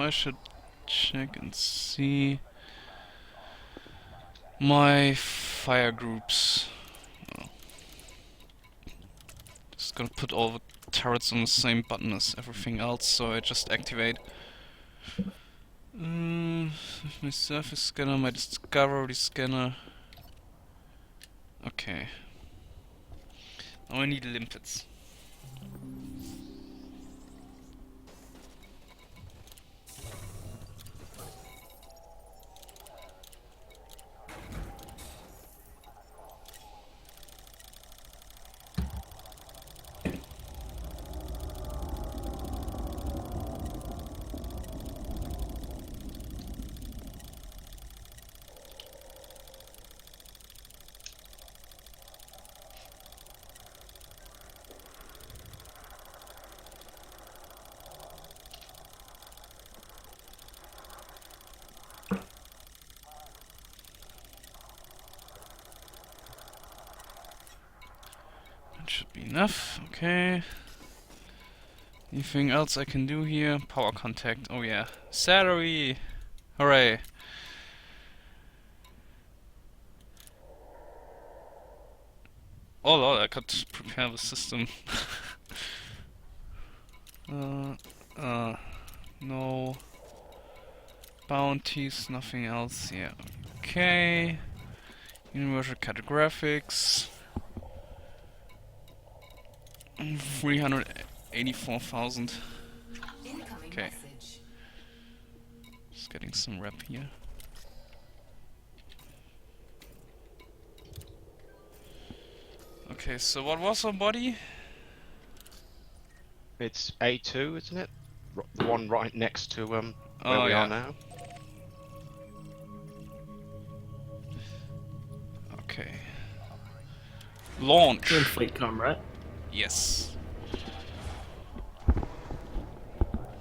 I should check and see my fire groups. Oh. Just gonna put all the turrets on the same button as everything else, so I just activate my surface scanner, my discovery scanner. Okay. Now I need limpets. That should be enough. Okay. Anything else I can do here? Power contact. Oh yeah. Salary! Hooray! Oh lord, I could prepare the system. No. Bounties, nothing else. Yeah. Okay. Universal cartographics. 384,000. Okay. Just getting some rep here. Okay, so what was our body? It's A2, isn't it? The one right next to where Oh we yeah. are now. Okay. Launch. You're in fleet com, right? Yes.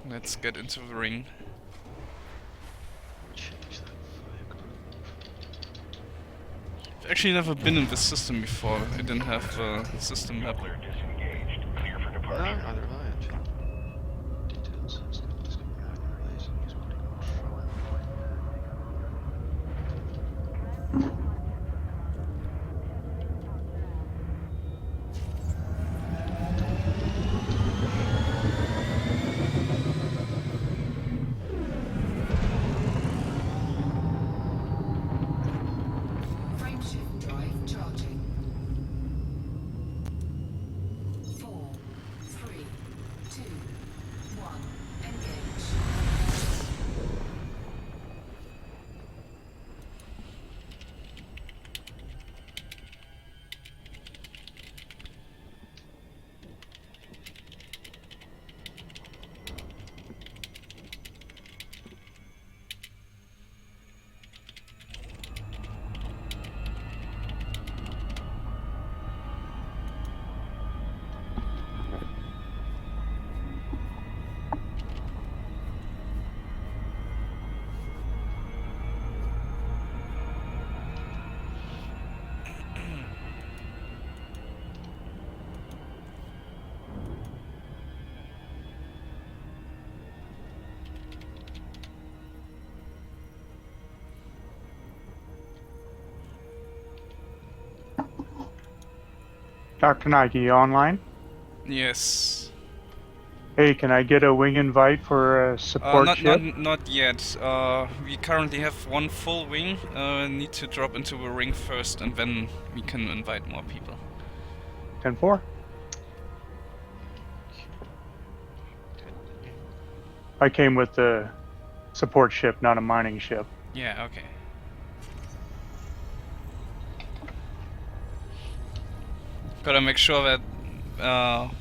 Let's get into the ring. Change that fire group. I've actually never been in this system before. I didn't have a system map. No, neither have I actually. Details. Let's go behind the relays and use body control. Frameshift drive charging. 4, 3, 2, 1. Engage. Dr. Nike, you online? Yes. Hey, can I get a wing invite for a support Not ship? not yet. We currently have one full wing. Need to drop into the ring first, and then we can invite more people. 10-4. I came with the support ship, not a mining ship. Yeah. Okay. Gotta make sure that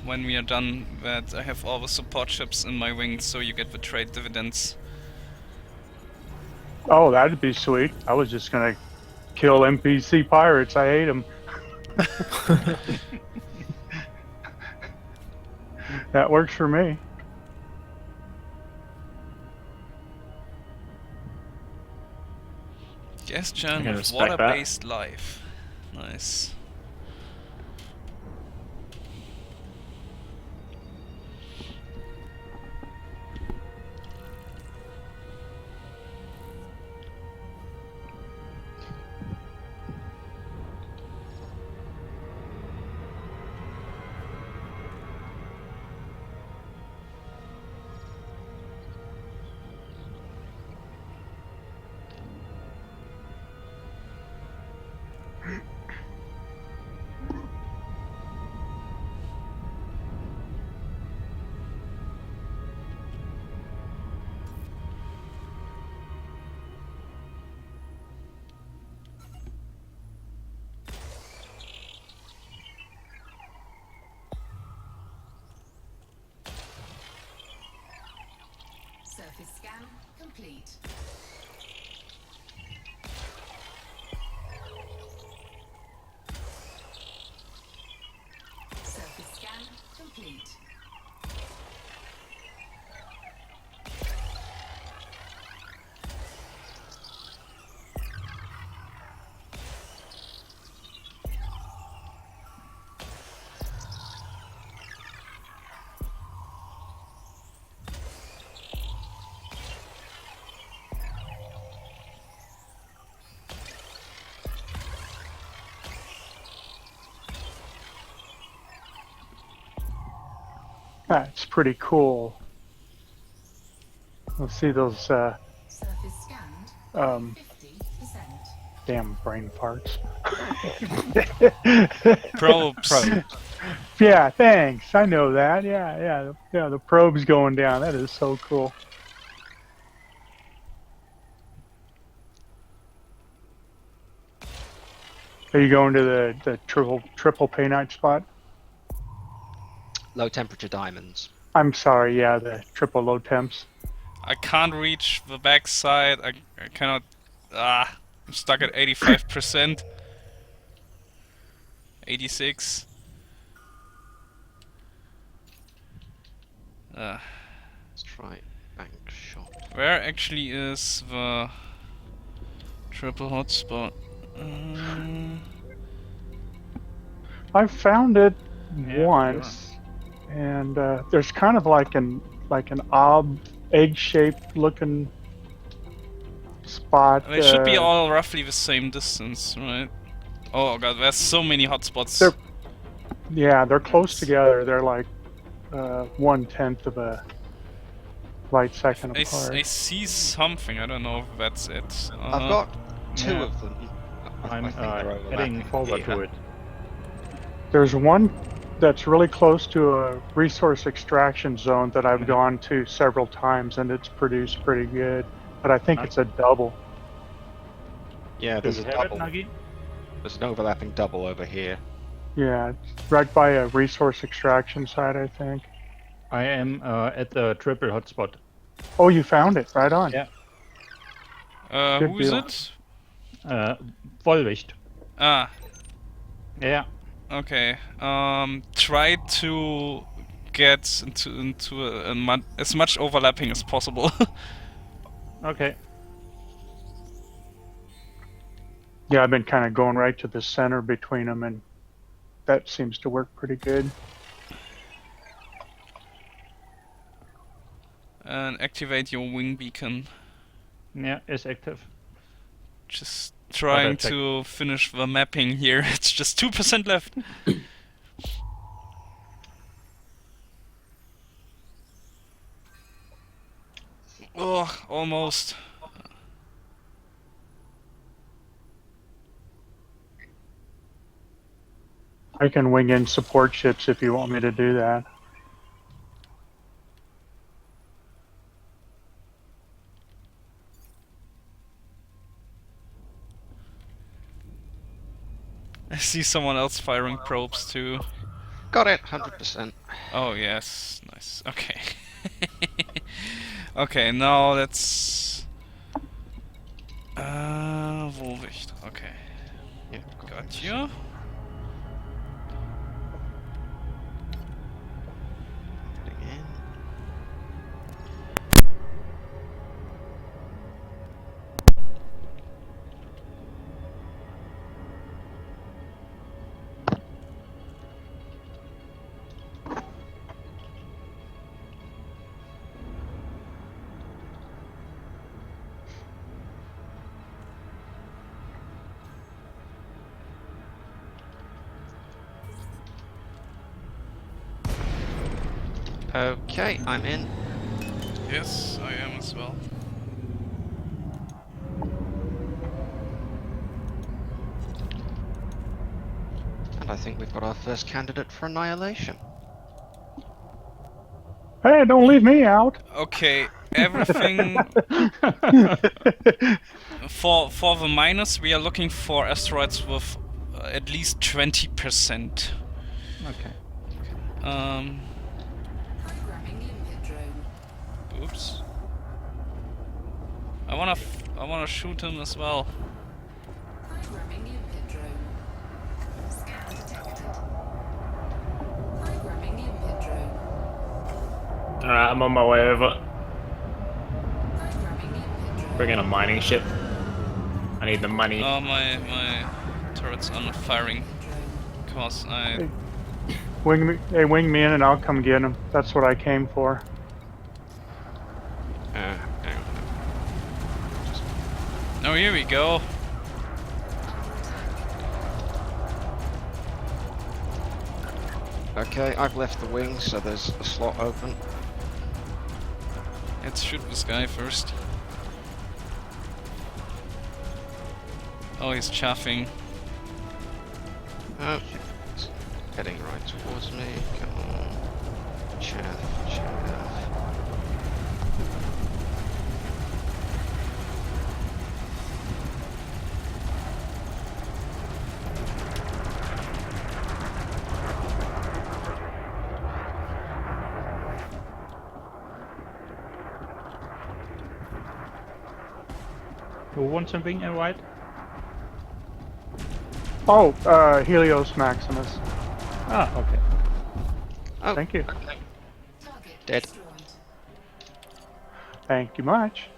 when we are done, that I have all the support ships in my wing, so you get the trade dividends. Oh, that'd be sweet. I was just gonna kill NPC pirates. I hate them. That works for me. Gas I gen can with respect that. water-based life. Nice. Surface scan complete. Surface scan complete. That's pretty cool. Let's see those Surface scanned um, 50%. damn brain parts. Probes. Yeah, thanks. I know that. Yeah. The probe's going down. That is so cool. Are you going to the triple painite spot? Low temperature diamonds. I'm sorry. Yeah, the triple low temps. I can't reach the backside. I cannot. I'm stuck at 85%. 86. Let's try bank shot. Where actually is the triple hotspot? I found it once, and there's kind of like an odd egg-shaped looking spot. They should be all roughly the same distance, right? Oh god, there's so many hotspots. They're close together. They're like 1/10 of a light second apart. I see something. I don't know if that's it. I've got two of them. I'm I think they're heading overlapping forward here. to it. There's one that's really close to a resource extraction zone that I've gone to several times, and it's produced pretty good. But I think it's a double. Yeah, there's Do a you have it, double. Nagi? There's an overlapping double over here. Yeah, it's right by a resource extraction site, I think. I am at the triple hotspot. Oh, you found it. Right on. Yeah. Good Who is deal. it? Vollwicht. Ah, Yeah. okay. Try to get into as much overlapping as possible. Okay. Yeah, I've been kind of going right to the center between them, and that seems to work pretty good. And activate your wing beacon. Yeah, it's active. Just trying check. to finish the mapping here. It's just 2% left. Oh, almost. I can wing in support ships if you want me to do that. I see someone else firing probes too. Got it, 100%. Oh yes, nice. Okay. Okay, now let's Wohlwicht. Okay, Yeah, got you. Heading in. Okay, I'm in. Yes, I am as well. And I think we've got our first candidate for annihilation. Hey, don't leave me out. Okay, everything for the minus, we are looking for asteroids with at least 20%. Okay. Programming limpet drone. Oops. I wanna shoot him as well. Programming limpet drone. Scan detected. Programming limpet drone. Alright, I'm on my way over. Programming limpet drone. Bring in a mining ship. I need the money. Oh, my turrets are not firing. Cause I... Wing me in and I'll come get him. That's what I came for. Hang on. Oh, here we go. Okay, I've left the wing, so there's a slot open. Let's shoot this guy first. Oh, he's chaffing. Oh, it's heading right towards me. Come on. Chaff. Who wants something in white? Oh, Helios Maximus. Ah, okay. Oh, Thank you. okay. Target Dead. destroyed. Thank you much.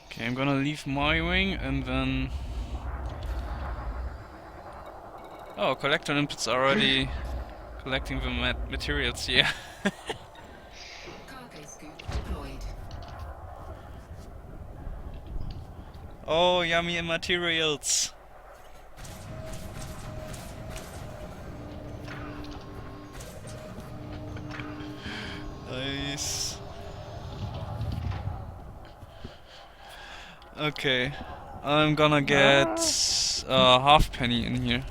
Okay, I'm gonna leave my wing and then... Oh, collector limpets are already collecting the materials here. Cargo scoop deployed. Oh, yummy materials. Nice. Okay, I'm gonna get half penny in here.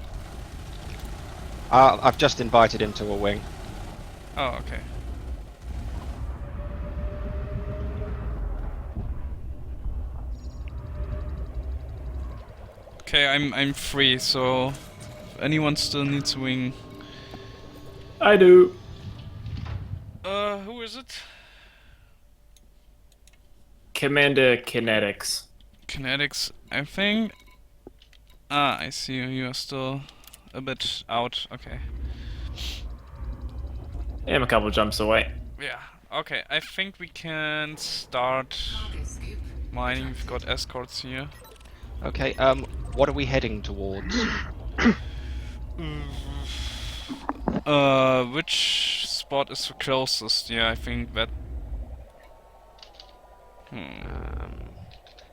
I've just invited him to a wing. Oh, okay. Okay, I'm free, so if anyone still needs a wing. I do. Who is it? Commander Kinetics. Kinetics, I think. Ah, I see you are still a bit out. Okay. I'm a couple jumps away. Yeah. Okay, I think we can start Cargo scoop. mining. We've got escorts here. Okay, what are we heading towards? Which spot is the closest? Yeah, I think that.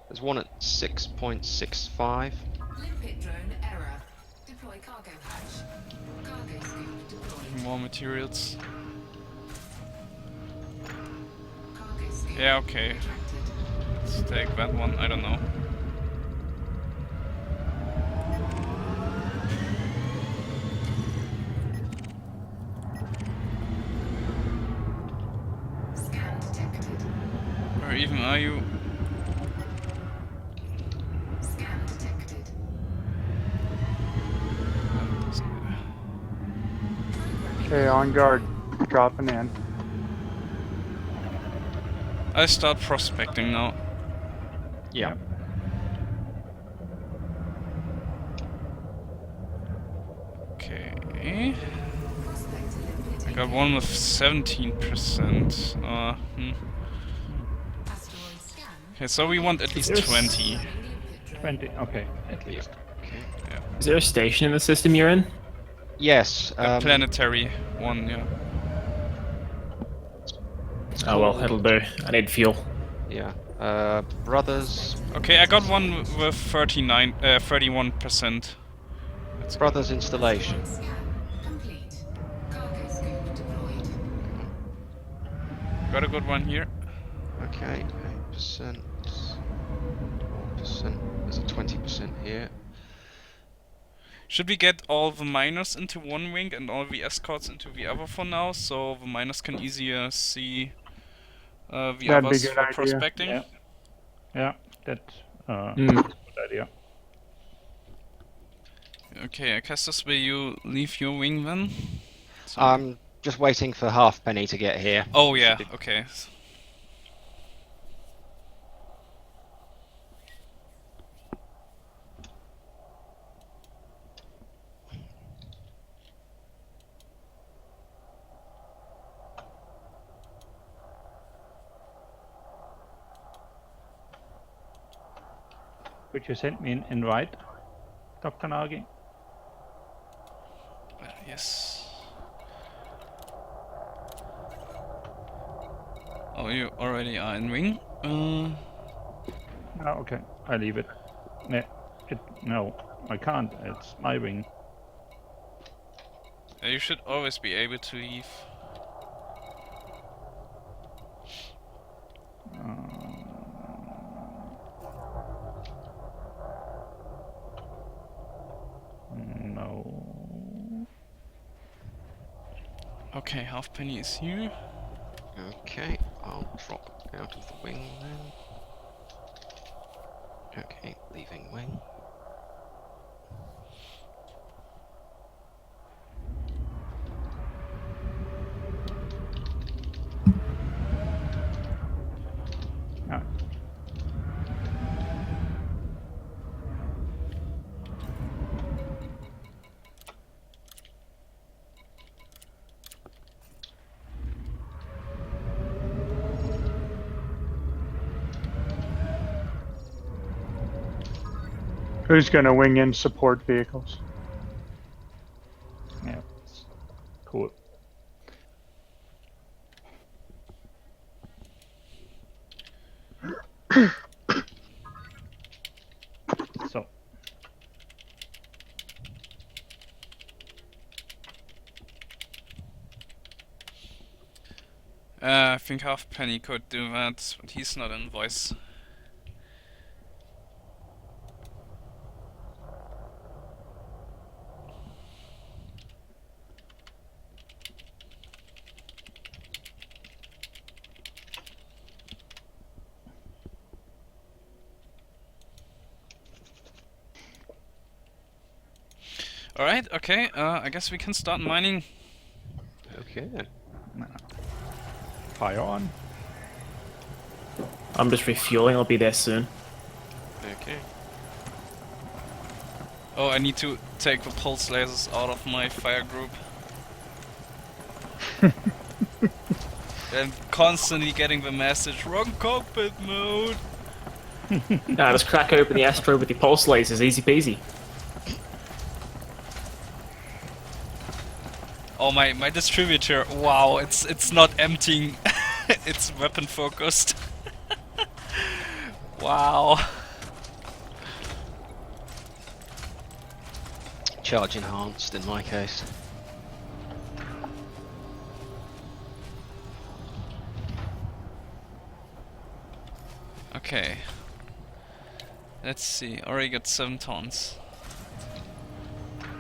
There's one at 6.65. Limpet drone error. Deploy cargo hatch. Cargo scoop deployed. More materials. Cargo scoop Yeah, okay. retracted. Let's take that one. I don't know. Scan detected. Where even are you? Scan detected. Okay, on guard. Dropping in. I start prospecting now. Yeah. Okay. Prospect limpet I got one with 17%. Asteroid scan. Okay, so we want at least Yes. 20. Limpet drone. 20, okay, at least. Okay. Is there a station in the system you're in? Yes. A planetary one, yeah. Oh well, it'll do. I need fuel. Yeah. Brothers. Okay, I got one with 31%. That's Brothers installation. Scan complete. Cargo scoop deployed. got a good one here. Okay. 8%. 4%. There's a 20% here. Should we get all the miners into one wing and all the escorts into the other for now, so the miners can easier see the That'd be a others good for idea. prospecting? Yeah. Yeah, that's Hmm. a good idea. Okay, Augustus, will you leave your wing then? So- I'm just waiting for Halfpenny to get here. Oh Should yeah, be- okay. Could you send me an invite, Dr. Nagi? Yes. Oh, you already are in wing? Oh, okay. I leave it. No, I can't. It's my wing. You should always be able to leave. No. Okay, Halfpenny is here. Okay, I'll drop out of the wing then. Okay, leaving wing. Ah. Who's going to wing in support vehicles? Yeah. Cool. So. I think Halfpenny could do that, but he's not in voice. Alright, okay, I guess we can start mining. Okay then. Fire on. I'm just refueling. I'll be there soon. Okay. Oh, I need to take the pulse lasers out of my fire group. I'm constantly getting the message, wrong cockpit mode! Nah, just crack open the asteroid with the pulse lasers. Easy peasy. Oh, my distributor, wow, it's not emptying, it's weapon focused. Wow. Charge enhanced in my case. Okay. Let's see, already got 7 tons.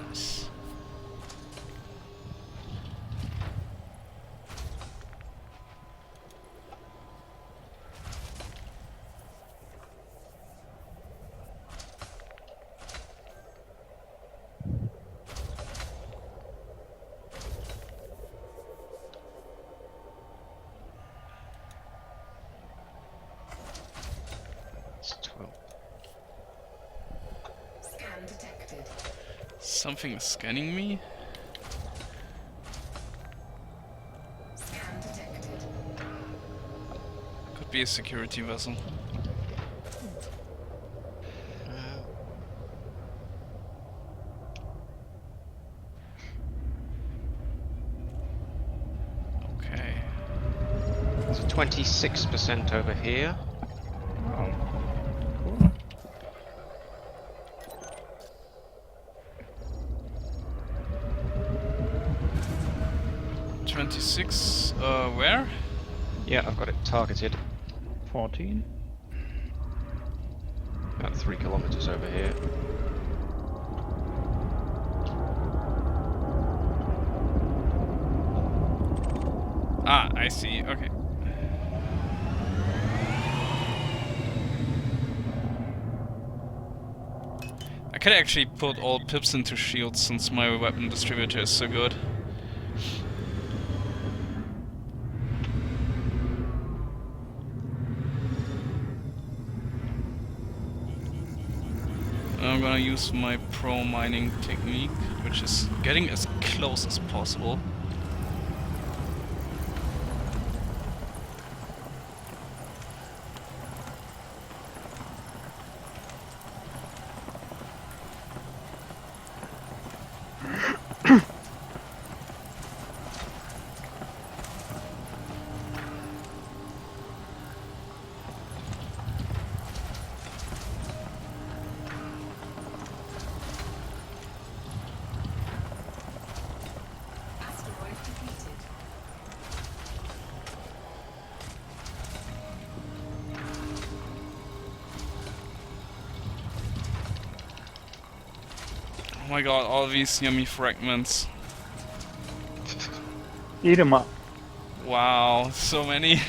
Nice. It's 12. Scan detected. Something is scanning me? Scan detected. Could be a security vessel. Okay. There's a 26% over here. Oh. Cool. 26, where? Yeah, I've got it targeted. 14. About 3 kilometers over here. Ah, I see, okay. could actually put all pips into shields since my weapon distributor is so good. I'm gonna use my pro mining technique, which is getting as close as possible. Asteroid depleted. Oh my god, all these yummy fragments. Eat 'em up. Wow, so many.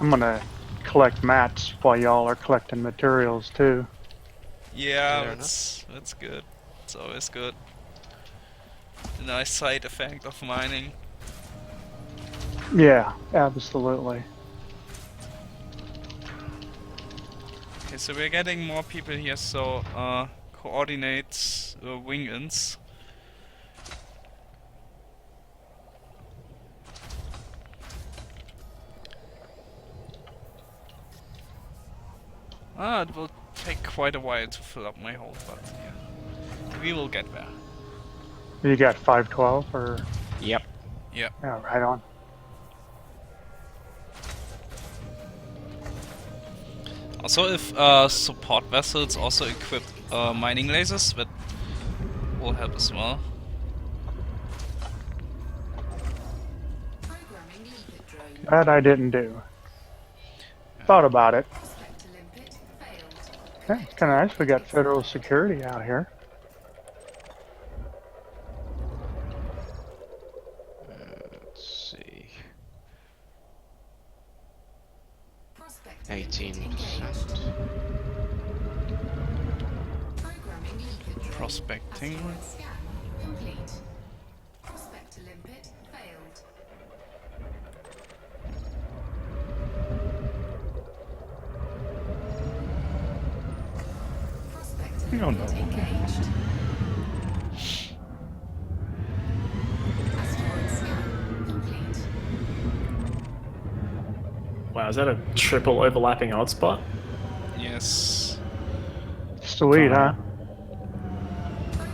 I'm gonna collect mats while y'all are collecting materials too. Yeah, Fair that's good. It's always good. A nice side effect of mining. Yeah, absolutely. Okay, so we're getting more people here, so coordinates wing-ins. It will take quite a while to fill up my hold, but yeah, we will get there. You got 512 or Yep. Yeah. yeah, right on. Also, if support vessels also equip mining lasers, that will help as well. Programming limpet drone. That I didn't do. Thought about it. Prospect to limpet failed. Okay, it's kind of nice. We got federal security out here. Let's see. Prospect to limpet 18%. engaged. Programming limpet drone. Prospecting. Asteroid scan complete. Prospect to limpet failed. Prospect to No, limpet no. engaged. Asteroid scan complete. Wow, is that a triple overlapping hotspot? Yes. Sweet, huh?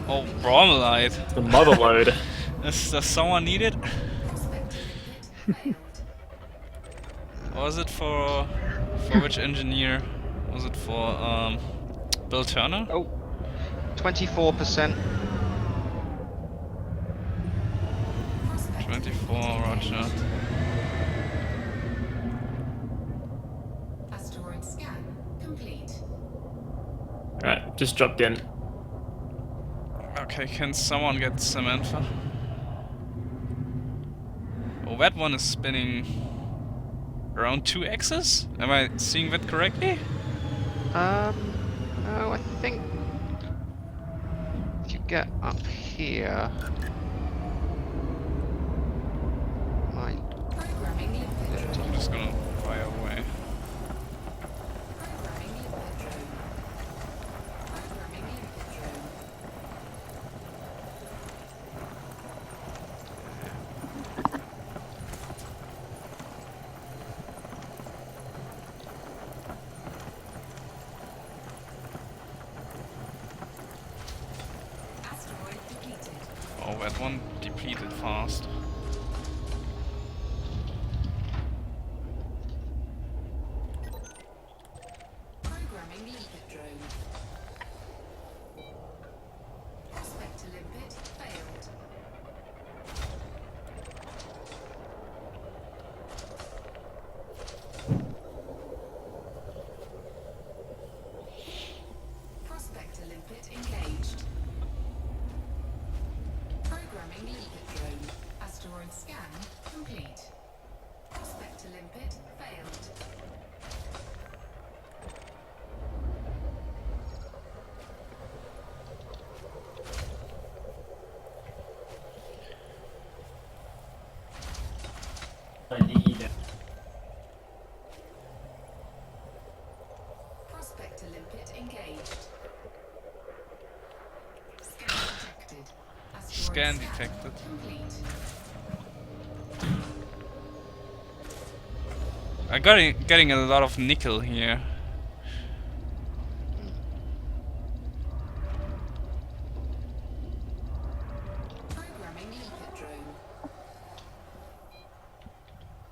Oh, bromelite. The mother load. Does someone need it? Prospect to limpet failed. Was it for which engineer? Was it for Bill Turner? Oh, 24%. Prospect to 24, limpet roger. engaged. Asteroid scan complete. Alright, just dropped in. Okay, can someone get Samantha? Oh, that one is spinning around 2 axes? Am I seeing that correctly? No, I think if you get up here, might. Programming limpet drone. I'm just gonna fire away. Programming limpet drone. Programming limpet drone. Asteroid depleted. Oh, that one depleted fast. Programming limpet drone. Prospect to limpet failed. Prospect to limpet engaged. Programming limpet drone. Asteroid scan complete. Prospect to limpet failed. Scan detected. Complete. I got getting a lot of nickel here. Programming limpet drone.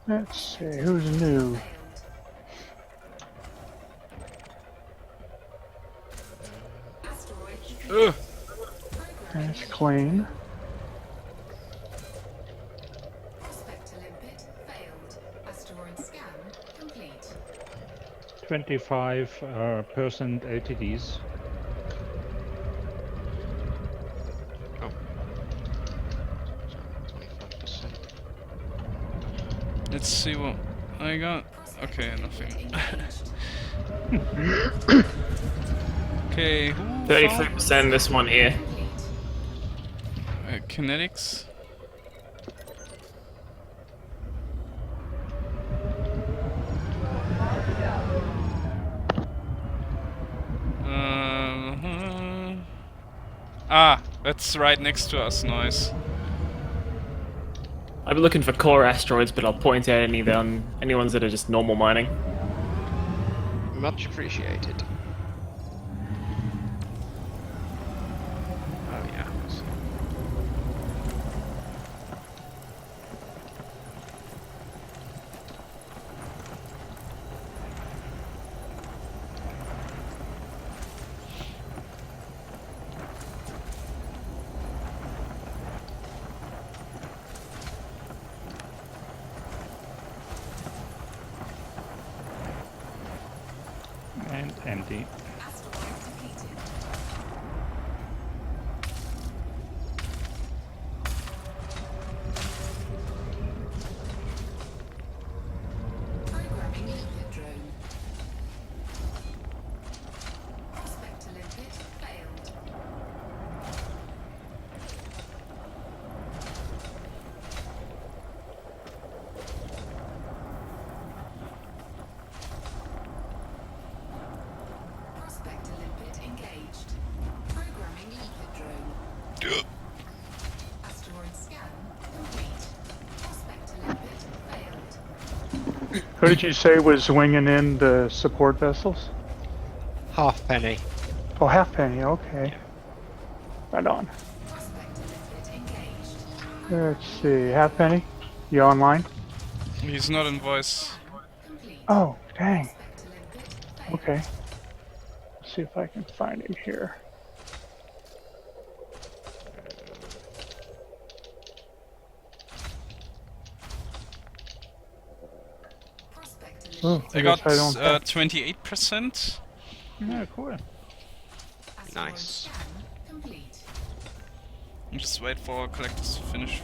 Let's see, who's new? Failed. Asteroid defeated. Ugh. Programming That's limpet clean. drone. Prospector limpet failed. Asteroid scan complete. 25% LTDs. Oh. So 25%. Let's see what I got. Prospector Okay, limpet nothing. engaged. Okay, who 33% this one here. Complete. kinetics? Ah, that's right next to us. Nice. I've been looking for core asteroids, but I'll point out any ones that are just normal mining. Much appreciated. Oh yeah. I see. And empty. Asteroid depleted. Programming limpet drone. Prospector limpet failed. Prospector limpet engaged. Programming limpet drone. Asteroid scan complete. Prospector limpet failed. Who did you say was winging in the support vessels? Halfpenny. Oh, Halfpenny, okay. Right on. Prospector limpet engaged. Let's see, Halfpenny, you online? He's not in voice. Complete. Oh, dang. Prospector limpet failed. Okay. Let's see if I can find him here. Prospector Oh, limpet. I guess got I don't have- 28%. Yeah, cool. Asteroid Nice. scan complete. Just wait for collectors to finish.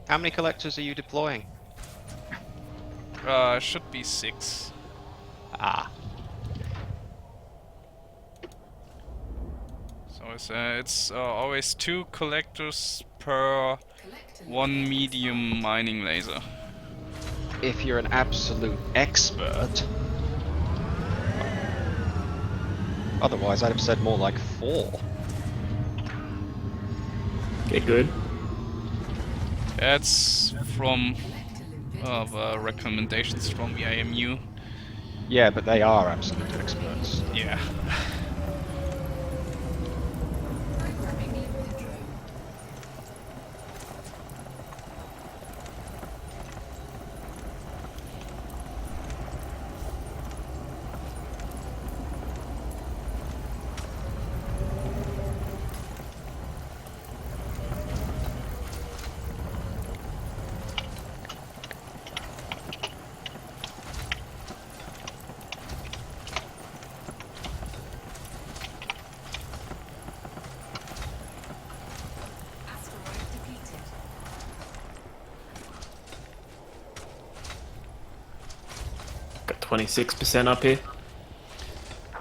How many collectors are you deploying? Should be 6. Ah. So it's always 2 collectors per Collector 1 medium mining laser. If you're an absolute expert. Otherwise, I'd have said more like 4. Okay, good. That's from limpet the recommendations from the IMU. Yeah, but they are absolute experts. Yeah. programming limpet drone. Asteroid depleted. Got 26% up here.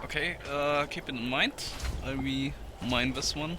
Okay, keep it in mind. I mine this one.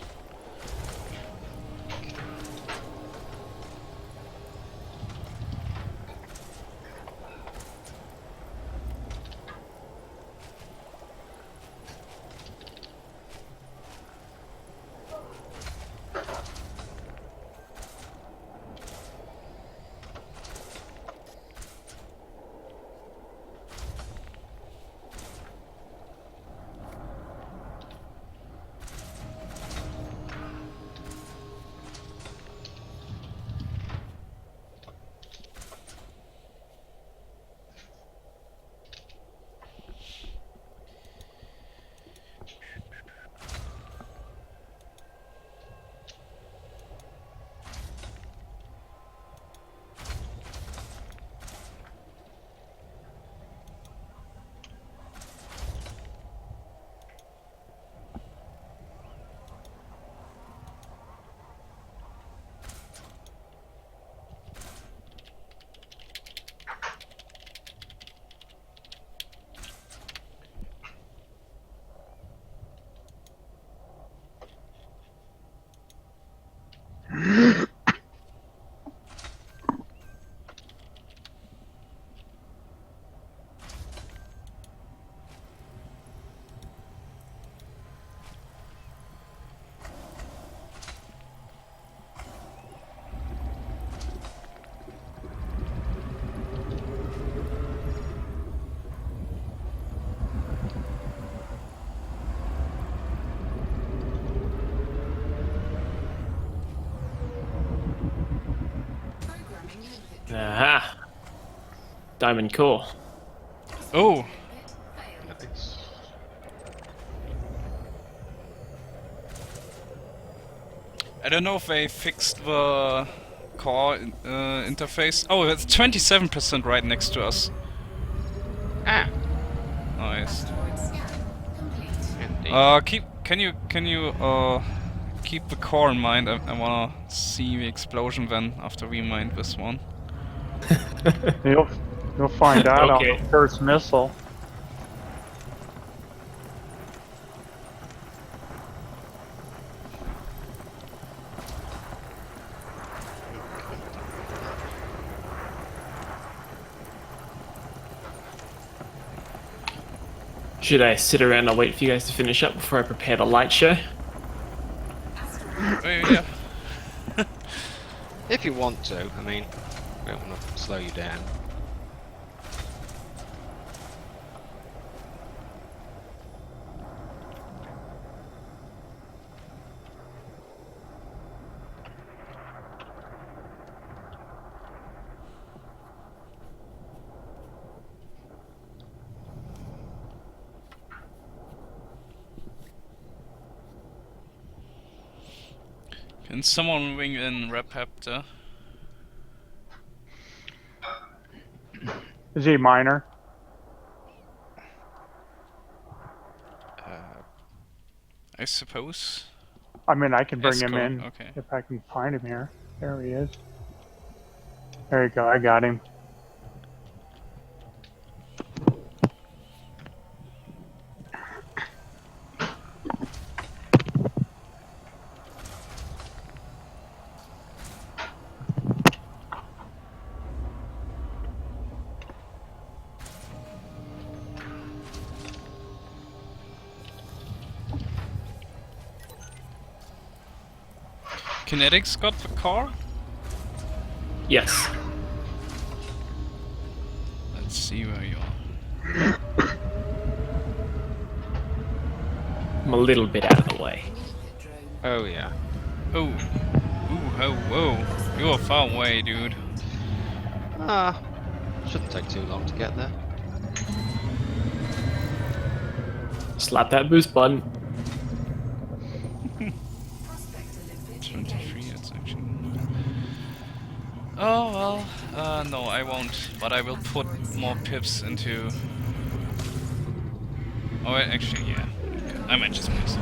Diamond core. Oh, Bit failed. Nice. I don't know if they fixed the core interface. Oh, it's 27% right next to us. Ah, Nice. Asteroid scan complete. indeed. Can you keep the core in mind? I wanna see the explosion then after we mine this one. You'll you'll find out on Okay. the first missile. Should I sit around and wait for you guys to finish up before I prepare the light show? Asteroid Oh, yeah. If you want to, I mean, we don't want to slow you down. Can someone wing in Rapaptor? Is he minor? I suppose. I mean, I can bring him Escort, in okay. if I can find him here. There he is. There you go. I got him. Kinetics got the car? Yes. Let's see where you are. I'm a little bit out of the way. pit drone. Oh yeah. Oh. Ooh, oh, whoa. You're far away, dude. Ah, shouldn't take too long to get there. Slap that boost button. Prospect Olympic 23, engaged. it's actually... Oh, well, no, I won't. But I will put more pips into... Oh, wait, actually, yeah. Okay. I might just miss it.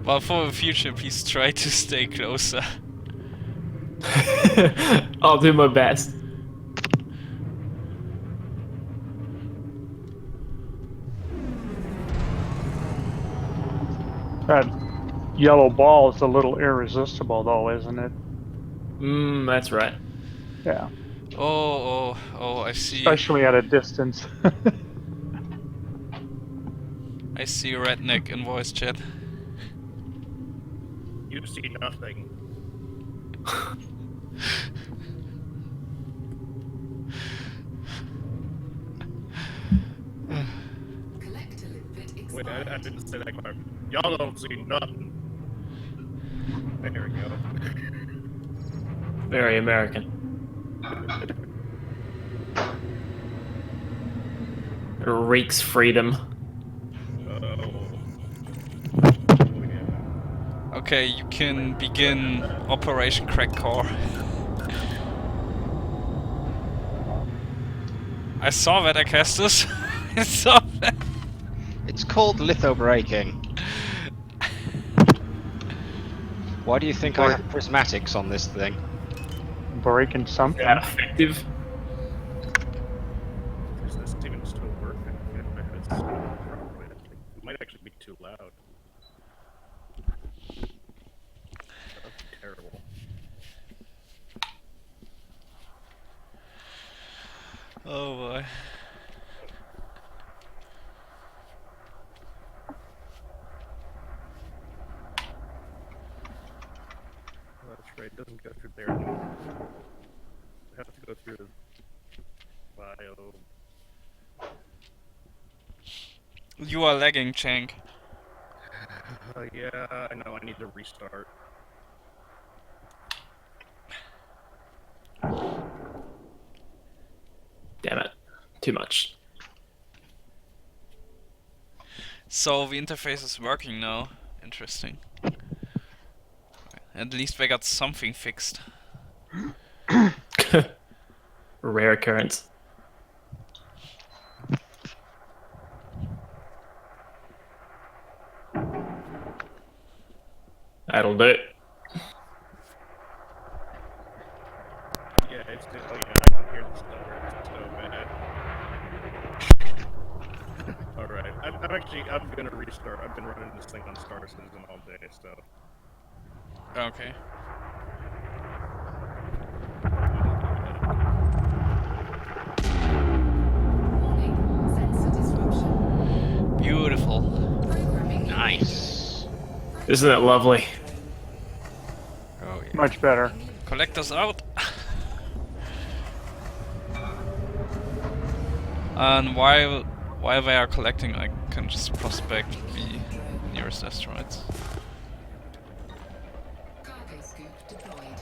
Well, for the future, please try to stay closer. I'll do my best. That yellow ball is a little irresistible, though, isn't it? That's right. Yeah. Oh, I see. Especially at a distance. I see redneck in voice chat. You see nothing. Collect Olympic Wait, expired. I didn't say that part. Y'all don't see nothing. There we go. Very American. It reeks freedom. Okay, you can begin Operation Crack Core. I saw that, Acastus. I saw that. It's called lithobreaking. Why do you think I have prismatics on this thing? Breaking something. That effective. Is this even still working? It's probably, it might actually be too loud. That'd be terrible. Oh boy. it doesn't go through there anymore. I have to go through the bio. You are lagging, Chank. Yeah, I know, I need to restart. Damn it. Too much. So the interface is working now. Interesting. At least they got something fixed. Rare occurrence. That'll do it. Yeah, it's oh yeah, I can hear the stutter. It's so bad. Alright, I'm gonna restart. I've been running this thing on Star Citizen all day, so. Okay. Warning, sensor disruption. Beautiful. Programming Nice. Isn't it lovely? Oh yeah. Much better. Collectors out. And while they are collecting, I can just prospect the nearest asteroids. cargo scoop deployed.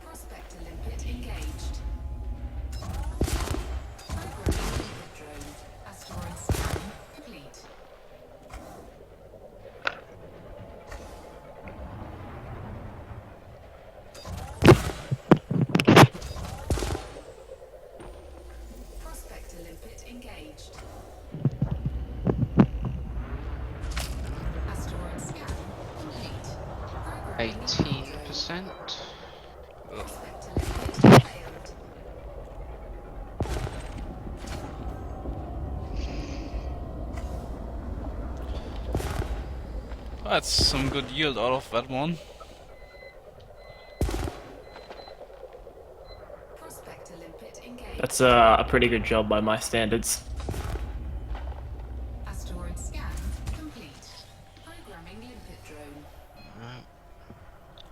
Prospector limpet engaged. Programming limpet drone. Asteroid scan complete. Prospector limpet engaged. Asteroid scan complete. Programming limpet drone. 18%. Prospector limpet failed. That's some good yield out of that one. Prospector limpet engaged. That's a pretty good job by my standards. Asteroid scan complete. Programming limpet drone.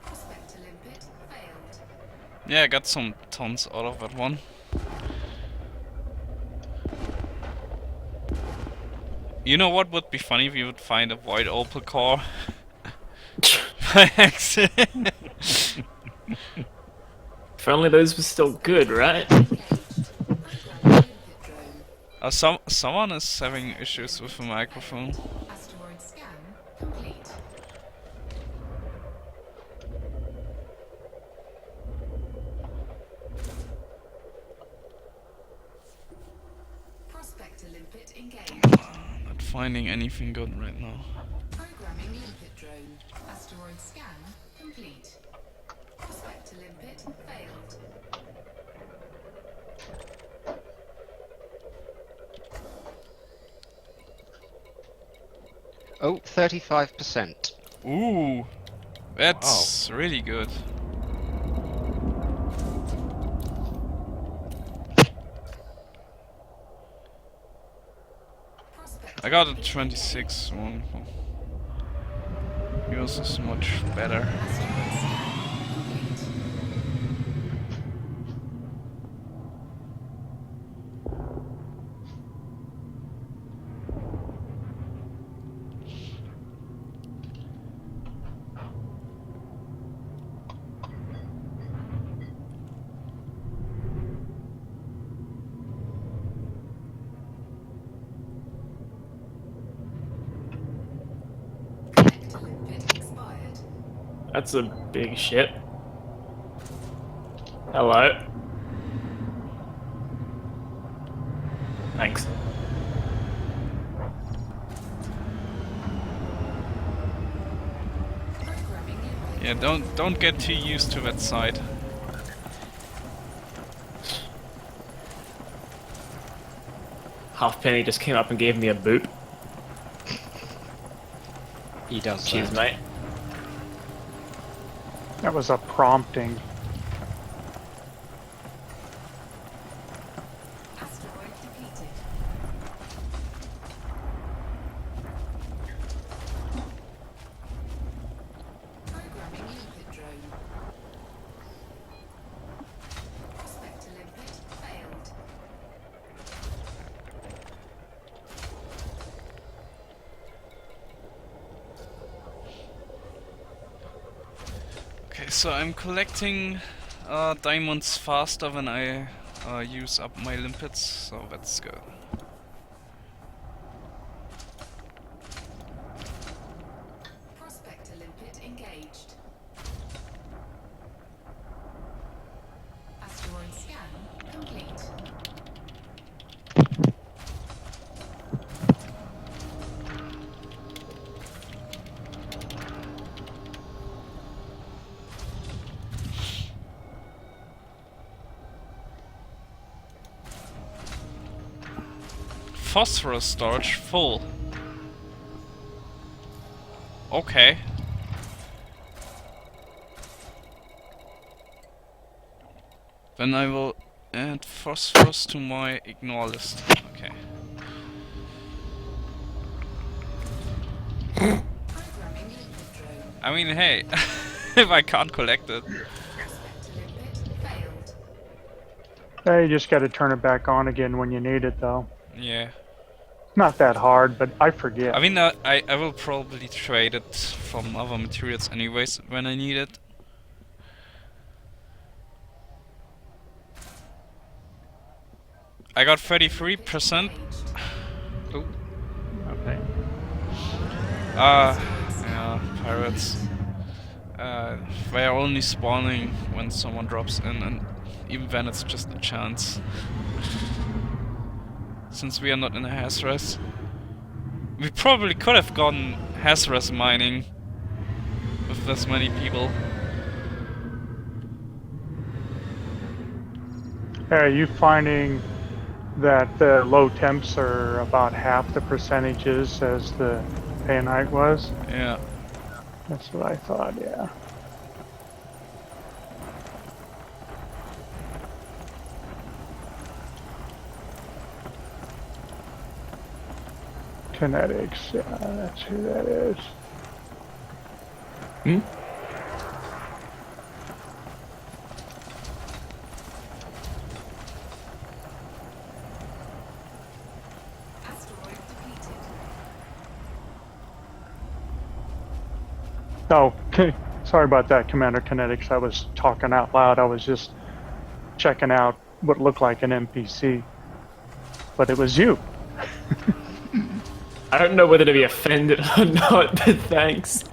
Prospector limpet failed. Yeah, I got some tons out of that one. You know what would be funny if you would find a white opal core by accident? If only those were still good, right? Engaged. Programming limpet drone. Someone is having issues with the microphone. Asteroid scan complete. Prospector limpet engaged. Not finding anything good right now. Programming limpet drone. Asteroid scan complete. Prospector limpet failed. Oh, 35%. Ooh, that's really good. Prospector I got a limpet 26 one. Yours is much better. Asteroid scan complete. Connector limpet expired. That's a big ship. Hello. Thanks. Programming limpet. Yeah, don't get too used to that side. Halfpenny just came up and gave me a boop. He does Cheers, that. mate. That was a prompting. Asteroid depleted. so I'm collecting diamonds faster when I use up my limpets, so that's good. Prospector limpet engaged. Asteroid scan complete. Phosphorus storage full. Okay. Then I will add phosphorus to my ignore list. Okay. Programming limpet drone. I mean, hey, if I can't collect it. Prospector limpet failed. Hey, you just got to turn it back on again when you need it, though. Yeah. Not that hard, but I forget. I mean, I will probably trade it from other materials anyways when I need it. I got 33%. Oh, okay. Yeah, pirates. They are only spawning when someone drops in, and even then it's just a chance. Since we are not in a Hazres. We probably could have gone Hazres mining with this many people. Are you finding that the low temps are about half the percentages as the painite was? Yeah. That's what I thought, yeah. Kinetics, yeah, that's who that is. Hmm? Asteroid depleted. Oh, sorry about that, Commander Kinetics. I was talking out loud. I was just checking out what looked like an NPC. But it was you. I don't know whether to be offended or not, but thanks.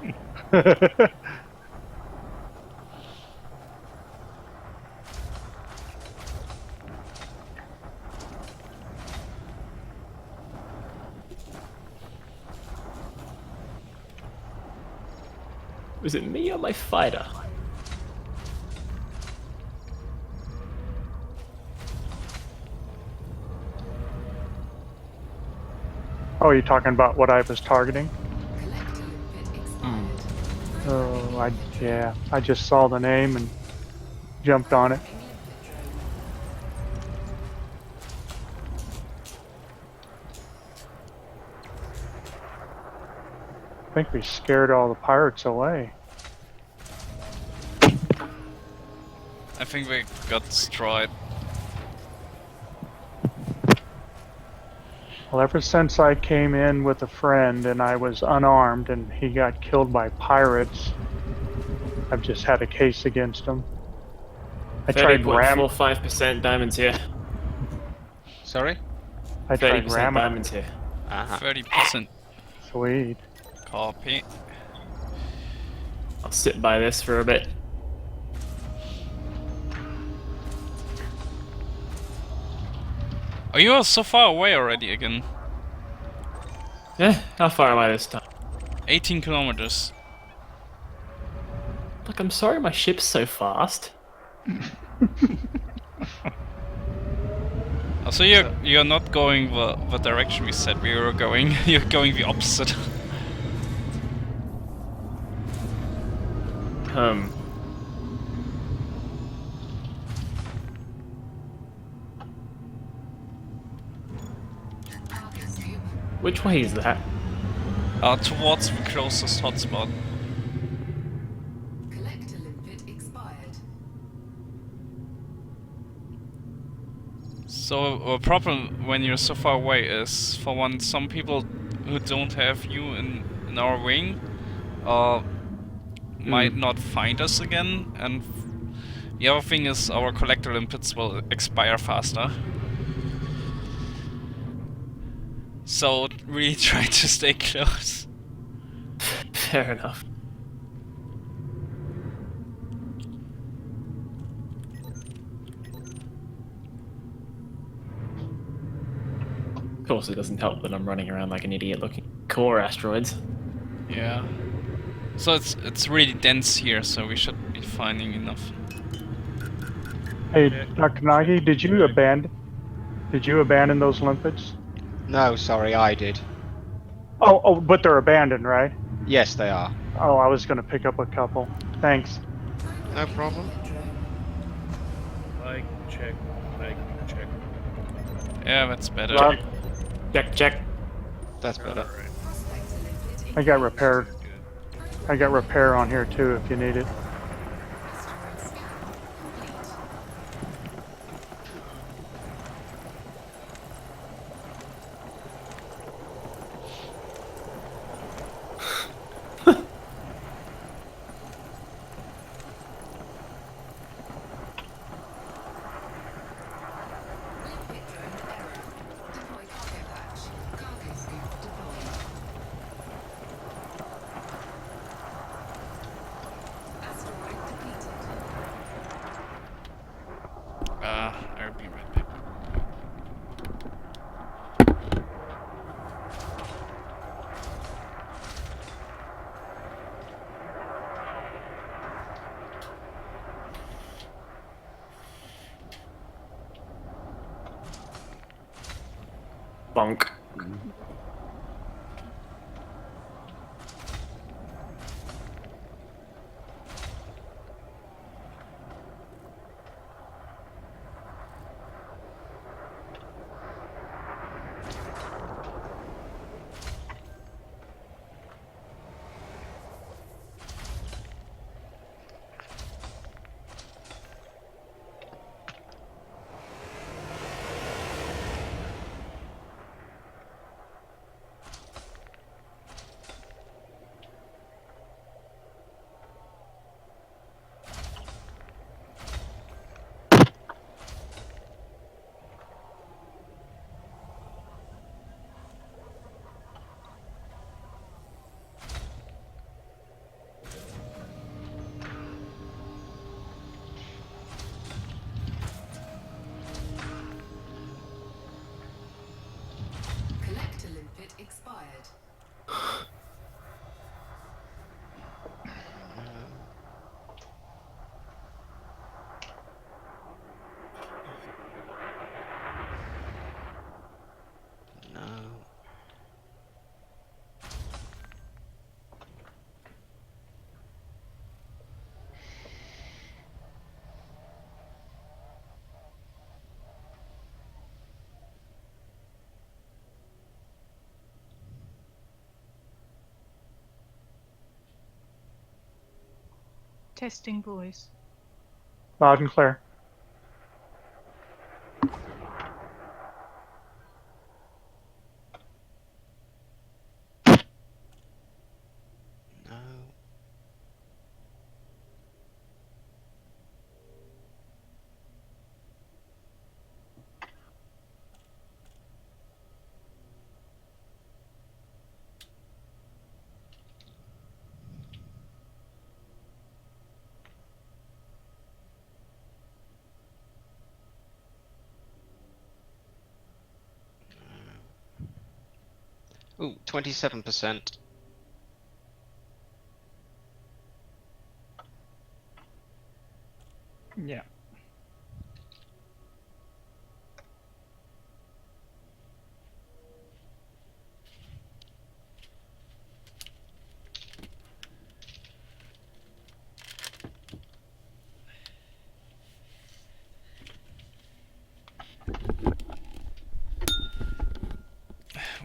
Was it me or my fighter? Oh, you're talking about what I was targeting? Collector limpet expired. Oh, yeah. I just saw the name and jumped on it. Programming limpet drone. I think we scared all the pirates away. I think we got destroyed. Well, ever since I came in with a friend and I was unarmed and he got killed by pirates, I've just had a case against him. I tried ram. 30.45% diamonds here. Sorry? I tried 30% ram. diamonds here. 30%. Sweet. Copy. I'll sit by this for a bit. Oh, you are so far away already again. Yeah, how far am I this time? 18 kilometers. Look, I'm sorry my ship's so fast. So you're not going the direction we said we were going. You're going the opposite. Cargo scoop. Which way is that? Towards the closest hotspot. Collector limpet expired. So a problem when you're so far away is, for one, some people who don't have you in our wing might not find us again, and the other thing is our collector limpets will expire faster. So really try to stay close. Fair enough. Of course, it doesn't help that I'm running around like an idiot looking core asteroids. Yeah. So it's really dense here, so we should be finding enough. Hey, Dr. Nagi, did you abandon those limpets? No, sorry, I did. Oh, but they're abandoned, right? Yes, they are. Oh, I was gonna pick up a couple. Thanks. No problem. Like, check, like, check. Yeah, that's better. Rob, Check. That's better. Alright. I got repair. Good. I got repair on here too if you need it. Asteroid scan complete. Limpet drone error. Deploy cargo hatch. Cargo scoop deployed. Asteroid depleted. I'll be right back. Bonk. Collector limpet expired. No. Testing voice. Loud and clear. No. Ooh, 27%. Yeah.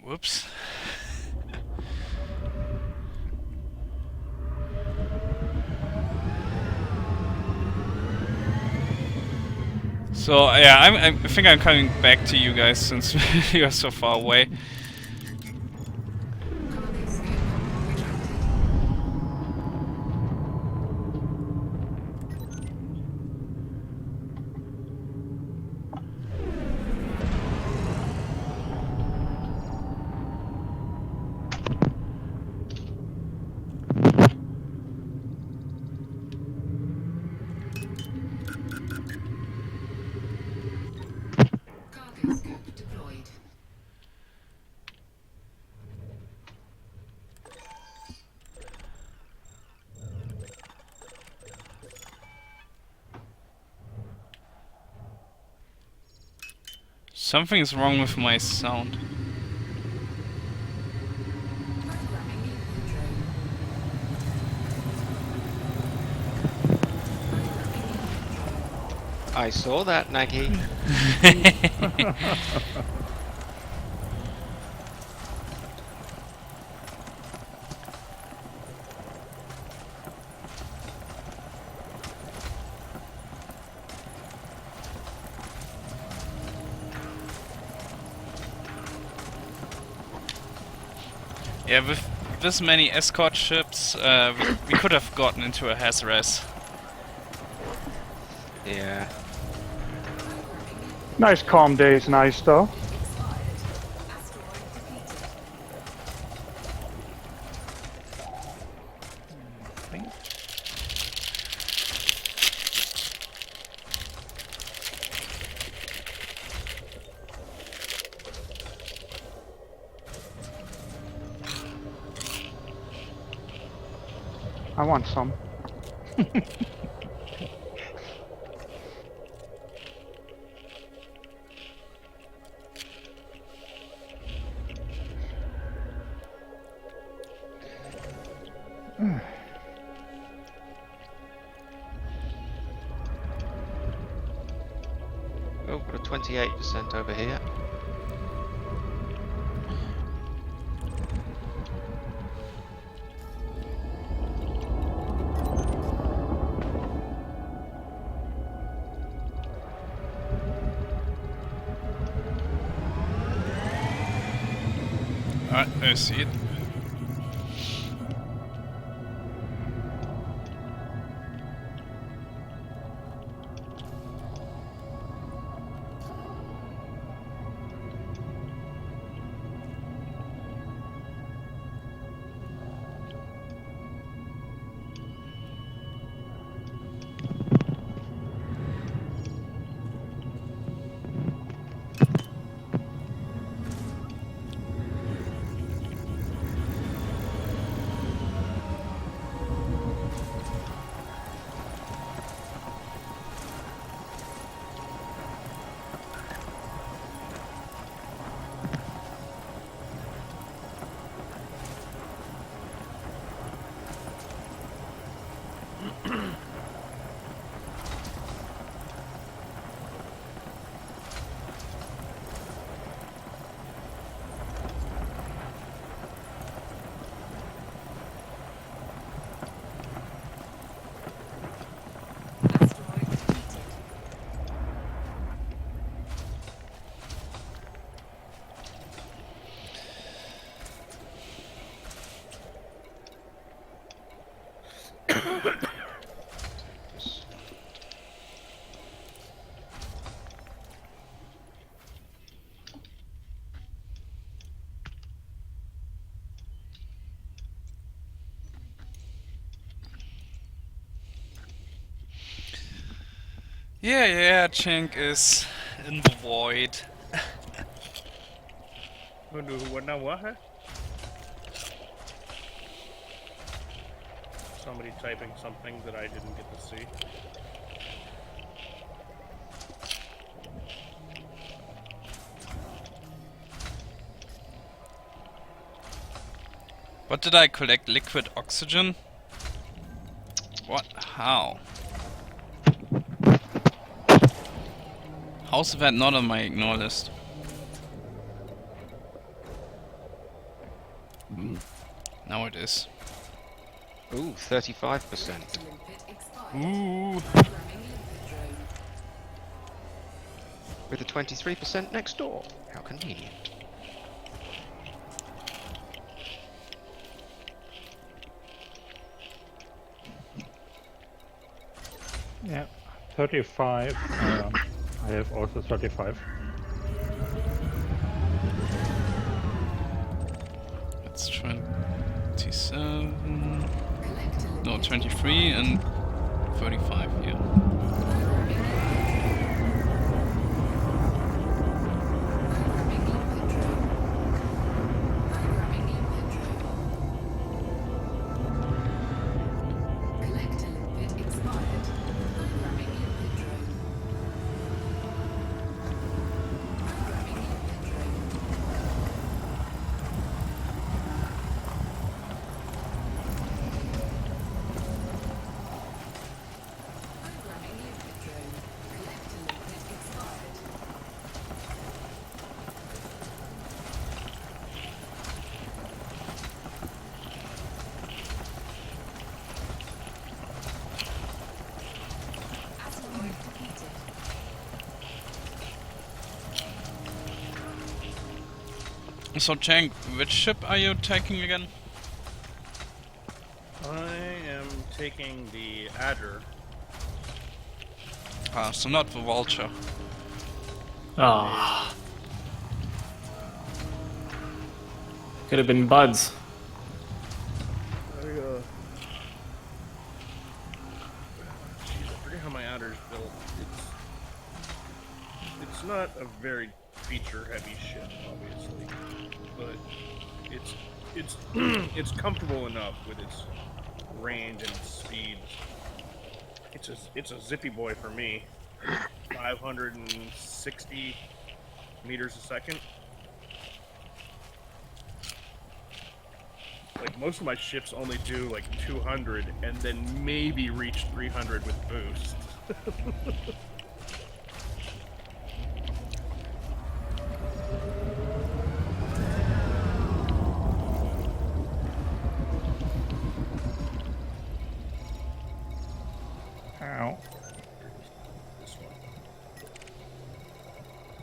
Whoops. So yeah, I think I'm coming back to you guys since you're so far away. Cargo scoop retracted. Something is wrong with my sound. Programming input drone. I saw that, Naggy. Yeah, with this many escort ships, we could have gotten into a Hazres. Yeah. Nice calm days, nice though. Expired. Asteroid depleted. I want some. Oh, got a 28% over here. Alright, I see it. Asteroid depleted. Yeah, Chink is in the void. What now? What? Somebody typing something that I didn't get to see. What did I collect? Liquid oxygen? What? How? How's that not on my ignore list? Now it is. Ooh, 35%. Limpet expired. Ooh. Programming limpet drone. With a 23% next door. How convenient. Yeah, 35. I have also 35. That's 27. Collector No, limpet 23 and 35, yeah. Programming limpet drone. Programming limpet drone. Collector limpet expired. Programming limpet drone. Programming So, Chang, which ship are you taking again? I am taking the Adder. Ah, so not the Vulture. Ah. Could have been buds. I forget how my Adder's built. It's not a very feature-heavy ship, obviously, but it's it's comfortable enough with its range and its speed. It's a zippy boy for me. 560 meters a second. Like, most of my ships only do like 200 and then maybe reach 300 with boost. Ow. This one.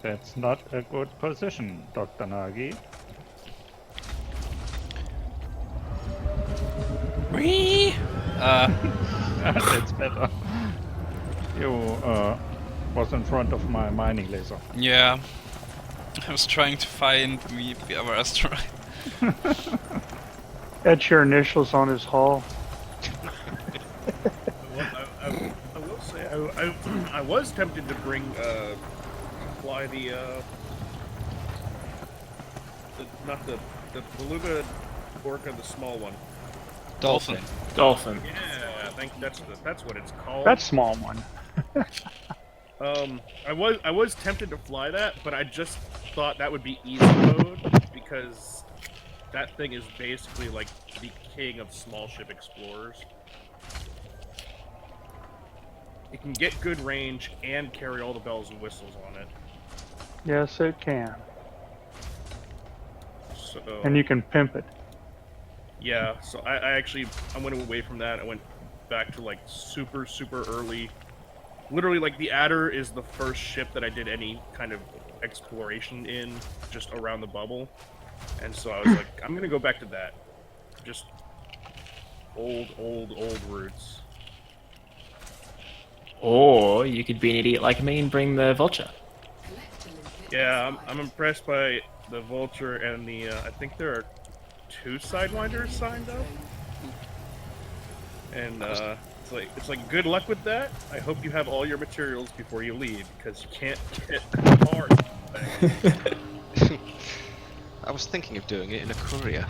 That's not a good position, Dr. Nagi. Whee! That's better. You was in front of my mining laser. Yeah. I was trying to find the other asteroid. Etch your initials on his hull. I will say I was tempted to fly the not the beluga orca, the small one. Dolphin. Dolphin. Yeah, I think that's what it's called. That small one. I was tempted to fly that, but I just thought that would be easy mode because that thing is basically like the king of small ship explorers. It can get good range and carry all the bells and whistles on it. Yes, it can. So And you can pimp it. yeah, so I went away from that. I went back to like super early. Literally, like, the Adder is the first ship that I did any kind of exploration in, just around the bubble. And so I was like, I'm gonna go back to that. Just old roots. Or you could be an idiot like me and bring the Vulture. Yeah, I'm impressed by the Vulture and the, I think there are 2 Sidewinders signed up. And, it's like good luck with that. I hope you have all your materials before you leave, because you can't get far. I was thinking of doing it in a courier.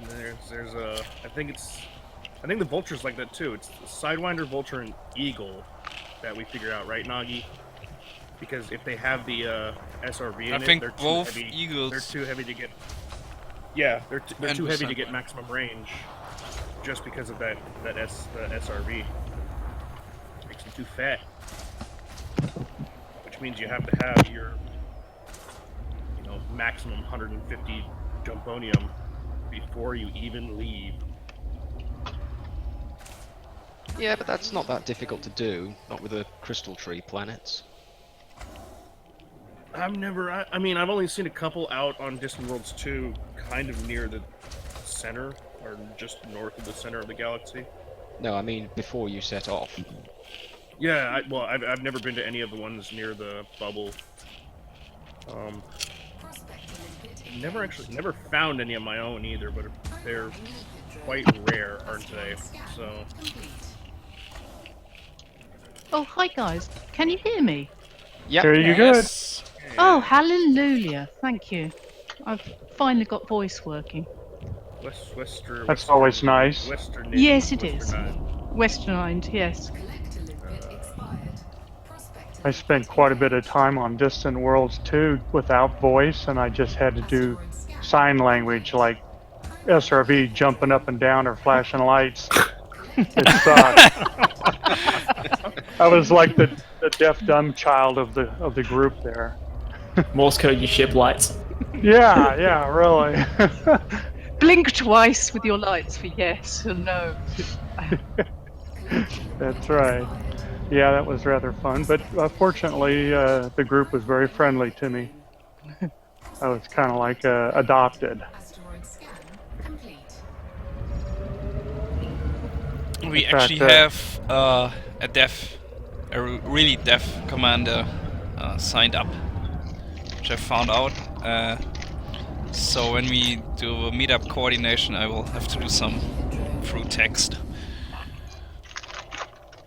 There's I think the Vulture's like that too. It's the Sidewinder, Vulture, and Eagle that we figure out, right, Nagi? Because if they have the SRV in I it, think they're too both heavy. Eagles. They're too heavy to get. Yeah, they're And too heavy to the get Sidewinder. maximum range, just because of the SRV. Makes them too fat. Which means you have to have your, maximum 150 jumponium before you even leave. Yeah, but that's not that difficult to do, not with the crystal tree planets. I mean, I've only seen a couple out on Distant Worlds 2, kind of near the center, or just north of the center of the galaxy. No, I mean before you set off. Yeah, I've never been to any of the ones near the bubble. Never found any of my own either, but they're quite rare, aren't they? So. Oh, hi guys. Can you hear me? Yep. There you Yes. Oh, hallelujah. Thank you. I've finally got voice working. That's always nice. Western Yes, it is. Westernized. Westernized, yes. I spent quite a bit of time on Distant Worlds 2 without voice, and I just had to do sign language like SRV jumping up and down or flashing lights. It sucked. I was like the deaf dumb child of the group there. Morse code your ship lights. Yeah, really. Blink twice with your lights for yes or no. That's right. Yeah, that was rather fun, but fortunately the group was very friendly to me. I was kind of like adopted. Asteroid scan complete. We In actually fact, have a really deaf commander signed up, which I found out. So when we do meetup coordination, I will have to do some through text.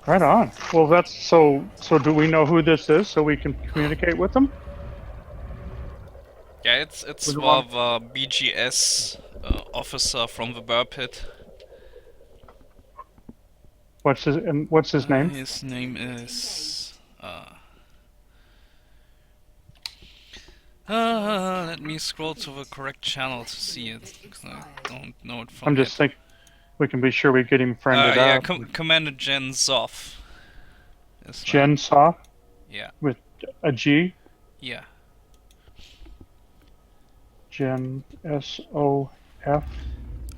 Right on. Well, that's so. So, do we know who this is so we can communicate with them? Yeah, it's With the BGS officer from the Burr Pit. What's his name? His name is. Let me scroll to the correct channel to see it, 'cause I don't know it from I'm just thinking we can be sure we get him friended yeah, up. Commander Jen Zoff. Jen Soft Yeah, with a G. yeah. Jen S-O-F. Okay,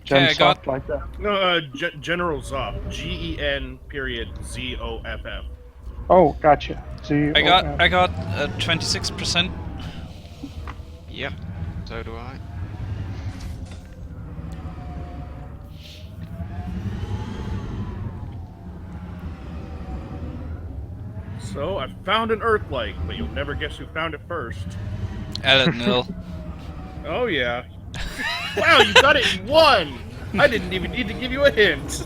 Jen I Soft got- like that. No, General Zoff. GEN.ZOFF. Oh, gotcha. Z. I got 26%. Yep, so do I. So I found an Earthlight, but you'll never guess who found it first. Alan Mill. Oh yeah. Wow, you got it in one! I didn't even need to give you a hint.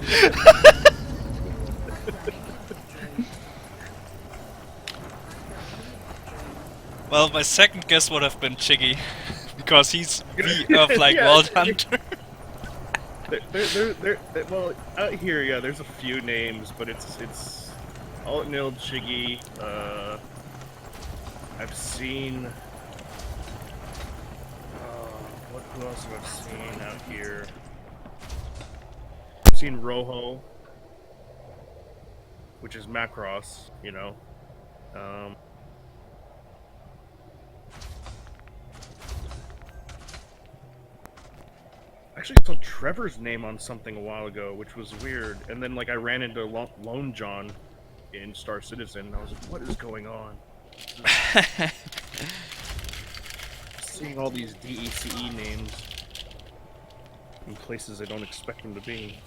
Well, my second guess would have been Chiggy, because he's the Earth-like Yeah. World Hunter. Well, out here, yeah, there's a few names, but it's Alt-Nil, Chiggy, I've seen... who else have I seen out here? I've seen Rojo, which is Macross, you know. Actually saw Trevor's name on something a while ago, which was weird. And then, like, I ran into Lone John in Star Citizen, and I was like, what is going on? Seeing all these DECE names in places I don't expect them to be.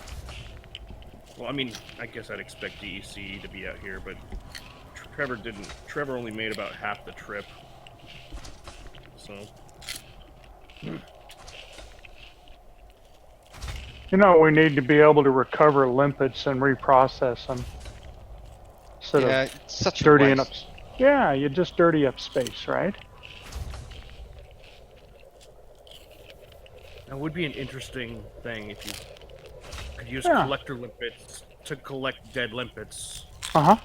Well, I mean, I guess I'd expect DECE to be out here, but Trevor didn't. Trevor only made about half the trip. So... You know, we need to be able to recover limpets and reprocess them. Instead Yeah, of it's such a dirtying up. waste. Yeah, you just dirty up space, right? That would be an interesting thing if you could use Yeah. collector limpets to collect dead limpets. Uh-huh.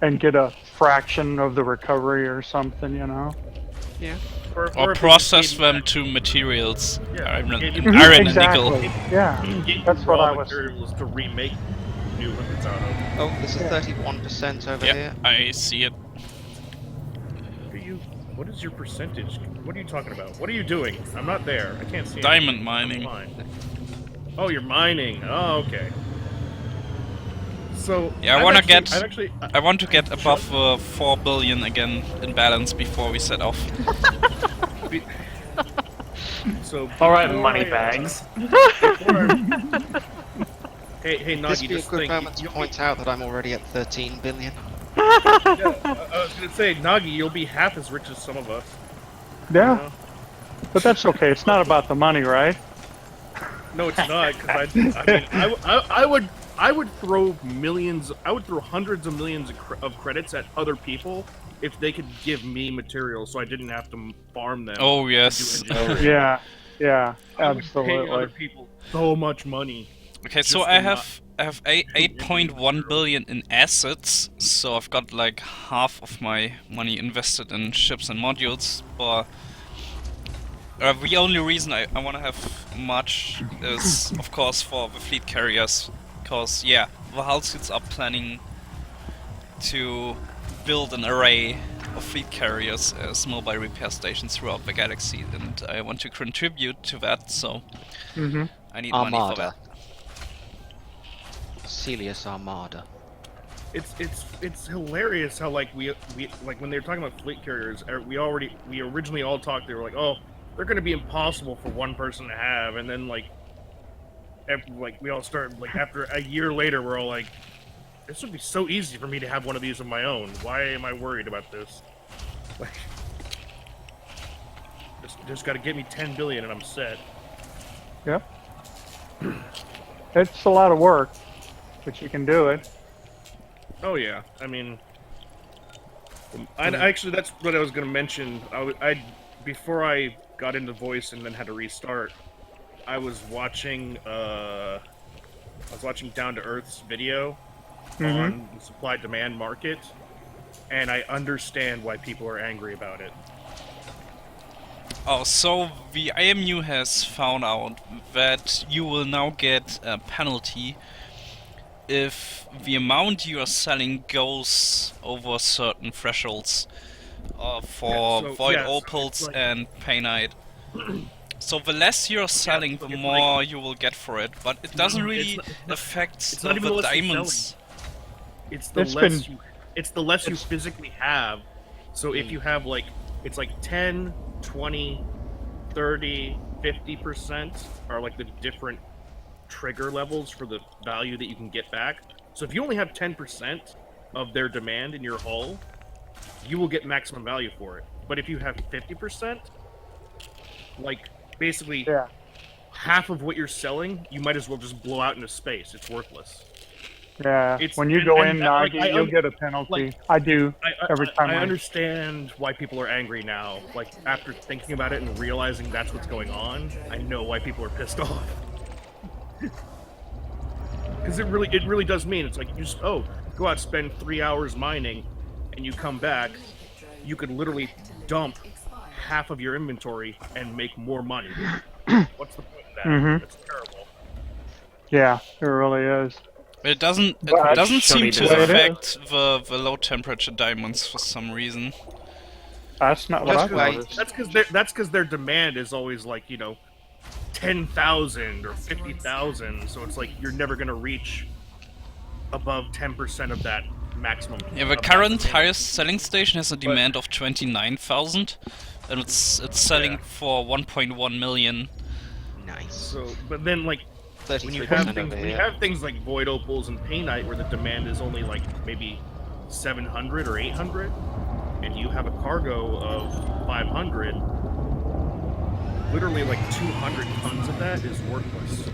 And get a fraction of the recovery or something, you know? Yeah. Or if they process just them gave to materials. Yeah, Iron, gave you- iron and exactly. nickel. Yeah, you get that's what raw I was. materials to remake new limpets out of. Oh, there's a 31% over Yeah, here. I see it. What is your percentage? What are you talking about? What are you doing? I'm not there. I can't see. Diamond anything. mining. I'm fine. Oh, you're mining. Oh, okay. So Yeah, I I've wanna actually- get- I've actually, I want to get above 4 billion again in balance before we set off. So All right, before money I, bags. Hey, This Nagi, be a just good think. moment to point out that I'm already at 13 billion. I was gonna say, Nagi, you'll be half as rich as some of us. Yeah, You know? but that's okay. It's not about the money, right? No, it's not. Because I would throw millions. I would throw hundreds of millions of credits at other people if they could give me materials, so I didn't have to farm them. Oh, to yes. do engineering. Yeah, I would pay other absolutely. people so much money. Okay, so Just I to have 8.1 billion in assets, so I've got like half of my money invested in ships and modules, but the only reason I want to have much is, of course, for the fleet carriers, because, yeah, the hull suits are planning to build an array of fleet carriers as mobile repair stations throughout the galaxy, and I want to contribute to that, so Mm-hmm. I need money for Armada. that. Celius Armada. it's hilarious how like we like when they were talking about fleet carriers, we originally all talked. They were like, oh, they're gonna be impossible for one person to have, and then like we all started like after a year later, we're all like, this would be so easy for me to have one of these of my own. Why am I worried about this? Like, just got to get me 10 billion and I'm set. Yep. It's a lot of work, but you can do it. Oh yeah, I mean, actually that's what I was gonna mention. I before I got into voice and then had to restart, I was watching Down to Earth's video on the supply-demand market, and I understand why people are angry about it. Oh, so the IMU has found out that you will now get a penalty if the amount you are selling goes over certain thresholds for void opals like, and painite. So the less you're selling, the more you will get for it, but it doesn't really affect the diamonds. It's the less you physically have. So if you have like, it's like 10, 20, 30, 50% are like the different trigger levels for the value that you can get back. So if you only have 10% of their demand in your hull, you will get maximum value for it. But if you have 50%, like basically half of what you're selling, you might as well just blow out into space. It's worthless. Yeah, when you go in 90, you'll get a penalty. I do every time. I understand why people are angry now. Like, after thinking about it and realizing that's what's going on, I know why people are pissed off. Because it really does mean, it's like, you just, go out, spend 3 hours mining, and you come back, you could literally dump half of your inventory and make more money. What's the point of that? It's terrible. Yeah, it really is. It doesn't seem to affect the low temperature diamonds for some reason. That's not what I've noticed. That's because their demand is always like, 10,000 or 50,000. So it's like you're never gonna reach above 10% of that maximum. Yeah, the current highest selling station has a demand of 29,000, and it's selling for 1.1 million. Nice. So, but then like, when you have things like void opals and painite where the demand is only like maybe 700 or 800, and you have a cargo of 500, literally like 200 tons of that is worthless.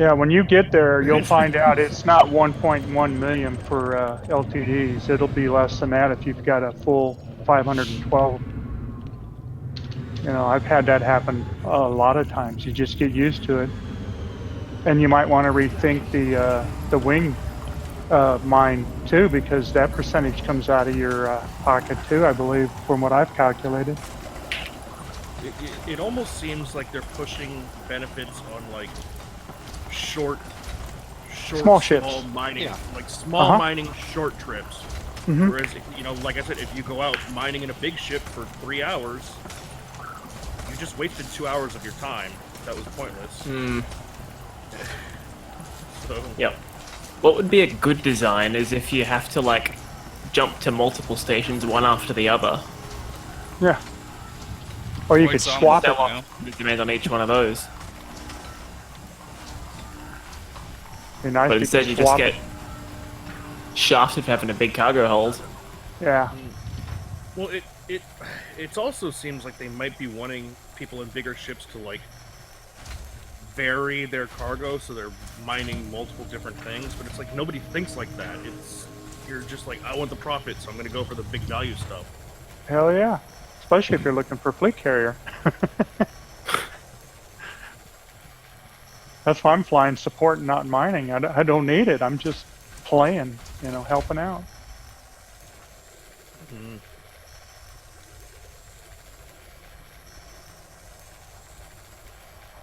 Yeah, when you get there, you'll find out it's not 1.1 million for LTDs. It'll be less than that if you've got a full 512. I've had that happen a lot of times. You just get used to it. And you might want to rethink the wing mine too, because that percentage comes out of your pocket too, I believe, from what I've calculated. It almost seems like they're pushing benefits on like small ships, mining, like small mining short trips. Whereas, like I said, if you go out mining in a big ship for 3 hours, you just wasted 2 hours of your time. That was pointless. So. Yep. What would be a good design is if you have to like jump to multiple stations one after the other. Yeah. Or you could swap it. It depends on each one of those. Nice, but instead you just get shafted for having a big cargo hold. Yeah. Well, it also seems like they might be wanting people in bigger ships to like vary their cargo, so they're mining multiple different things, but it's like nobody thinks like that. You're just like, I want the profit, so I'm gonna go for the big value stuff. Hell yeah. Especially if you're looking for a fleet carrier. That's why I'm flying support and not mining. I don't need it. I'm just playing, helping out.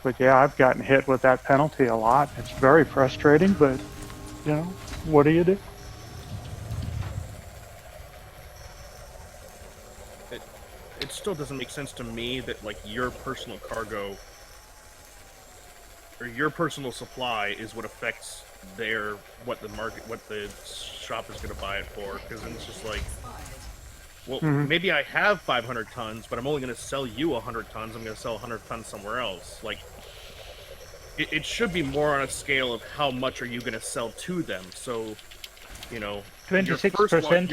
But yeah, I've gotten hit with that penalty a lot. It's very frustrating, but, what do you do? It still doesn't make sense to me that, like, your personal cargo or your personal supply is what affects what the shop is gonna buy it for, because then it's just like, well, Mhm. maybe I have 500 tons, but I'm only gonna sell you 100 tons. I'm gonna sell 100 tons somewhere else. Like, it should be more on a scale of how much are you gonna sell to them. So, you know, your first 26%.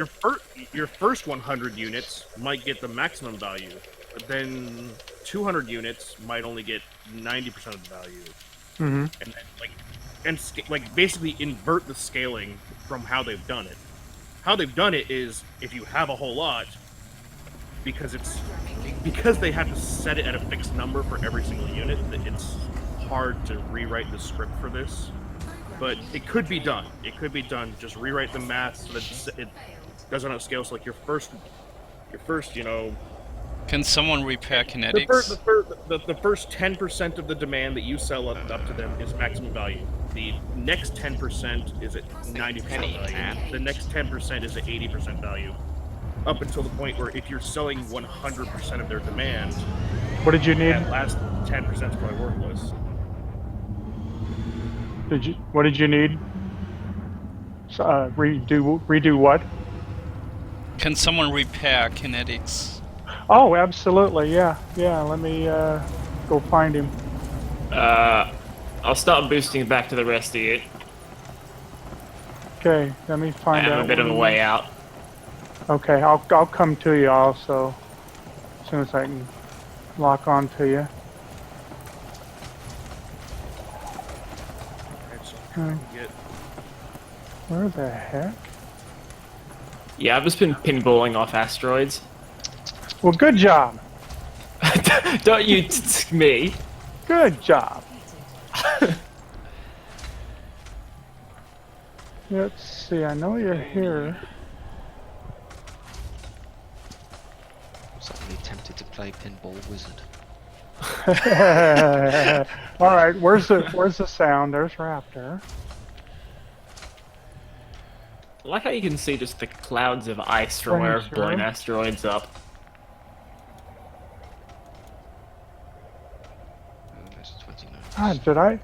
your first 100 units might get the maximum value, but then 200 units might only get 90% of the value, Mhm. and then, like basically invert the scaling from how they've done it. How they've done it is if you have a whole lot, because they have to set it at a fixed number for every single unit, that it's hard to rewrite the script for this. But it could be done. It could be done. Just rewrite the math so that it does it on a scale. So like your first, you know, Can someone repair the kinetics? first 10% of the demand that you sell up to them is maximum value. The next 10% is at 90% value. The next 10% is at 80% value. Up until the point where if you're selling 100% of their demand, What did you need? that last 10% is probably worthless. What did you need? Redo what? Can someone repair kinetics? Oh, absolutely. Yeah. Let me go find him. I'll start boosting back to the rest of you. Okay. Let me I find out. have a bit of a way out. Okay. I'll come to you also as soon as I can lock on to you. Get Where the heck? Yeah, I've just been pinballing off asteroids. Well, good job. Don't you me. Good job. Let's see. I know you're here. I'm suddenly tempted to play Pinball Wizard. All right. Where's the sound? There's Raptor. I like how you can see just the clouds of ice from where I've blown asteroids up. Oh, there's 29. Ah, did I?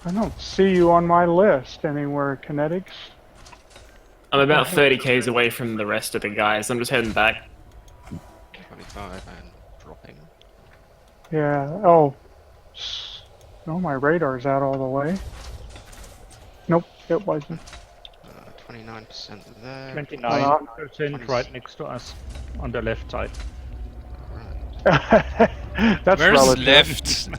I don't see you on my list anywhere, Kinetics. I'm about 30 k's away from the rest of the guys. I'm just heading back. 25 and dropping. Yeah. Oh. No, my radar's out all the way. Nope, it wasn't. 29% there. 29% right next to us on the left side. Right. That's Where's relative. left?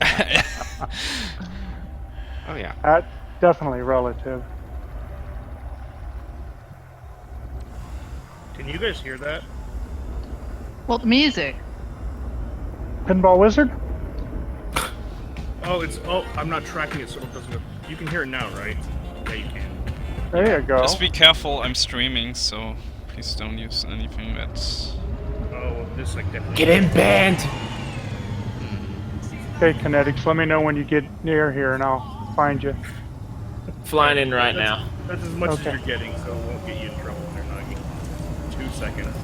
Oh yeah. That's definitely relative. Can you guys hear that? What music? Pinball Wizard? Oh, I'm not tracking it, so it doesn't go. You can hear it now, right? Yeah, you can. There you go. Just be careful, I'm streaming, so please don't use anything that's... Oh, this like definitely. Get in, band! Okay, Kinetics, let me know when you get near here and I'll find you. Flying in right now. That's as much Okay. as you're getting, so it won't get you in trouble. They're not getting 2 seconds.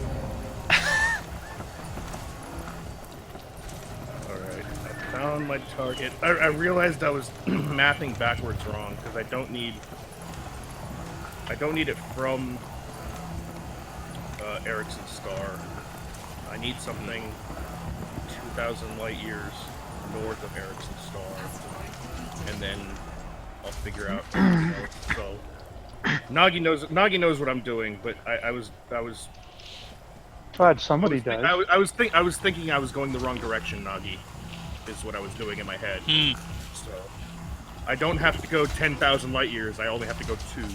Alright, I found my target. I realized I was mathing backwards wrong, because I don't need it from Ericsson's star. I need something 2,000 light years north of Ericsson's star, and then I'll figure out everything else. So Nagi knows what I'm doing, but I was Glad somebody does. I was thinking I was going the wrong direction. Nagi is what I was doing in my head. So I don't have to go 10,000 light years. I only have to go 2.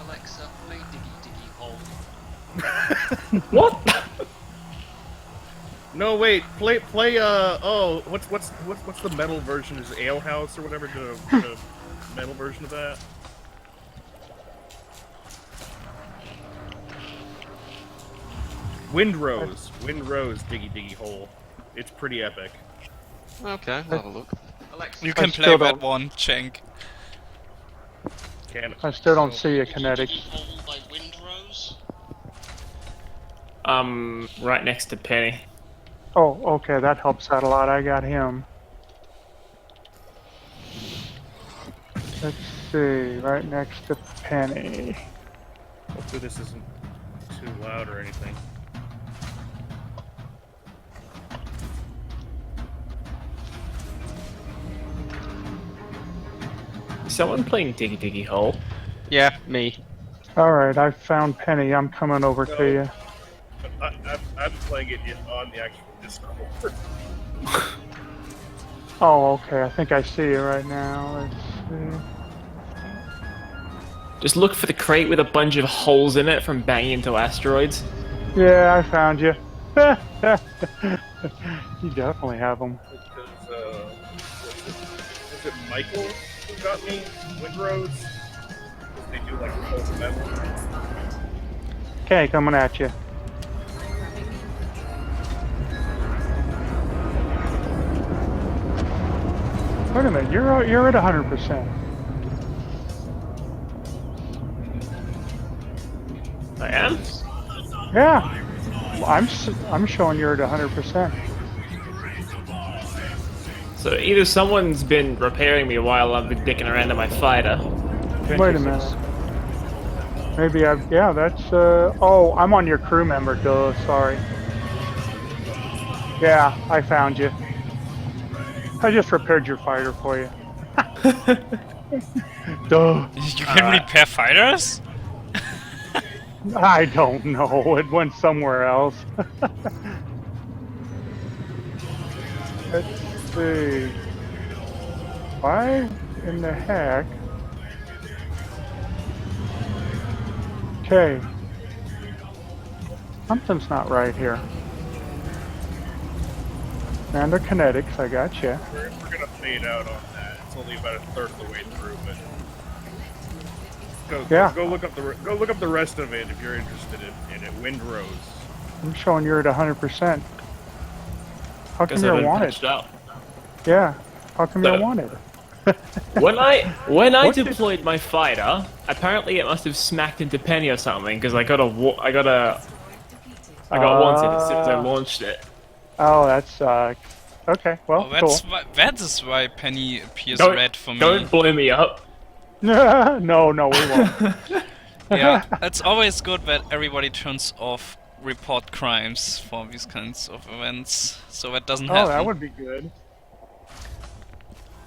Alexa, play Diggy Diggy Hole. What? No, wait. Play. Oh, what's the metal version? Is it Ale House or whatever? The metal version of that. Windrose, Diggy Diggy Hole. It's pretty epic. Okay, I'll have a look. Alexa, You can still play that don't- one, Cenk. I still don't see you, Kinetics. Hole by Windrose. Right next to Penny. Oh, okay, that helps out a lot. I got him. Let's see, right next to Penny. Hopefully this isn't too loud or anything. Is someone playing Diggy Diggy Hole? Yeah, me. All right, I found Penny. I'm coming over to you. I'm playing it on the actual Discord. Oh, okay. I think I see you right now. Let's see. Just look for the crate with a bunch of holes in it from banging into asteroids. Yeah, I found you. You definitely have them. Because, was it Michael who got me? Windrose? Because they do like cold metal. Okay, coming at you. Wait a minute, you're at 100%. I am? Yeah, I'm showing you're at 100%. So either someone's been repairing me while I've been dicking around in my fighter. Wait a minute. Maybe yeah, that's oh, I'm on your crew member, duh, sorry. Yeah, I found you. I just repaired your fighter for you. Duh. You can repair fighters? I don't know. It went somewhere else. Let's see. Why in the heck? Okay. Something's not right here. And the kinetics, I got you. We're gonna fade out on that. It's only about a third of the way through, but go look up the rest of it if you're interested in it. Windrose. I'm showing you're at 100%. How come Guess you're I've been wanted? patched out. Yeah. How come you're wanted? When I What did- deployed my fighter, apparently it must have smacked into Penny or something because I got wanted as soon as I launched it. Oh, that sucks. Okay, well, Oh, that is why Penny appears Don't- red for me. Don't blow me up. cool. No, we won't. Yeah, it's always good that everybody turns off report crimes for these kinds of events, so that doesn't Oh, happen. that would be good.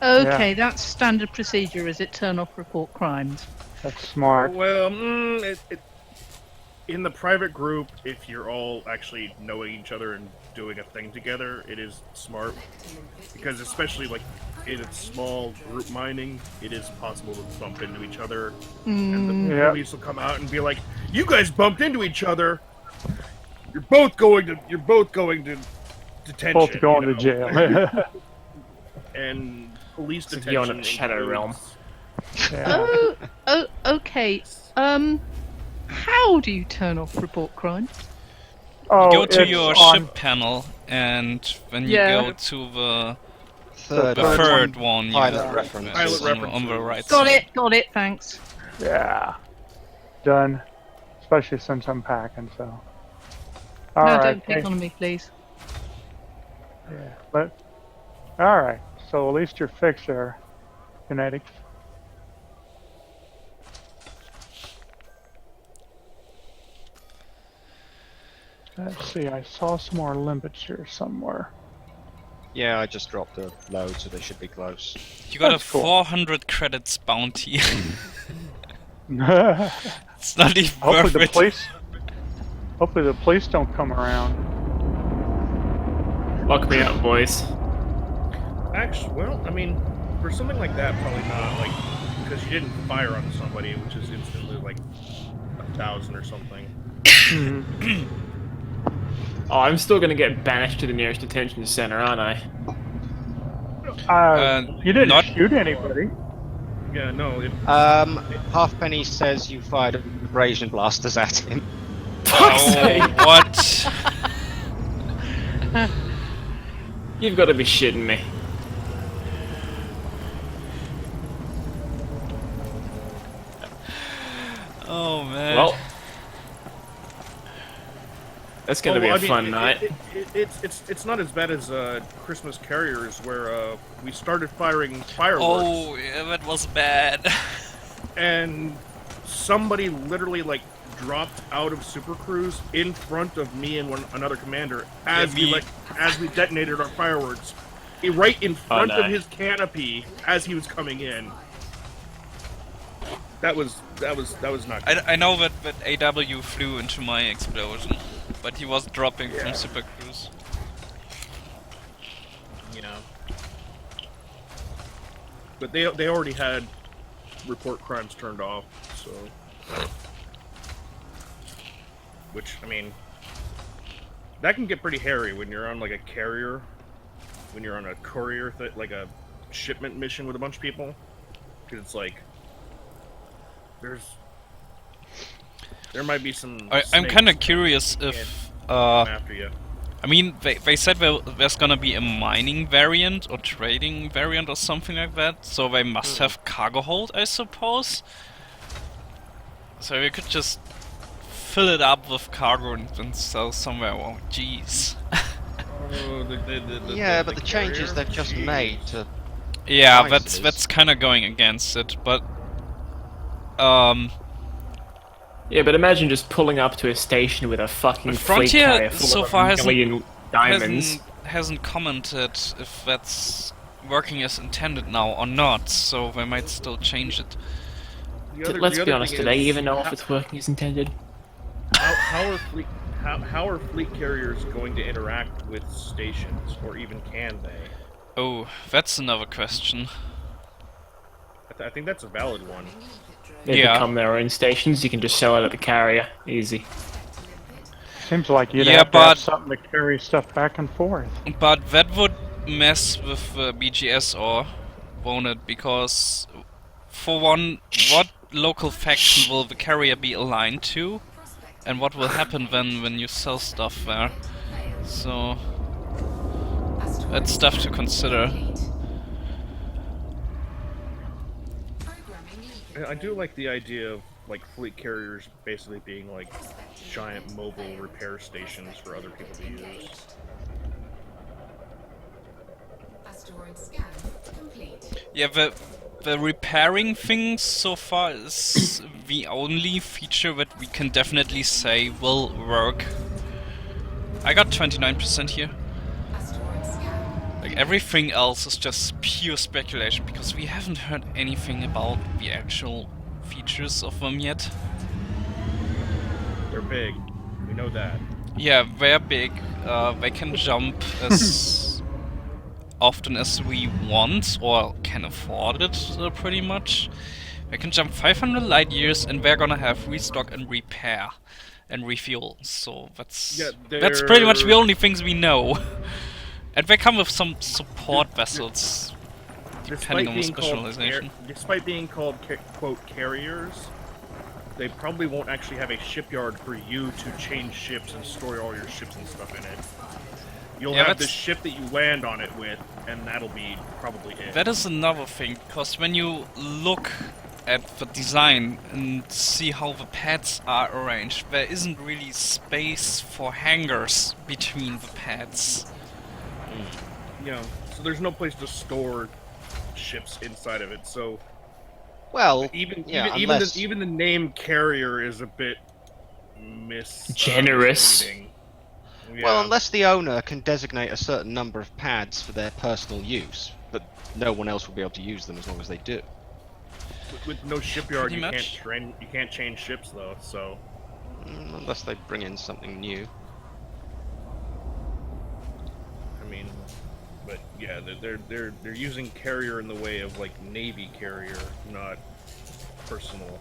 Okay, that's standard procedure, is it? Turn off report crimes. That's smart. Well, in the private group, if you're all actually knowing each other and doing a thing together, it is smart. Because especially like in a small group mining, it is possible to bump into each other. And the Yep. police will come out and be like, "You guys bumped into each other. You're both going to detention." Both going you to know? jail. And police It's like detention. you're in a shadow realm. Yeah. Okay. How do you turn off report crime? Oh, Go to it's your on- ship panel, and when you Yeah. go to the Third, third one, pilot you reference. Pilot on the references. right Got side. it, thanks. Yeah. Done. Especially since I'm packing, so. No, Alright. don't pick on me, please. Yeah, but. Alright, so at least you're fixed there, kinetics. Let's see, I saw some more limpets here somewhere. Yeah, I just dropped a load, so they should be close. You got That's a cool. 400 credits bounty. Hopefully It's not even worth the it. police. Hopefully the police don't come around. Lock me up, boys. Actually, well, I mean, for something like that, probably not. Like, because you didn't fire on somebody, which is instantly like 1,000 or something. Oh, I'm still gonna get banished to the nearest detention center, aren't I? You didn't not- shoot anybody. Yeah, no. Halfpenny says you fired abrasion blasters at him. Oh, what? You've got to be shitting me. Oh man. Well, That's gonna be a fun night. It's not as bad as Christmas Carriers, where we started firing fireworks. Oh, yeah, that was bad. And somebody literally like dropped out of Super Cruise in front of me and another commander as we detonated our fireworks, right in front of his canopy as he was coming in. That was not good. I know that AW flew into my explosion, but he was dropping from Super Cruise. Yeah. But they already had report crimes turned off, so. Which, I mean, that can get pretty hairy when you're on like a carrier, when you're on a courier, like a shipment mission with a bunch of people. Because it's like, there might be some. I'm kind of curious if after you. I mean, they said there's gonna be a mining variant or trading variant or something like that, so they must have cargo hold, I suppose. So we could just fill it up with cargo and sell somewhere. Oh, jeez. But the changes they've just made to yeah, prices. that's kind of going against it, but Yeah, but imagine just pulling up to a station with a fucking fleet Frontier carrier full so of far a million diamonds. hasn't commented if that's working as intended now or not, so they might still change it. Let's be honest, do they even know if it's working as intended? How are fleet carriers going to interact with stations, or even can they? Oh, that's another question. I think that's a valid one. They become their own stations, you can just sell it at the carrier. Easy. Seems like you'd Yeah, have to have but- something to carry stuff back and forth. But that would mess with BGS, or won't it? Because, for one, what local faction will the carrier be aligned to? And what will happen then when you sell stuff there? So, that's stuff to consider. I do like the idea of like fleet carriers basically being like giant mobile repair stations for other people to use. Asteroid scan complete. Yeah, the repairing thing so far is the only feature that we can definitely say will work. I got 29% here. Asteroid scan. Like, everything else is just pure speculation, because we haven't heard anything about the actual features of them yet. They're big. We know that. Yeah, they're big. They can jump as often as we want, or can afford it, pretty much. They can jump 500 light years, and they're gonna have restock and repair and refuel. So that's pretty much the only things we know. And they come with some support vessels, depending on the specialization. Despite being called quote carriers, they probably won't actually have a shipyard for you to change ships and store all your ships and stuff in it. You'll have the ship that you land on it with, and that'll be probably it. That is another thing, because when you look at the design and see how the pads are arranged, there isn't really space for hangars between the pads. Yeah, so there's no place to store ships inside of it. So, Well, even unless... the name carrier is a bit generous. Yeah. Well, unless the owner can designate a certain number of pads for their personal use, but no one else will be able to use them as long as they do. With no shipyard, Pretty much. you can't change ships though. So, Unless they bring in something new. I mean, but yeah, they're using carrier in the way of like Navy carrier, not personal,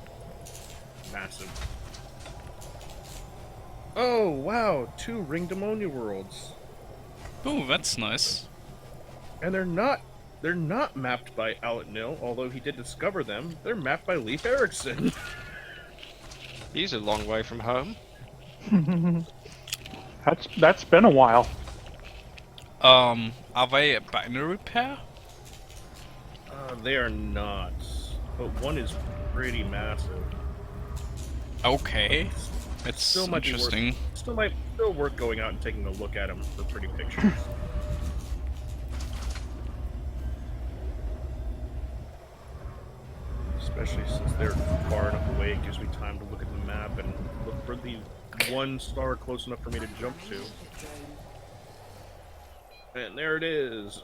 massive. Oh wow, 2 ringed ammonia worlds, Oh, that's nice. and they're not mapped by Alet Nil, although he did discover them. They're mapped by Leif Erikson. He's a long way from home. That's been a while. Are they a binary pair? They are not, but one is pretty massive. Okay. It's Still might be interesting. still worth going out and taking a look at them for pretty pictures. Especially since they're far enough away, it gives me time to look at the map and look for the one star close enough for me to jump to. And there it is.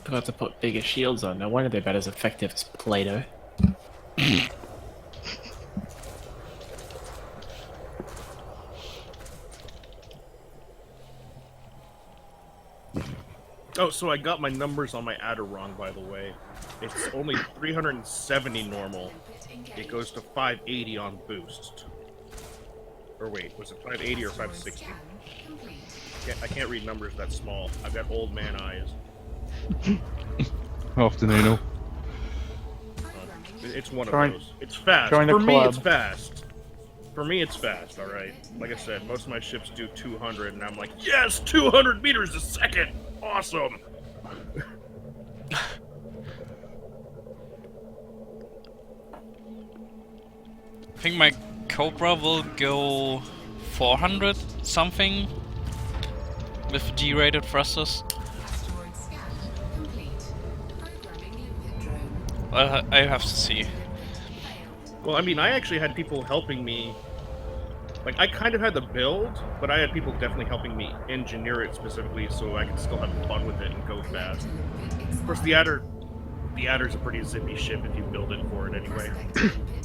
Forgot to put bigger shields on. No wonder they're about as effective as Play-Doh. Oh, so I got my numbers on my adder wrong, by the way. It's only 370 normal. It goes to 580 on boost. Or wait, was it 580 or 560? I can't read numbers that small. I've got old man eyes. Often I know. It's one of Join- those. It's fast. join the For me, it's club. fast. For me, it's fast, alright? Like I said, most of my ships do 200, and I'm like, yes, 200 meters a second! Awesome! I think my Cobra will go 400 something with G-rated thrusters. Asteroid scan complete. Programming limpet drone. I have to see. Failed. Well, I mean, I actually had people helping me. Like, I kind of had the build, but I had people definitely helping me engineer it specifically so I could still have fun with it and go fast. Of course, the Adder's a pretty zippy ship if you build it for it anyway.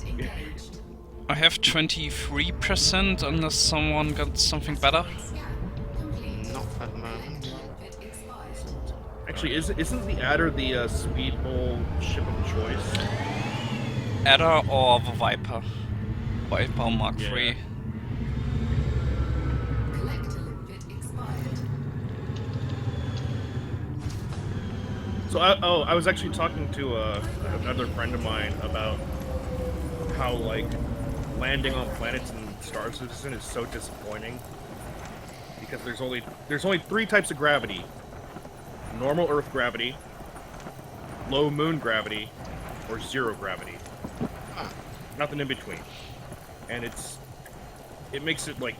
Engaged. I have 23% unless someone got something better. Scan complete. Not at the moment. Limpet expired. Actually, isn't the Adder the speedball ship of choice? Adder or the Viper. Viper Mark Yeah. III. Collector limpet expired. So, I was actually talking to another friend of mine about how, like, landing on planets and star system is so disappointing because there's only 3 types of gravity: normal Earth gravity, low Moon gravity, or zero gravity. Nothing in between, and it makes it like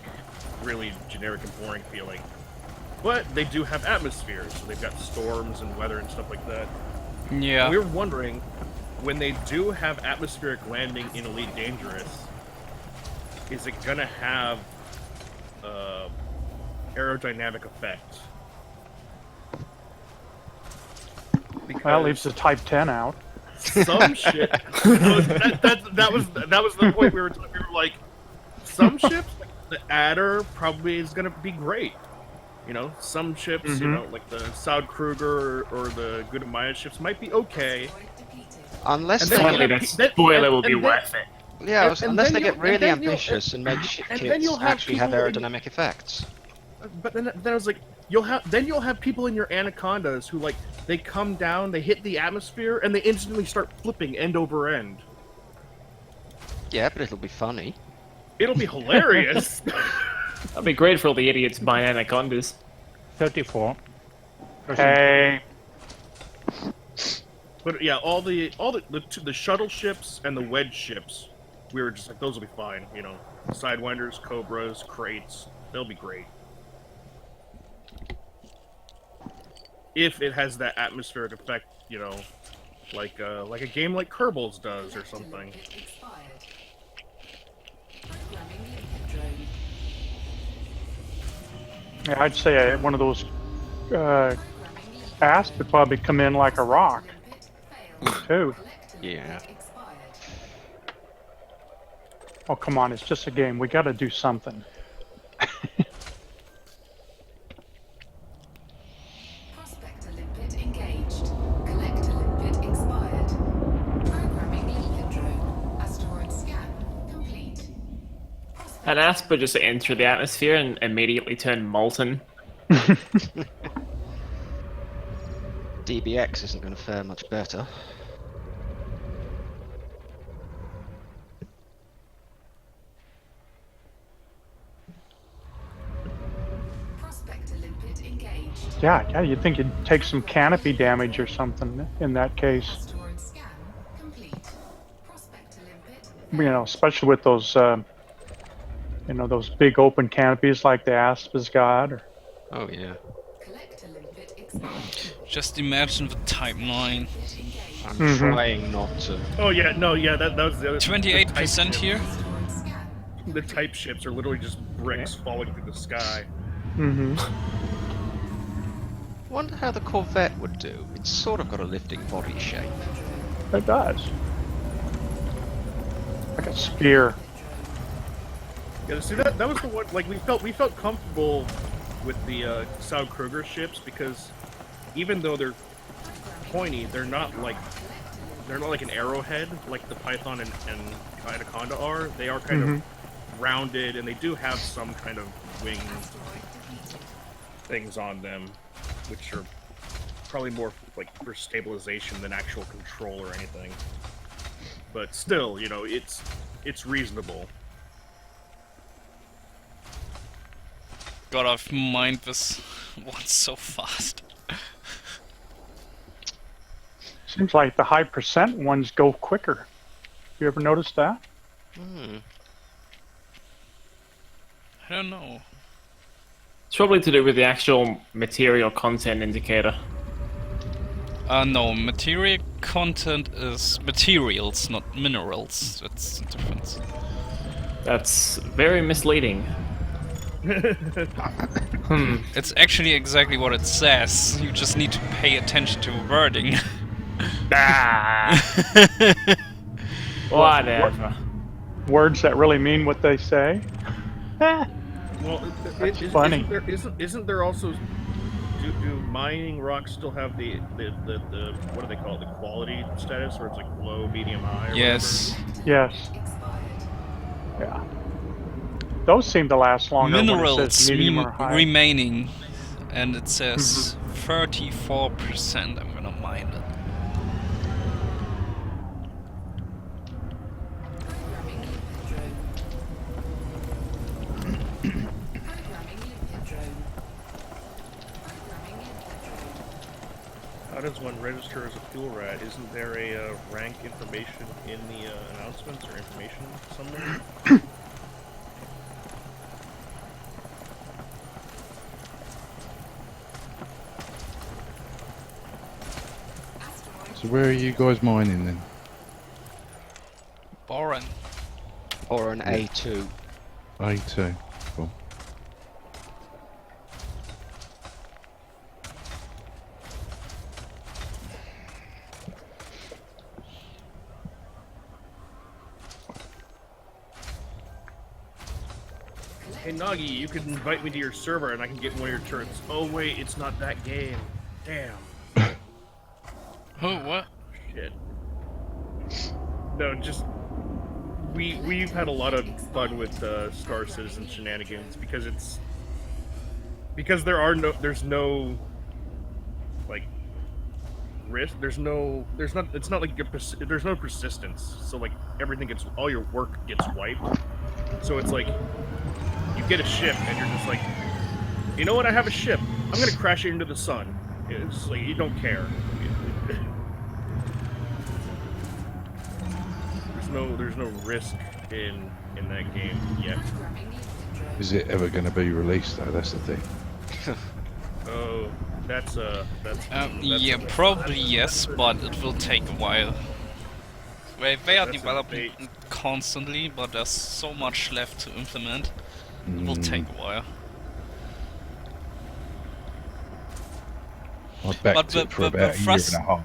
really generic and boring feeling. But they do have atmospheres, so they've got storms and weather and stuff like that. Yeah. We were wondering, when they do have atmospheric landing in Elite Dangerous, is it gonna have aerodynamic effect? That leaves the Type 10 out. Some shit. that was the point we were like, some ships, like the Adder, probably is gonna be great. You know, some ships, you know, like the Saud Kruger or the Good Maya ships might be okay. Asteroid depleted. Unless And they then Finally, you that have- then- spoiler will be and then- worth it. yeah, and unless then they get you'll- really and then you'll- ambitious and make and then you'll kits have actually have people in- aerodynamic effects. But then I was like, you'll have people in your Anacondas who, like, they come down, they hit the atmosphere, and they instantly start flipping end over end. Yeah, but it'll be funny. It'll be hilarious. That'd be great for all the idiots buying Anacondas. 34. Hey, But yeah, all the shuttle ships and the wedge ships, we were just like, those will be fine. You know, Sidewinders, Cobras, Crates, they'll be great. If it has that atmospheric effect, you know, like a game like Kerbals does or something. Limpet expired. Programming limpet drone. yeah, I'd say one of those Programming asp would probably come in like a rock, limpet failed. too. Collector Yeah. limpet expired. Oh, come on, it's just a game. We got to do something. Prospector limpet engaged. Collector limpet expired. Programming limpet drone. Asteroid scan complete. An asp would just enter the atmosphere and immediately turn molten. DBX isn't going to fare much better. Prospector limpet engaged. Yeah, you'd think you'd take some canopy damage or something in that case. Asteroid scan complete. Prospector limpet especially with those, those big open canopies like the Asp has got. Or, Oh yeah. Collector limpet expired. Just imagine the Type 9. I'm Mhm. trying not to. Oh yeah, no, yeah, that was the other. 28% here. Asteroid scan. The type ships are literally just bricks falling through the sky. hmm Wonder how the Corvette would do. It's sort of got a lifting body shape. It does. Like a spear. Yeah, see that was the one. Like we felt comfortable with the Saud Kruger ships because even though they're pointy, they're not like an arrowhead like the Python and Anaconda are. They are kind of rounded, and they do have some kind of wing things on them, which are probably more like for stabilization than actual control or anything. But still, it's reasonable. God, I've mined this one so fast. Seems like the high percent ones go quicker. You ever noticed that? I don't know. It's probably to do with the actual material content indicator. No, material content is materials, not minerals. That's the difference. That's very misleading. It's actually exactly what it says. You just need to pay attention to wording. Whatever. Words that really mean what they say. Well, That's funny. Isn't there also do mining rocks still have the what do they call it, the quality status, where it's like low, medium, high? Or Yes. Yes. Expired. Yeah. Those seem to last longer when it Minerals says medium or high. remaining, and it says 34%. I'm gonna mine it. Programming limpet drone. Programming limpet drone. Programming limpet drone. How does one register as a fuel rat? Isn't there a rank information in the announcements or information somewhere? Asteroid. So where are you guys mining then? Boring. Or an A2. A2. Cool. Hey Nagi, you could invite me to your server and I can get one of your turrets. Oh wait, it's not that game. Damn. Oh, what? Shit. No, just we've had a lot of fun with Star Citizen shenanigans because there's no like risk. It's not like there's no persistence. So like all your work gets wiped. So it's like you get a ship and you're just like, you know what? I have a ship. I'm gonna crash it into the sun. It's like you don't care. There's no risk in that game yet. Programming limpet drone. Is it ever going to be released though? That's the thing. Oh, that's Yeah, probably yes, but it will take a while. They are That's a developing debate. constantly, but there's so much left to implement. It will take a while. I backed But it for about a year and a half.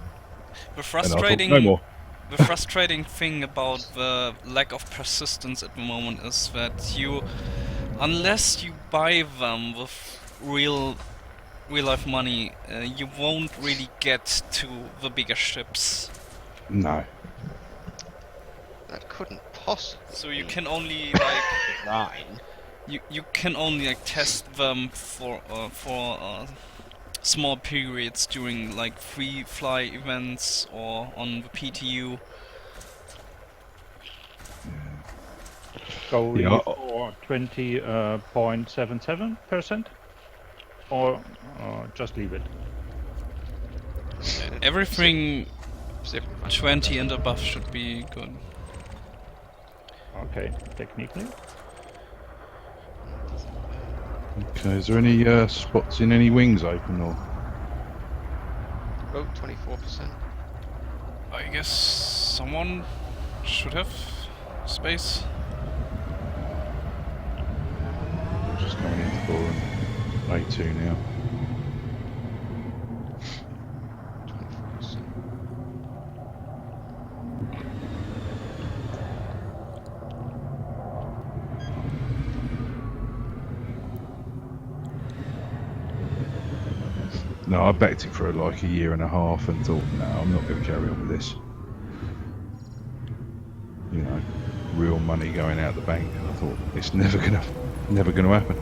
The And I thought, frustrating, no more. the frustrating thing about the lack of persistence at the moment is that unless you buy them with real life money, you won't really get to the bigger ships. No. That couldn't possibly. So you can only like Nine. you can only like test them for small periods during like free fly events or on the PTU. Go Yeah. for 20.77%, or just leave it. Everything See if we can find 20 and above should be good. Okay, technically. Okay, is there any spots in any wings open or? Oh, 24%. I guess someone should have space. Just coming into ball and A2 now. 24%. No, I backed it for like a year and a half and thought, no, I'm not going to carry on with this. You know, real money going out the bank, and I thought it's never gonna happen.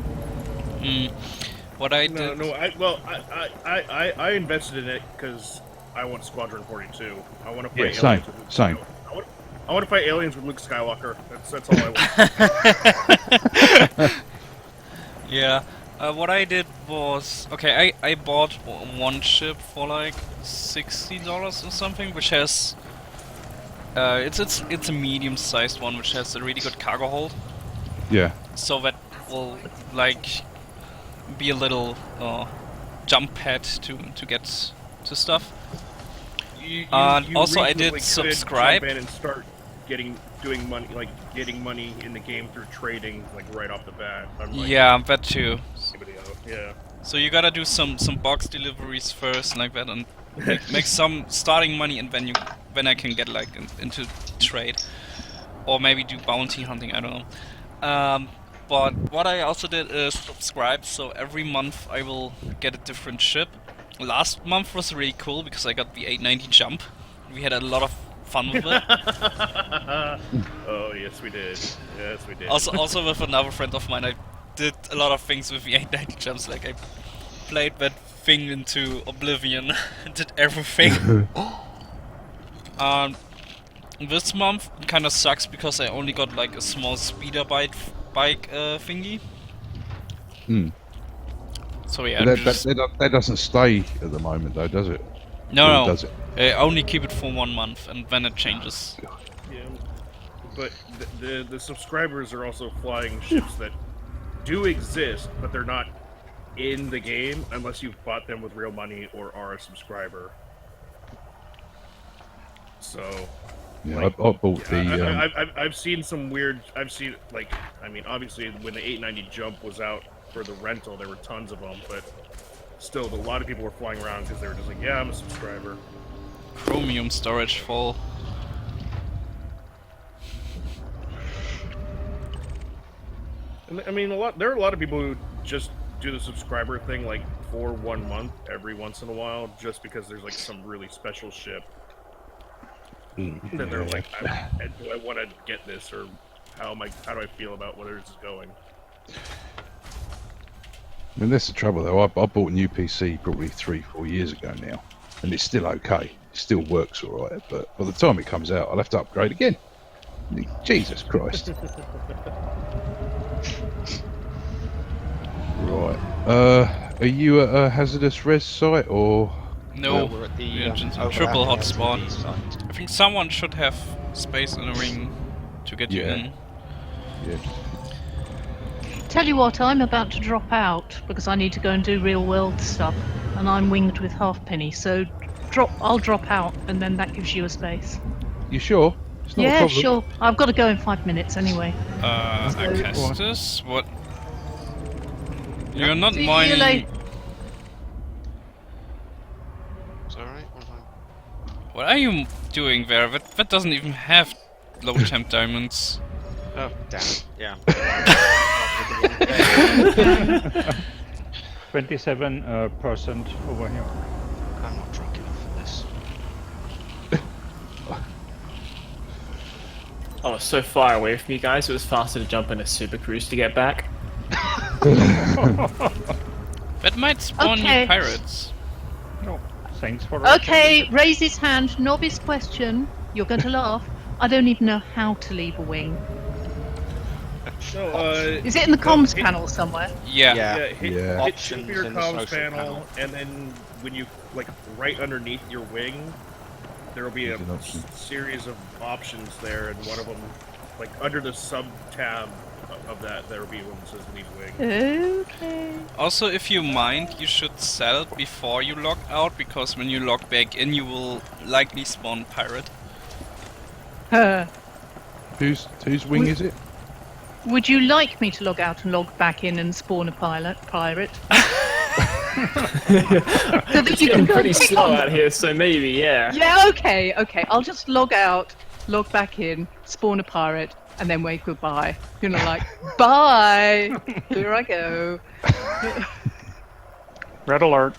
What I No, did. no. I invested in it because I want Squadron 42. I want to fight Yeah, aliens with Luke same. Skywalker. I want to fight aliens with Luke Skywalker. That's all I want. Yeah. What I did was I bought one ship for like $60 or something, which has it's a medium-sized one, which has a really good cargo hold. Yeah. So that will like be a little jump pad to get to stuff. You also, I did reasonably could subscribe. jump in and start getting money in the game through trading, like right off the bat. Unlike Yeah, that too. anybody else. Yeah. So you gotta do some box deliveries first, like that, and make some starting money, and then I can get like into trade, or maybe do bounty hunting. I don't know. But what I also did is subscribe. So every month I will get a different ship. Last month was really cool because I got the 890 jump. We had a lot of fun with it. Oh yes, we did. Yes, we did. Also with another friend of mine, I did a lot of things with the 890 jumps. Like I played that thing into oblivion, did everything. This month kind of sucks because I only got like a small speeder bike thingy. So yeah, But that doesn't stay at the moment, though, does it? no, Or does it? I only keep it for 1 month, and then it changes. Yeah. But the subscribers are also flying ships that do exist, but they're not in the game unless you've bought them with real money or are a subscriber. So. Yeah, Like, I bought the. I've seen some weird. I've seen like, I mean, obviously when the 890 jump was out for the rental, there were tons of them, but still, a lot of people were flying around because they were just like, yeah, I'm a subscriber. Chromium storage full. And, I mean, there are a lot of people who just do the subscriber thing like for 1 month every once in a while, just because there's like some really special ship. That they're like, do I want to get this, or how do I feel about where this is going? I mean, that's the trouble, though. I bought a new PC probably 3-4 years ago now, and it's still okay. It still works all right, but by the time it comes out, I'll have to upgrade again. Jesus Christ. Right. Are you at a hazardous res site, or? No, we're at the we're just a overlapping triple hot LTD spawn. site. I think someone should have space in a ring to get you Yeah. in. Yeah. Tell you what, I'm about to drop out because I need to go and do real world stuff, and I'm winged with halfpenny. So I'll drop out, and then that gives you a space. You sure? It's not a Yeah, problem. sure. I've got to go in 5 minutes anyway. Acastus? What? You're not See you mining. later. It's alright, one time. What are you doing there? That doesn't even have low temp diamonds. Oh, damn it. Yeah. 27% over here. I'm not drunk enough for this. I was so far away from you guys, it was faster to jump in a super cruise to get back. That might spawn Okay. new pirates. No, thanks for. Okay, raise his hand. Novice question. You're going to laugh. I don't even know how to leave a wing. No, Is it in the comms hit- panel somewhere? Yeah. hit Yeah. hit Options your in the comms social panel, and then when you like right underneath your wing, there will be a There's an option. series of options there, and one of them Like under the sub tab of that, there will be one that says leave wing. Okay. Also, if you mind, you should sell it before you log out, because when you log back in, you will likely spawn pirate. Whose wing is it? Would you like me to log out and log back in and spawn a pirate? So that It's you can getting go pretty and pick slow on out here, so maybe, yeah. Yeah, okay. I'll just log out, log back in, spawn a pirate, and then wave goodbye. You know, like, bye! Here I go. Red alert.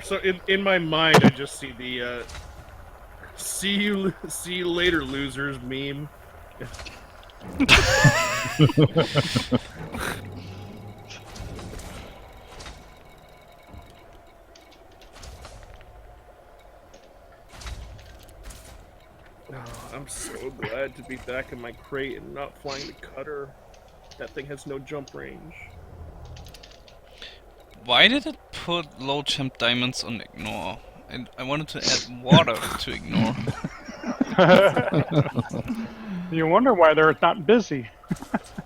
So in my mind, I just see the see you later, losers meme. Oh, I'm so glad to be back in my crate and not flying the cutter. That thing has no jump range. Why did it put low champ diamonds on ignore? And I wanted to add water to ignore. You wonder why they're not busy.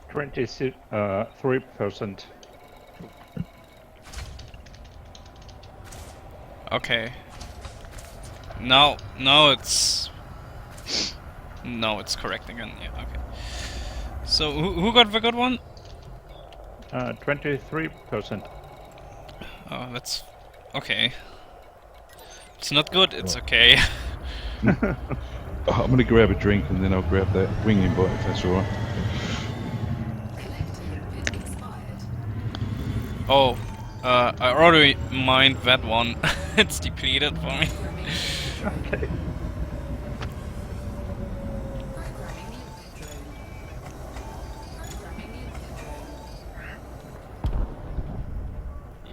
23%. Okay. Now it's... No, it's correct again. Yeah, okay. So, who got the good one? 23%. Oh, that's... Okay. It's not good, it's okay. I'm gonna grab a drink and then I'll grab that wing invite if that's alright. Oh, I already mined that one. It's depleted for me. Okay.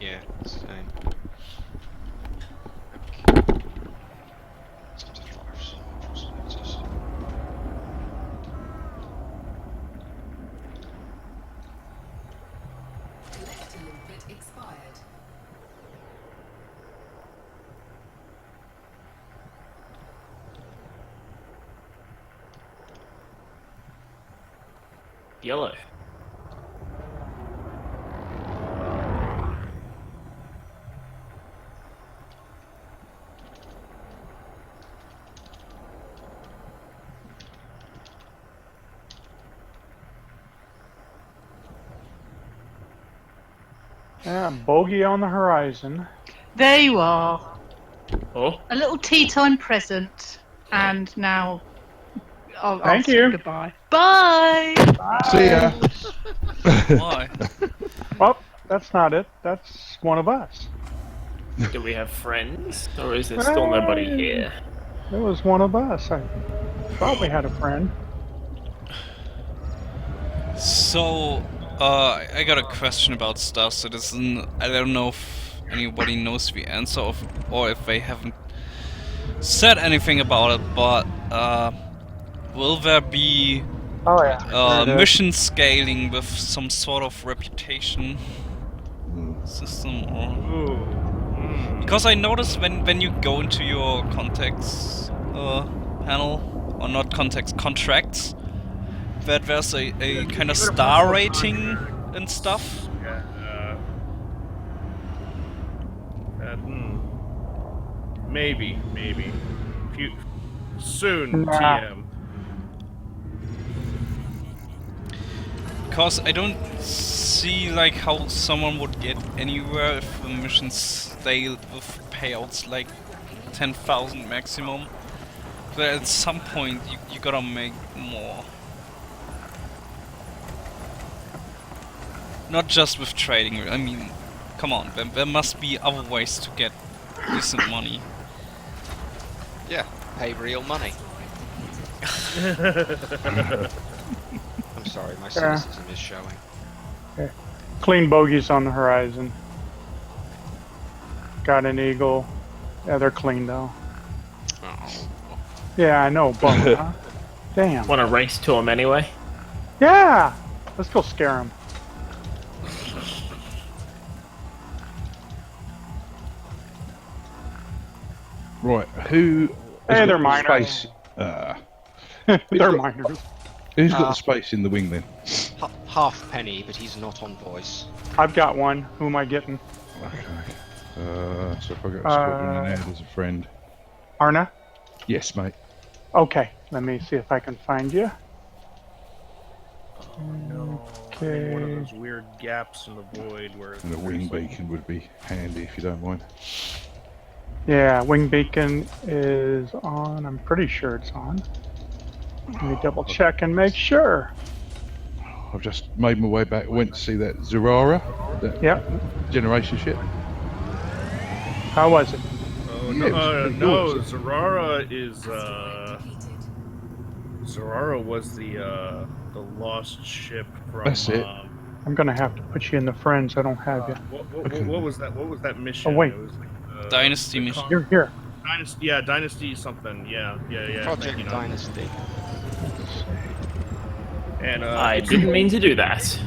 Yeah, same. Yellow. Yeah, bogey on the horizon. There you are. Oh, A little tea time present. And now I'll Thank say you. goodbye. Bye! See ya! Why? Well, that's not it. That's one of us. do we have friends? Or is there still nobody here? It was one of us. I thought we had a friend. So, I got a question about Star Citizen. I don't know if anybody knows the answer of, or if they haven't said anything about it, but will there be Oh yeah. mission scaling with some sort of reputation system, or because I noticed when you go into your contacts panel, or not contacts, contracts, that there's a kind of star rating and stuff. Yeah. Maybe. Soon, Nah. TM. Because I don't see like how someone would get anywhere if the missions stay with payouts like 10,000 maximum. But at some point you gotta make more. Not just with trading, I mean, come on, there must be other ways to get decent money. Yeah, pay real money. I'm sorry, my cynicism is showing. Clean bogeys on the horizon. Got an eagle. Yeah, they're clean though. Oh. Yeah, I know, but huh? Damn. Want to race to them anyway? Yeah! Let's go scare them. Right, who? has Hey, got they're the minors. Space? They're minors. Who's got the space in the wing then? Half penny, but he's not on voice. I've got one. Who am I getting? Okay. So if I go to Squadron and add as a friend. Arna? Yes, mate. Okay, let me see if I can find you. No. Okay. In one of those weird gaps in the void where. And a wing beacon would be handy if you don't mind. Yeah, wing beacon is on. I'm pretty sure it's on. Let me double check and make sure. I've just made my way back. Went to see that Zurara, that Yep. generation ship. How was it? Oh, Yeah, it was pretty no, cool. Zurara is, Zurara was the lost ship from, That's it. I'm gonna have to put you in the friends. I don't have you. what was that? What was that mission? Oh, wait. It was like, Dynasty mission. You're here. Dynasty, yeah, Dynasty something. Yeah. Project thank you, Nog. Dynasty. And I it's didn't the mean to do that.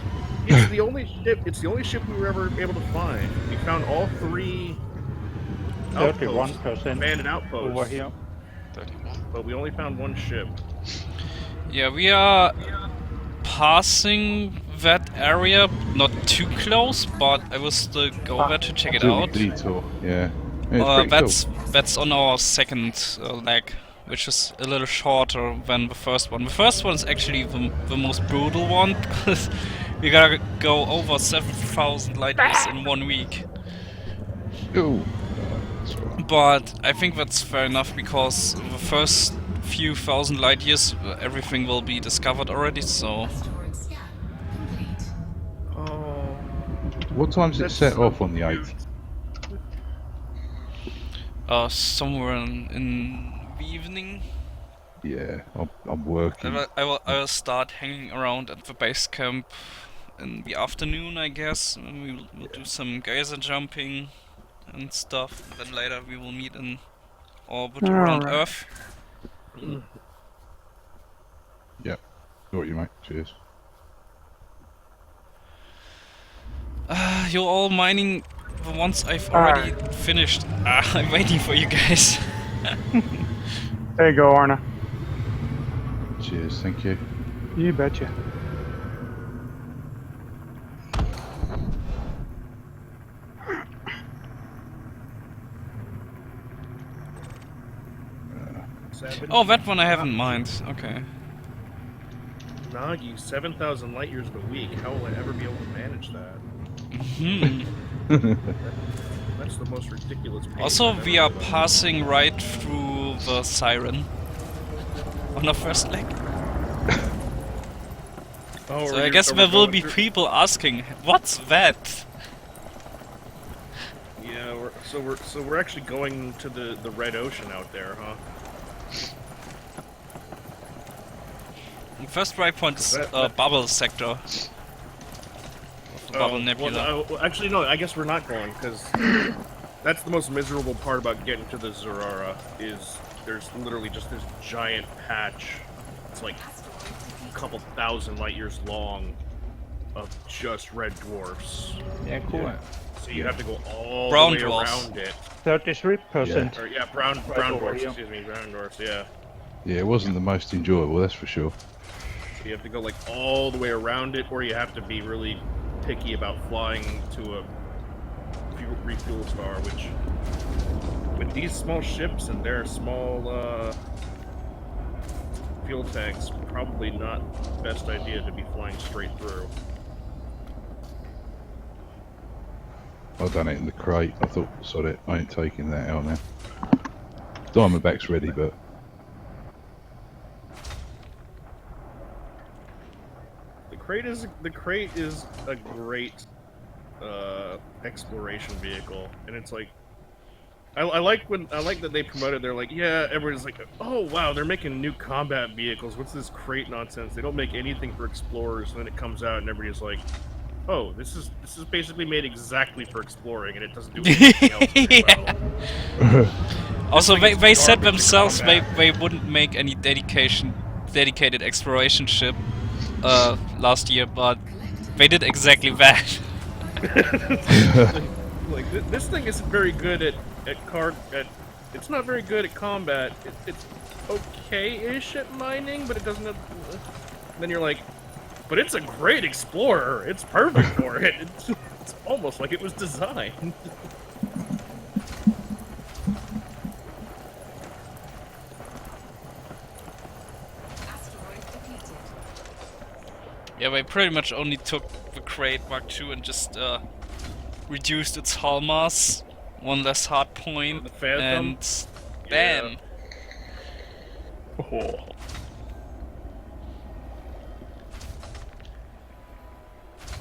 It's the only ship. It's the only ship we were ever able to find. We found all 3 outposts, 31% abandoned outposts, over here. 31. but we only found 1 ship. Yeah, we are passing that area, not too close, but I will still go there to check it Little out. detour, yeah. Yeah, it's pretty That's on our second leg, which is a little shorter than the first one. The first one is actually the most brutal one, because we gotta go over 7,000 light years in 1 week. cool. Ooh. That's right. But I think that's fair enough, because the first few thousand light years, everything will be discovered already, so... Asteroid scan complete. Oh, What time's it that's set so off on the 8th? cute. Somewhere in the evening. Yeah, I'm working. I will start hanging around at the base camp in the afternoon, I guess. And we'll do some geyser jumping and stuff. Then later we will meet in orbit around Alright. Earth. Yep. Got you, mate. Cheers. You're all mining the ones I've already finished. I'm waiting for you guys. There you go, Arna. Cheers, thank you. You betcha. Oh, that one I have in mind. Okay. Nagi, 7,000 light years in a week. How will I ever be able to manage that? That's the most ridiculous. pace Also, I've we ever are heard of. passing right through the siren on our first leg. Oh, So are I you- guess are we there will going be through- people asking, "What's that?" Yeah, we're actually going to the red ocean out there, huh? The first right point is That- bubble sector. Of the bubble nebula. Well, actually, no. I guess we're not going because that's the most miserable part about getting to the Zurara. Is there's literally just this giant patch. It's like a couple thousand light years long of just red dwarfs. Yeah, cool. So you have to go all Brown the way dwarfs. around it. 33%. Or yeah, brown over dwarfs. here. Excuse me, brown dwarfs. Yeah. Yeah, it wasn't the most enjoyable, that's for sure. So you have to go like all the way around it, or you have to be really picky about flying to a refuel star, which with these small ships and their small fuel tanks, probably not the best idea to be flying straight through. I done it in the crate. I thought, sod it, I ain't taking that out now. Diamondback's ready, but The crate is a great exploration vehicle, and it's like I like that they promoted. They're like, yeah, everybody's like, oh wow, they're making new combat vehicles. What's this crate nonsense? They don't make anything for explorers. And then it comes out, and everybody's like, oh, this is basically made exactly for exploring, and it doesn't do anything else very well. Also, thing is they said garbage to themselves combat. they wouldn't make any dedicated exploration ship last year, but they did exactly that. Like this thing isn't very good at It's not very good at combat. It's okay-ish at mining, but it doesn't have... Then you're like, but it's a great explorer. It's perfect for it. It's almost like it was designed. Yeah, they pretty much only took the crate Mark II and just reduced its hull mass, one less hard point, The Phantom? and bam! Yeah. Oh.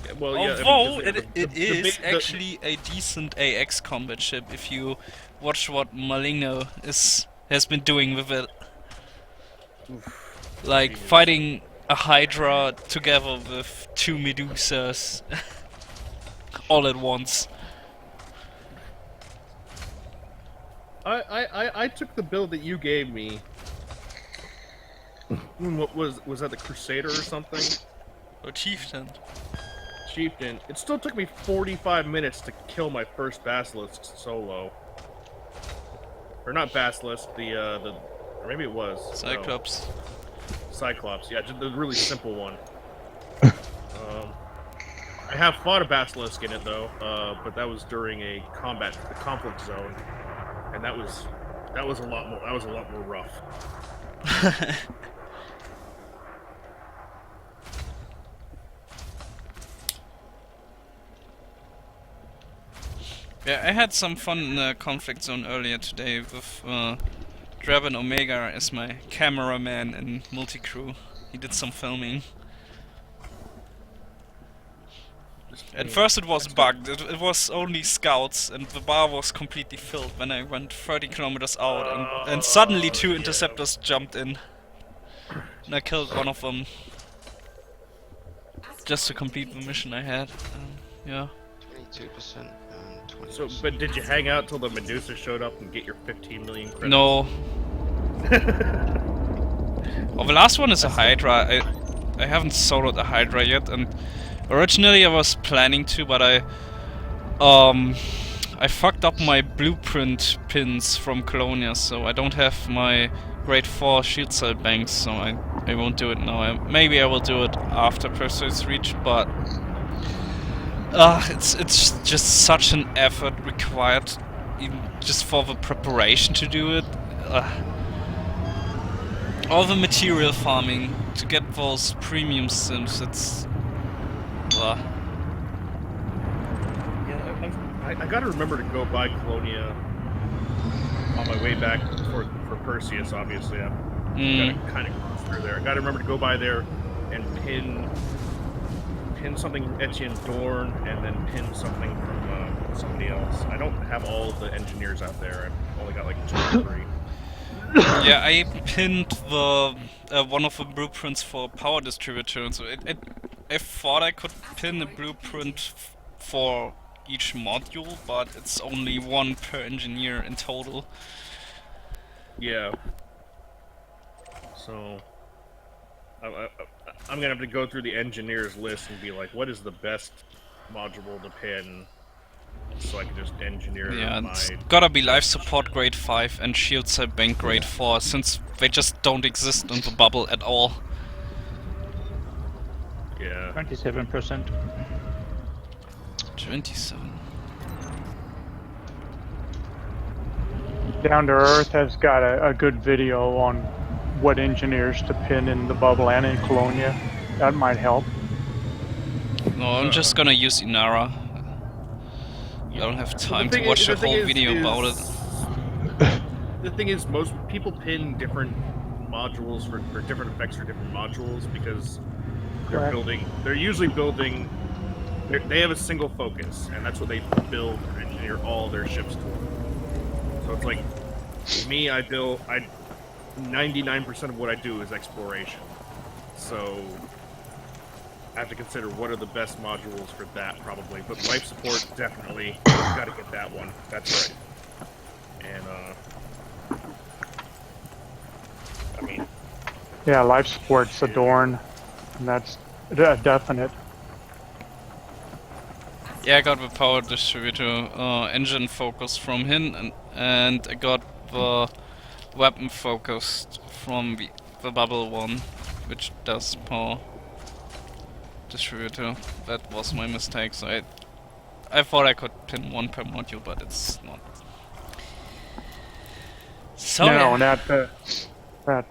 Yeah, well, yeah, Although I mean, it is actually a decent AX combat ship if you watch what Maligno has been doing with it. Like fighting a Hydra together with 2 Medusas all at once. I took the build that you gave me. What was that, the Crusader or something? Or Chieftain. Chieftain. It still took me 45 minutes to kill my first Basilisk solo. Or not Basilisk, or maybe it was. Cyclops. No. Cyclops, yeah, just the really simple one. I have fought a Basilisk in it though, but that was during the conflict zone, and that was a lot more rough. Yeah, I had some fun in the conflict zone earlier today with Draven Omega as my cameraman and multi-crew. He did some filming. At first it was bugged, it was only scouts and the bar was completely filled when I went 30 kilometers out and suddenly 2 interceptors jumped in. And I killed one of them. Just to complete the mission I had. Yeah. 22% and 20%. So, but did you hang out till the Medusa showed up and get your 15 million credits? No. Well, the last one is a Hydra. I haven't soloed a Hydra yet, and originally I was planning to, but I fucked up my blueprint pins from Colonia, so I don't have my grade 4 shield cell banks, so I won't do it now. Maybe I will do it after Perseus reach, but it's just such an effort required, even just for the preparation to do it. All the material farming to get those premium sims, it's... Yeah, I gotta remember to go by Colonia on my way back for Perseus, obviously. I'm gotta kind of cross through there. I gotta remember to go by there and pin something Etienne Dorn, and then pin something from somebody else. I don't have all of the engineers out there. I've only got like 2 or 3. Yeah, I pinned the one of the blueprints for power distributor, so I thought I could pin a blueprint for each module, but it's only 1 per engineer in total. Yeah. So I'm gonna have to go through the engineers list and be like, what is the best module to pin, so I can just engineer Yeah, my... it's gotta be life support grade 5 and shield cell bank grade 4, since they just don't exist in the bubble at all. Yeah. 27%. 27. Down to Earth has got a good video on what engineers to pin in the bubble and in Colonia. That might help. No, I'm just gonna use Inara. I don't have time to watch a whole video about it. The thing is, most people pin different modules for different effects for different modules because they're usually building, they have a single focus, and that's what they build and engineer all their ships toward. So it's like, me, 99% of what I do is exploration. So I have to consider what are the best modules for that, probably. But life support, definitely, gotta get that one. That's right. And, I mean... Yeah, life support's Adorn, and that's definite. Yeah, I got the power distributor engine focus from him, and I got the weapon focused from the bubble one, which does power distributor. That was my mistake. So I thought I could pin one per module, but it's not. So No, yeah. that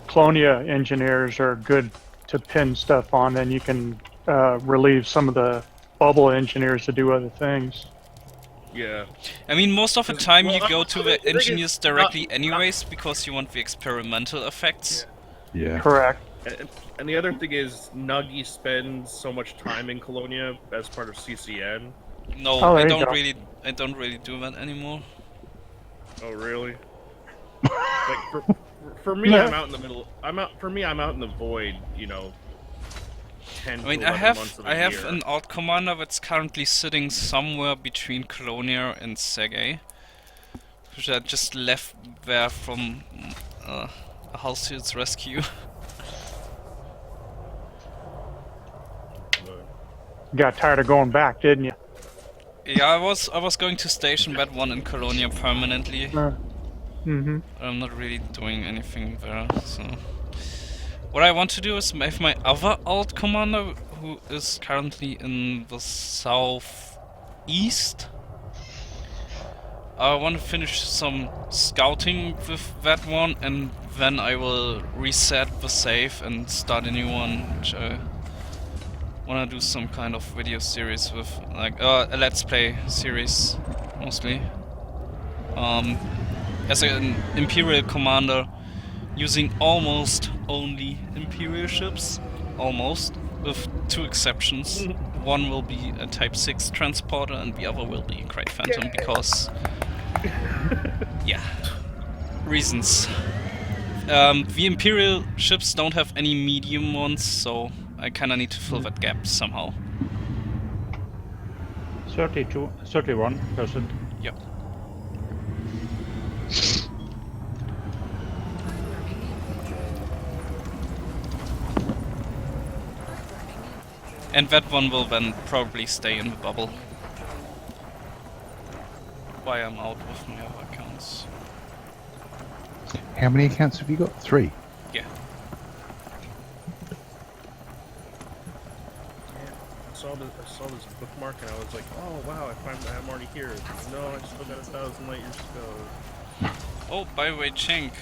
Colonia engineers are good to pin stuff on, and you can relieve some of the bubble engineers to do other things. Yeah. I mean, most of the time you Well, go to the the thing is, engineers directly anyways, because you want the experimental effects. Yeah. Correct. And the other thing is, Nuggy spends so much time in Colonia as part of CCN. No, Oh, I there you don't go. really do that anymore. Oh, really? Like for me, I'm out in the middle. I'm out in the void. You know, 10 I mean, to 11 months of the I have year. an alt commander that's currently sitting somewhere between Colonia and Sergei, which I just left there from a Halcyo's rescue. You got tired of going back, didn't you? Yeah, I was going to station that one in Colonia permanently. Mm-hmm. I'm not really doing anything there, so... What I want to do is have my other alt commander, who is currently in the southeast. I want to finish some scouting with that one, and then I will reset the save and start a new one, which I want to do some kind of video series with, like a let's play series, mostly. As an Imperial commander, using almost only Imperial ships, almost, with two exceptions. One will be a Type 6 transporter and the other will be a Great Phantom, because... yeah. Reasons. The Imperial ships don't have any medium ones, so I kinda need to fill that gap somehow. 31%. Yep. And that one will then probably stay in the bubble. Why I'm out with my other accounts. How many accounts have you got? 3. Yeah. I saw this bookmark and I was like, oh wow, I'm already here. No, I still got 1,000 light years to go. Oh, by the way, Chink,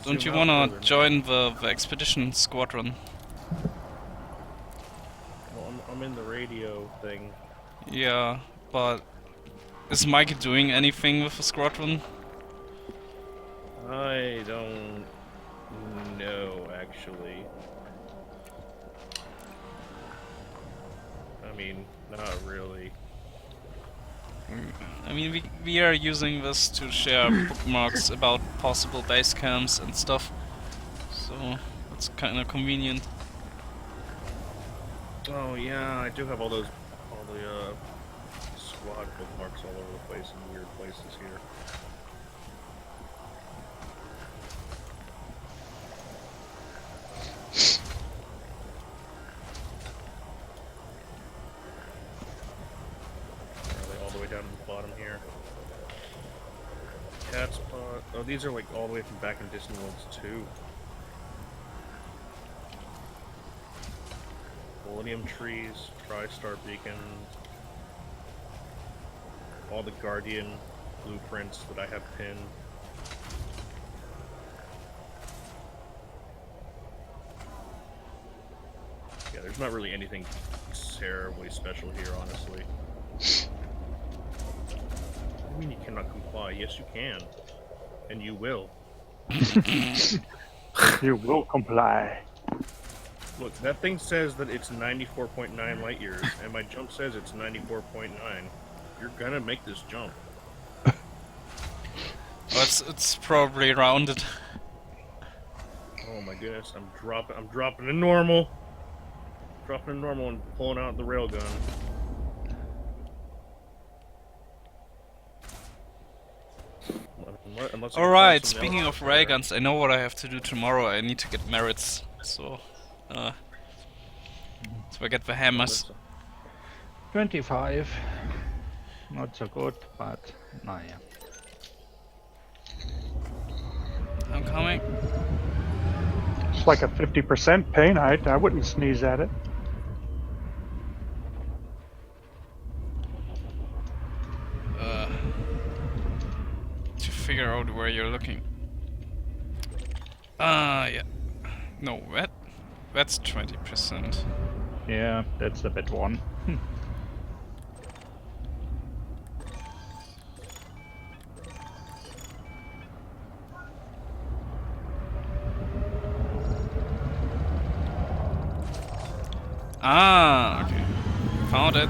don't Zoom you out wanna further, man. join the expedition squadron? Well, I'm in the radio thing. Yeah, but is Mike doing anything with the squadron? I don't know, actually. I mean, not really. I mean, we are using this to share bookmarks about possible base camps and stuff, so it's kind of convenient. Oh yeah, I do have all the squad bookmarks all over the place in weird places here. Are they all the way down to the bottom here? Cat spot. Oh, these are like all the way from back in Distant Worlds 2. Millennium trees, TriStar beacon, all the Guardian blueprints that I have pinned. Yeah, there's not really anything terribly special here, honestly. What do you mean you cannot comply? Yes, you can. And you will. You will comply. Look, that thing says that it's 94.9 light years, and my jump says it's 94.9. You're gonna make this jump. Well, it's probably rounded. Oh my goodness, I'm dropping a normal. Dropping a normal and pulling out the railgun. Alright, speaking of rayguns, I know what I have to do tomorrow. I need to get merits, so I get the hammers. 25. Not so good, but no, yeah. It's like a 50% pain height. I wouldn't sneeze at it. To figure out where you're looking. Yeah. No, that's 20%. Yeah, that's the bad one. Ah, okay. Found it.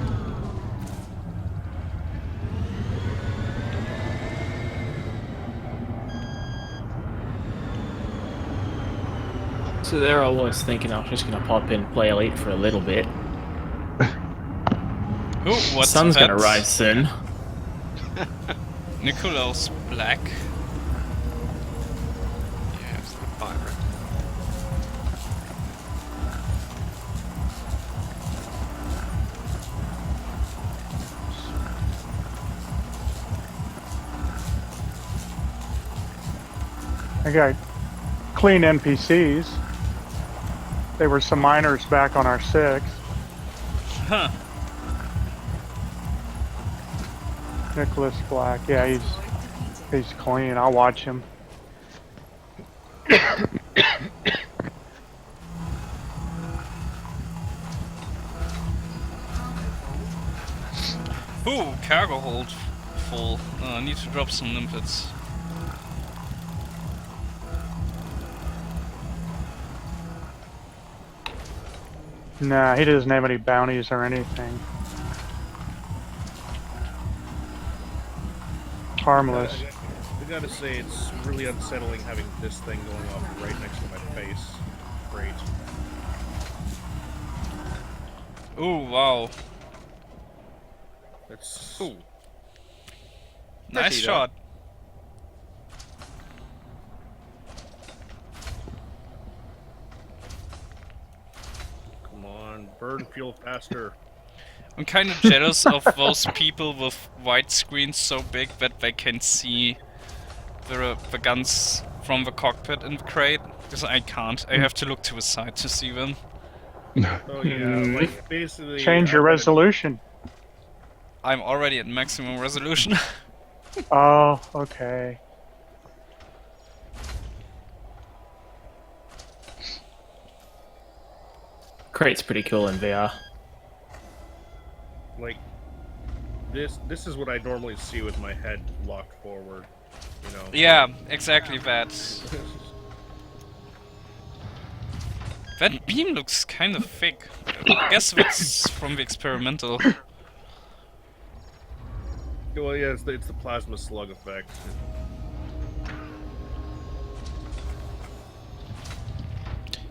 So there I was thinking I was just gonna pop in, play Elite for a little bit. Oh, what's Sun's that? gonna rise soon. Nikolaus Black. Yeah, it's the pirate. I got clean NPCs. There were some miners back on our 6. Huh. Nicholas Black. Yeah, he's clean. I'll watch him. Ooh, cargo hold full. I need to drop some limpets. Nah, he doesn't have any bounties or anything. Harmless. I gotta say, it's really unsettling having this thing going off right next to my face. Great. Ooh, wow. That's... Ooh. Nice Pretty, shot. Come on, burn fuel faster. I'm kind of jealous of those people with white screens so big that they can see the guns from the cockpit in the crate. Because I can't. I have to look to the side to see them. Oh yeah, like basically... Change your resolution. I'm already at maximum resolution. Oh, okay. Crate's pretty cool in VR. Like, this is what I normally see with my head locked forward, you know? Yeah, exactly that. That beam looks kind of thick. I guess that's from the experimental. Well, yeah, it's the plasma slug effect.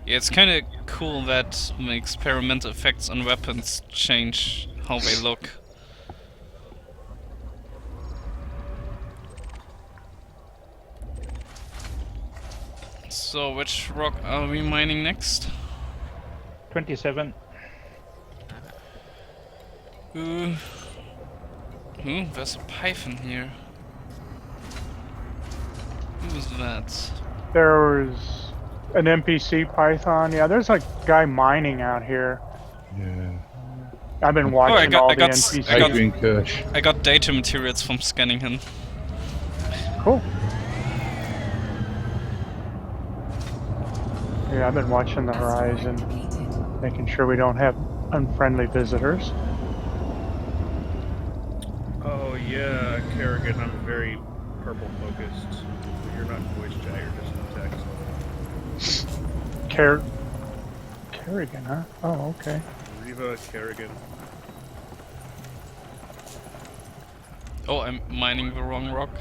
Yeah, it's kind of cool that the experimental effects on weapons change how they look. So, which rock are we mining next? 27. Ooh, there's a python here. Who was that? There was an NPC python. Yeah, there's a guy mining out here. Yeah. I've been watching all the NPCs. Adrian Kirsch. I got data materials from scanning him. Cool. Yeah, I've been watching the horizon, making sure we don't have unfriendly visitors. Oh yeah, Kerrigan, I'm very purple focused. You're not voice chat, you're just in text. Kerrigan, huh? Oh, okay. Riva Kerrigan. Oh, I'm mining the wrong rock.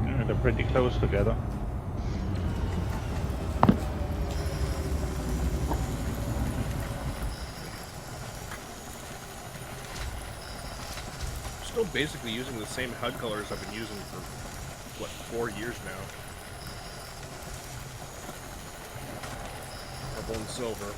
Yeah, they're pretty close together. Still basically using the same HUD colors I've been using for, what, 4 years now. Purple and silver.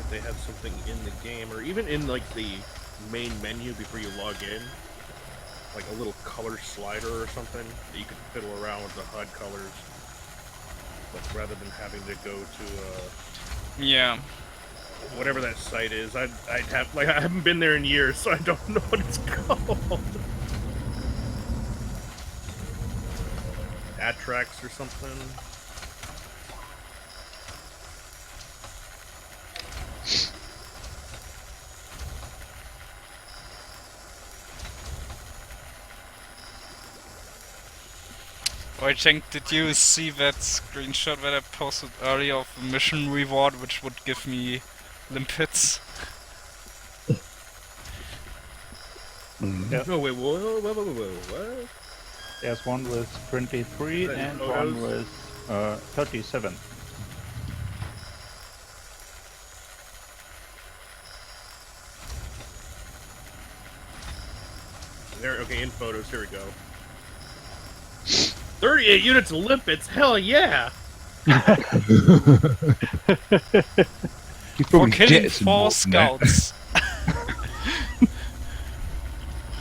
if they have something in the game, or even in like the main menu before you log in, like a little color slider or something that you can fiddle around with the HUD colors, like rather than having to go to Yeah. whatever that site is. I'd have like I haven't been there in years, so I don't know what it's called. Atrax or something. I think, did you see that screenshot that I posted earlier of the mission reward, which would give me limpets? Yeah. No, wait, what? There's one with 23 That and photos? one with 37. There, okay, in photos, here we go. 38 units of limpets, hell yeah! You For probably killing jettisoned 4 more than that. scouts!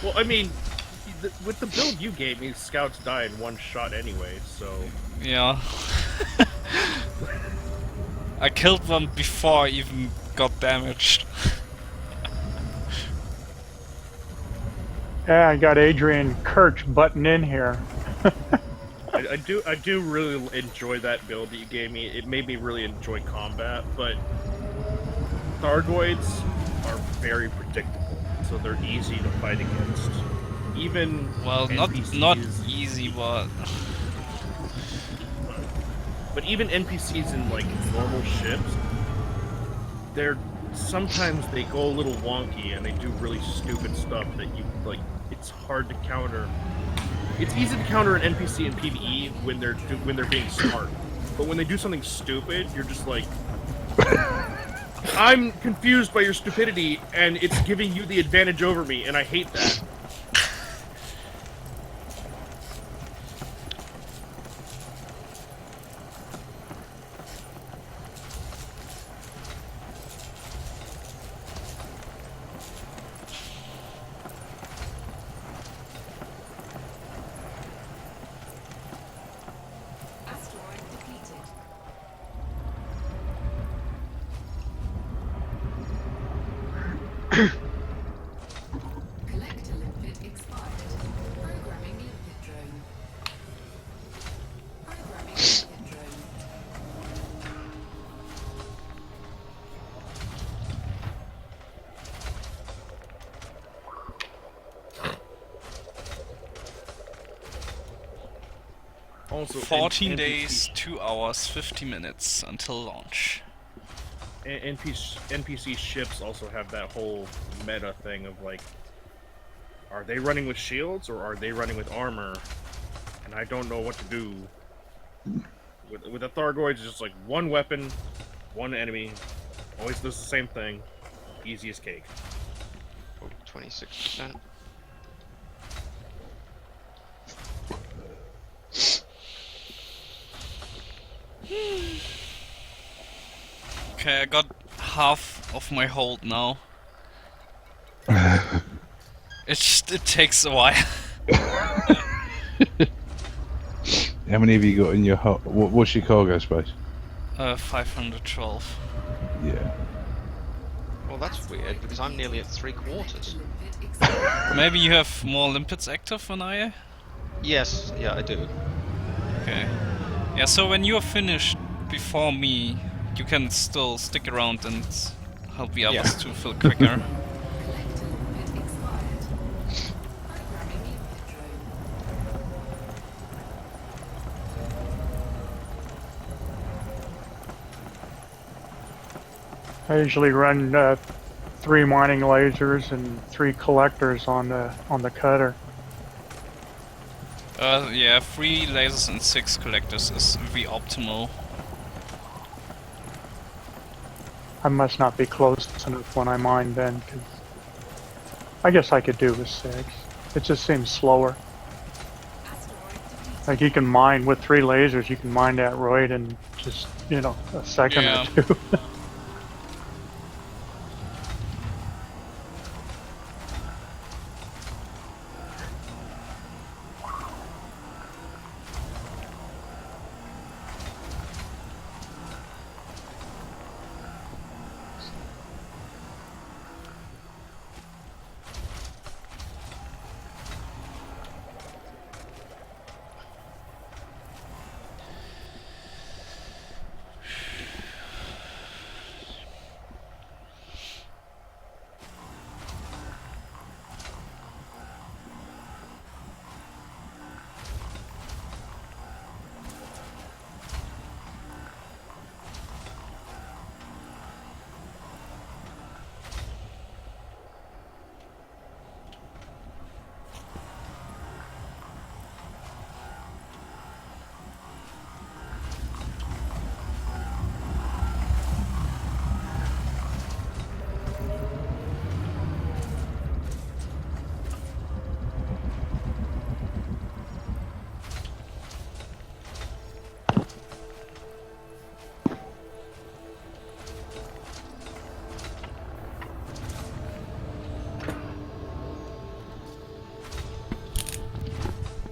Well, I mean, with the build you gave me, scouts die in one shot anyway, so... Yeah. I killed them before I even got damaged. Yeah, I got Adrian Kirch button in here. I do really enjoy that build that you gave me. It made me really enjoy combat, but Thargoids are very predictable, so they're easy to fight against. Even Well, NPCs, not easy, but... But even NPCs in like normal ships, sometimes they go a little wonky and they do really stupid stuff that you like. It's hard to counter. It's easy to counter an NPC in PvE when they're being smart, but when they do something stupid, you're just like, I'm confused by your stupidity, and it's giving you the advantage over me, and I hate that. Asteroid depleted. Collector limpet expired. Programming limpet drone. Programming limpet drone. Also, 14 NPC days, 2 hours, 50 minutes until launch. NPC ships also have that whole meta thing of like, are they running with shields or are they running with armor? And I don't know what to do. With the Thargoids, it's just like one weapon, one enemy, always does the same thing, easy as cake. 26%. Okay, I got half of my hold now. It takes a while. How many have you got in your what's your cargo space? 512. Yeah. Well, that's weird, because I'm nearly at 3/4. Limpet expired. Maybe you have more limpets active than I? Yes, yeah, I do. Okay. Yeah, so when you're finished before me, you can still stick around and help the others to fill quicker. Collector limpet expired. Programming limpet drone. I usually run 3 mining lasers and 3 collectors on the cutter. Yeah, 3 lasers and 6 collectors is the optimal. I must not be close enough when I mine then, 'cause I guess I could do with 6. It just seems slower. Asteroid depleted. Like you can mine with 3 lasers, you can mine that roid in just, a second Yeah. or two.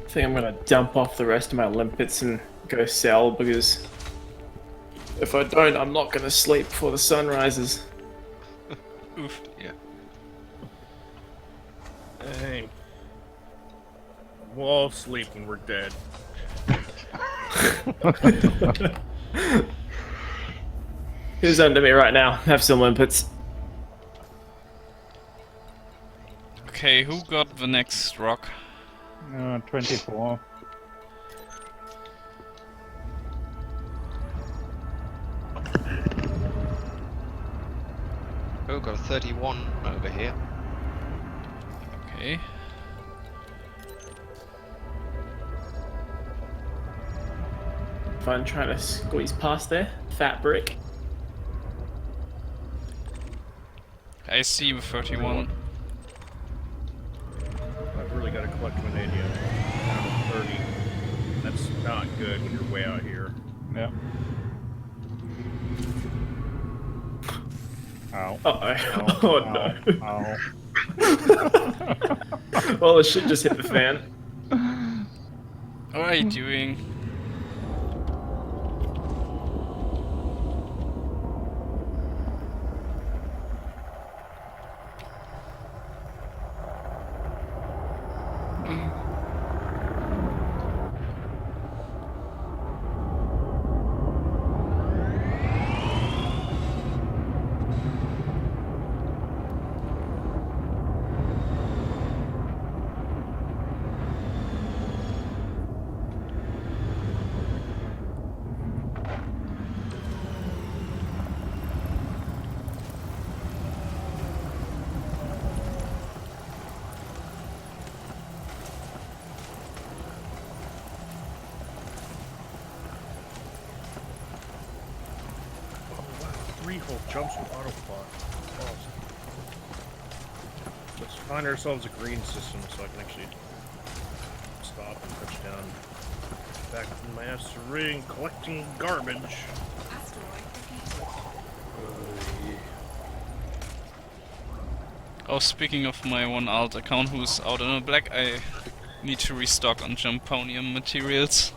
I think I'm gonna dump off the rest of my limpets and go sell, because if I don't, I'm not gonna sleep before the sun rises. Oof. Yeah. Hey. We'll all sleep when we're dead. Who's under me right now? Have some limpets. Okay, who got the next rock? 24. Oh, got a 31 over here. Okay. Fun trying to squeeze past there. Fat brick. I see the 31. I've really got to collect vanadium. I'm at 30. That's not good when you're way out here. Yeah. Ow. Uh-oh. Oh no. Ow. Well, the shit just hit the fan. What are you doing? Oh wow, 3-hole jumps with autoplot. That's awesome. Let's find ourselves a green system so I can actually stop and touch down. Back in my ass ring collecting garbage. Asteroid defeated. Oh, speaking of my one alt account who's out in the black, I need to restock on Jumponium materials.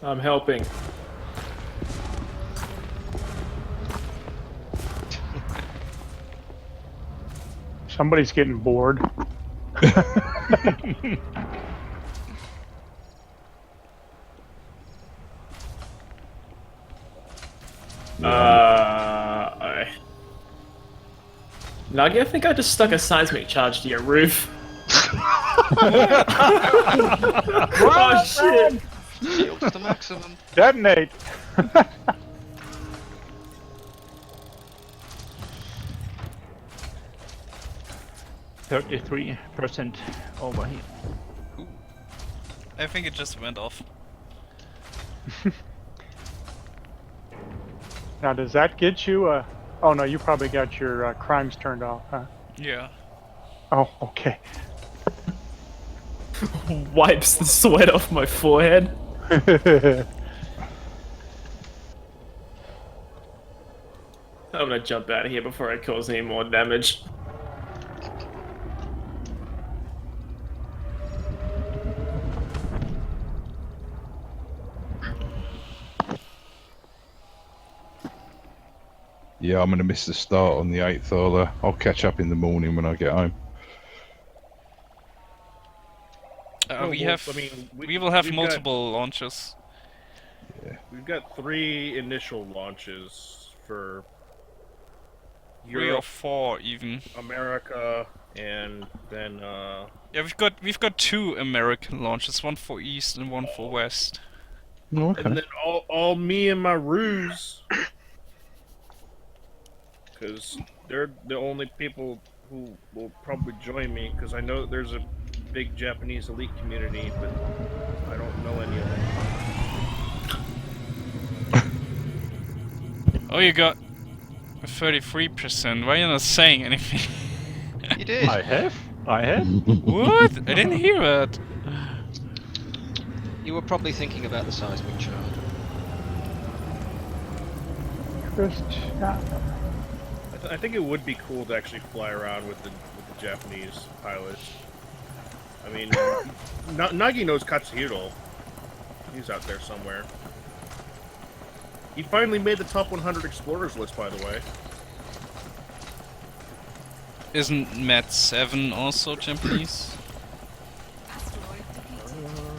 I'm helping. Somebody's getting bored. Nuggy, I think I just stuck a seismic charge to your roof. Oh shit! Shield to the maximum. Detonate. 33% over here. I think it just went off. Now, does that get you a... Oh, no, you probably got your crimes turned off, huh? Yeah. Oh, okay. Wipes the sweat off my forehead. I'm gonna jump out of here before I cause any more damage. Yeah, I'm going to miss the start on the 8th. I'll catch up in the morning when I get home. We will have we've multiple launches. We've got 3 initial launches for 3 or Europe, 4 even. America, and then Yeah, we've got 2 American launches, one for East and one for West. Okay. and then all me and my ruse, because they're the only people who will probably join me. Because I know there's a big Japanese elite community, but I don't know any of them. Oh, you got 33%. Why are you not saying anything? You did. I have? I had. What? I didn't hear it. You were probably thinking about the seismic chart. I think it would be cool to actually fly around with the Japanese pilots. I mean, Nagi knows Katsuhiro. He's out there somewhere. He finally made the top 100 explorers list, by the way. Isn't Matt 7 also Japanese?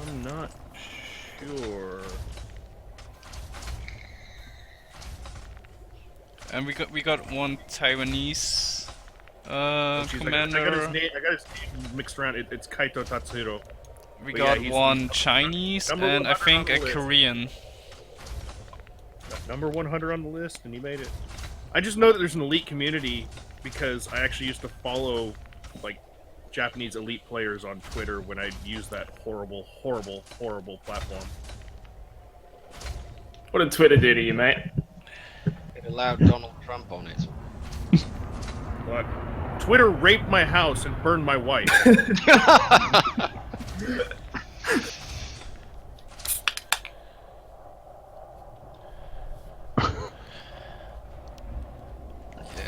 I'm not sure. And we got one Taiwanese Oh, jeez, commander. I got his name mixed around. It's Kaito Tatsuhiro. We But got yeah, he's one the Chinese number and I 100 think on a the list. Korean. Number 100 on the list, and he made it. I just know that there's an elite community because I actually used to follow, like, Japanese elite players on Twitter when I used that horrible, horrible, horrible platform. What did Twitter do to you, mate? It allowed Donald Trump on it. But Twitter raped my house and burned my wife.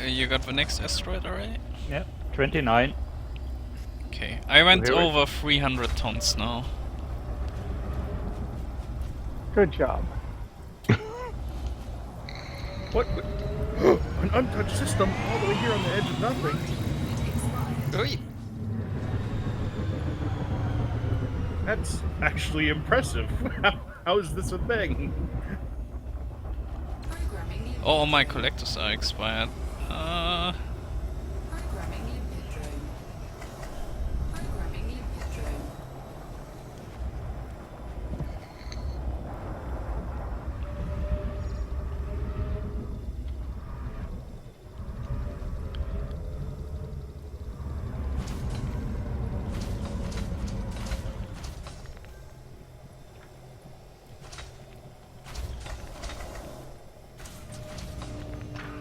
You got the next asteroid already? Yeah, 29. Okay, I went hear it? over 300 tons now. Good job. What? An untouched system all the way here on the edge of nothing. Oi. That's actually impressive. How is this a thing? Programming Oh, my collectors are expired. Programming limpet drone. Programming limpet drone.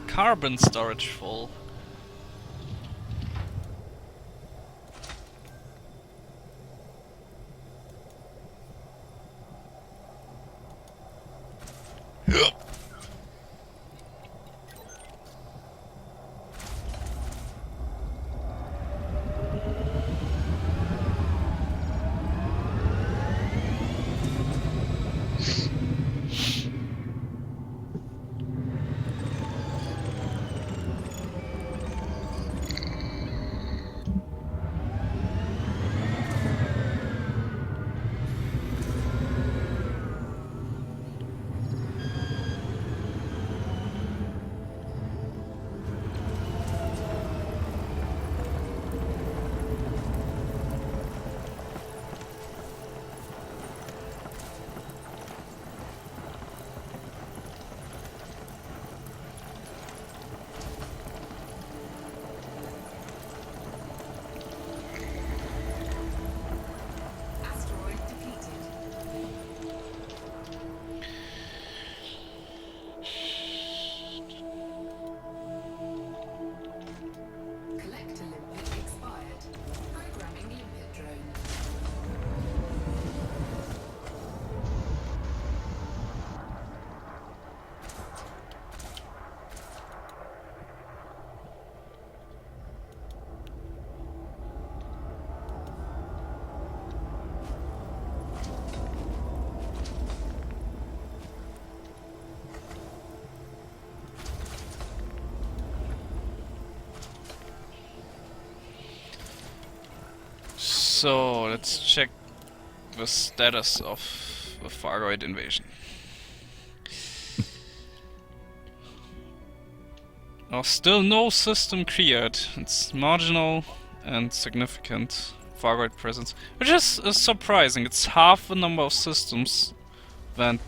Carbon storage full. Asteroid defeated. Collector limpet expired. Programming limpet drone. So let's check the status of the Fargoid invasion. Oh, still no system cleared. It's marginal and significant Fargoid presence, which is surprising. It's half the number of systems than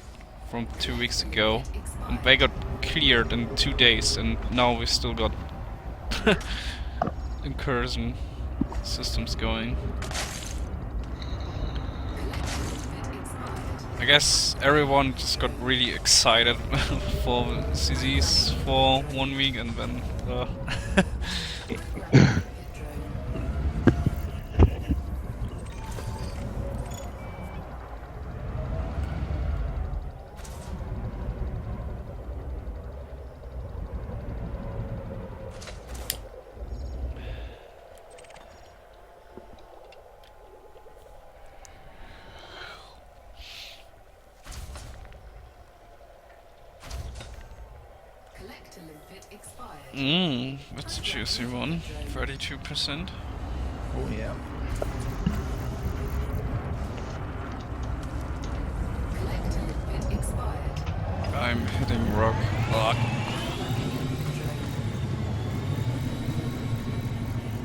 from 2 weeks ago, and they got cleared in 2 days, and now we still got incursion systems going. I guess everyone just got really excited for CZs for 1 week and then That's a juicy one. 32%. Oh yeah. Collector bit expired. I'm hitting rock. Oh,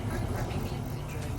Programming limpet drone. Collector bit expired.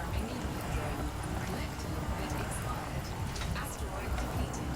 Programming limpet drone. Programming limpet drone. Collector bit expired. Asteroid depleted.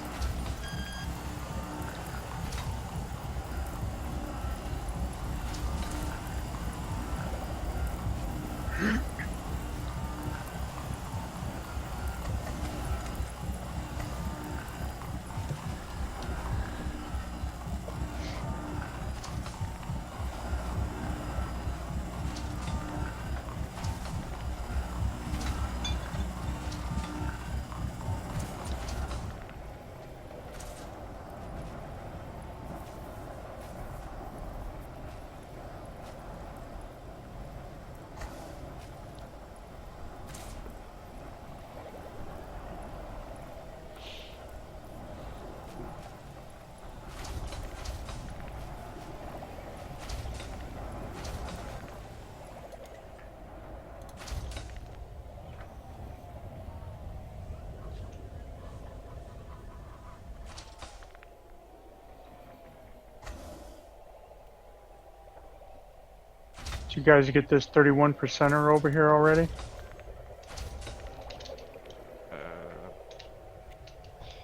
Did you guys get this 31%er over here already?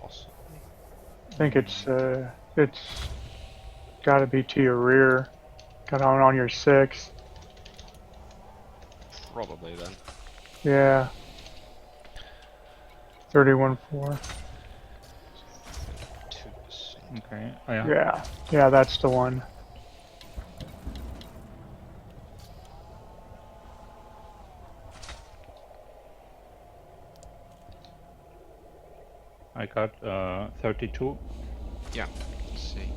Possibly. I think it's got to be to your rear. Got on your 6. Probably then. Yeah. 31.4. 2%. Okay. Oh, yeah. Yeah. Yeah, that's the one. I got 32. Yeah. Let's see.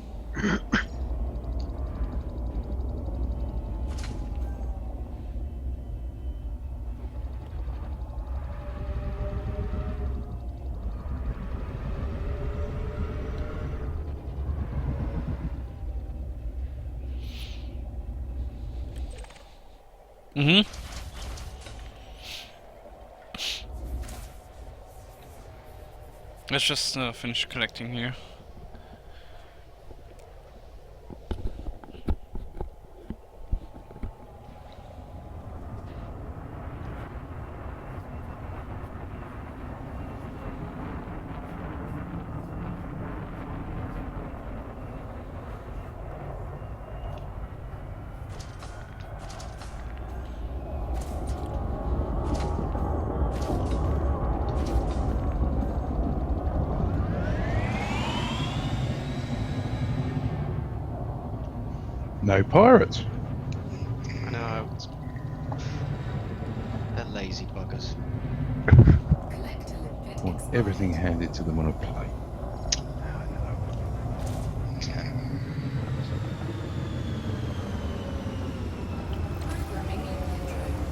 mm-hmm. Let's just finish collecting here. No pirates. I know. They're lazy buggers. Collector limpet Want expired. everything handed to them on a plate. I know. Programming limpet drone.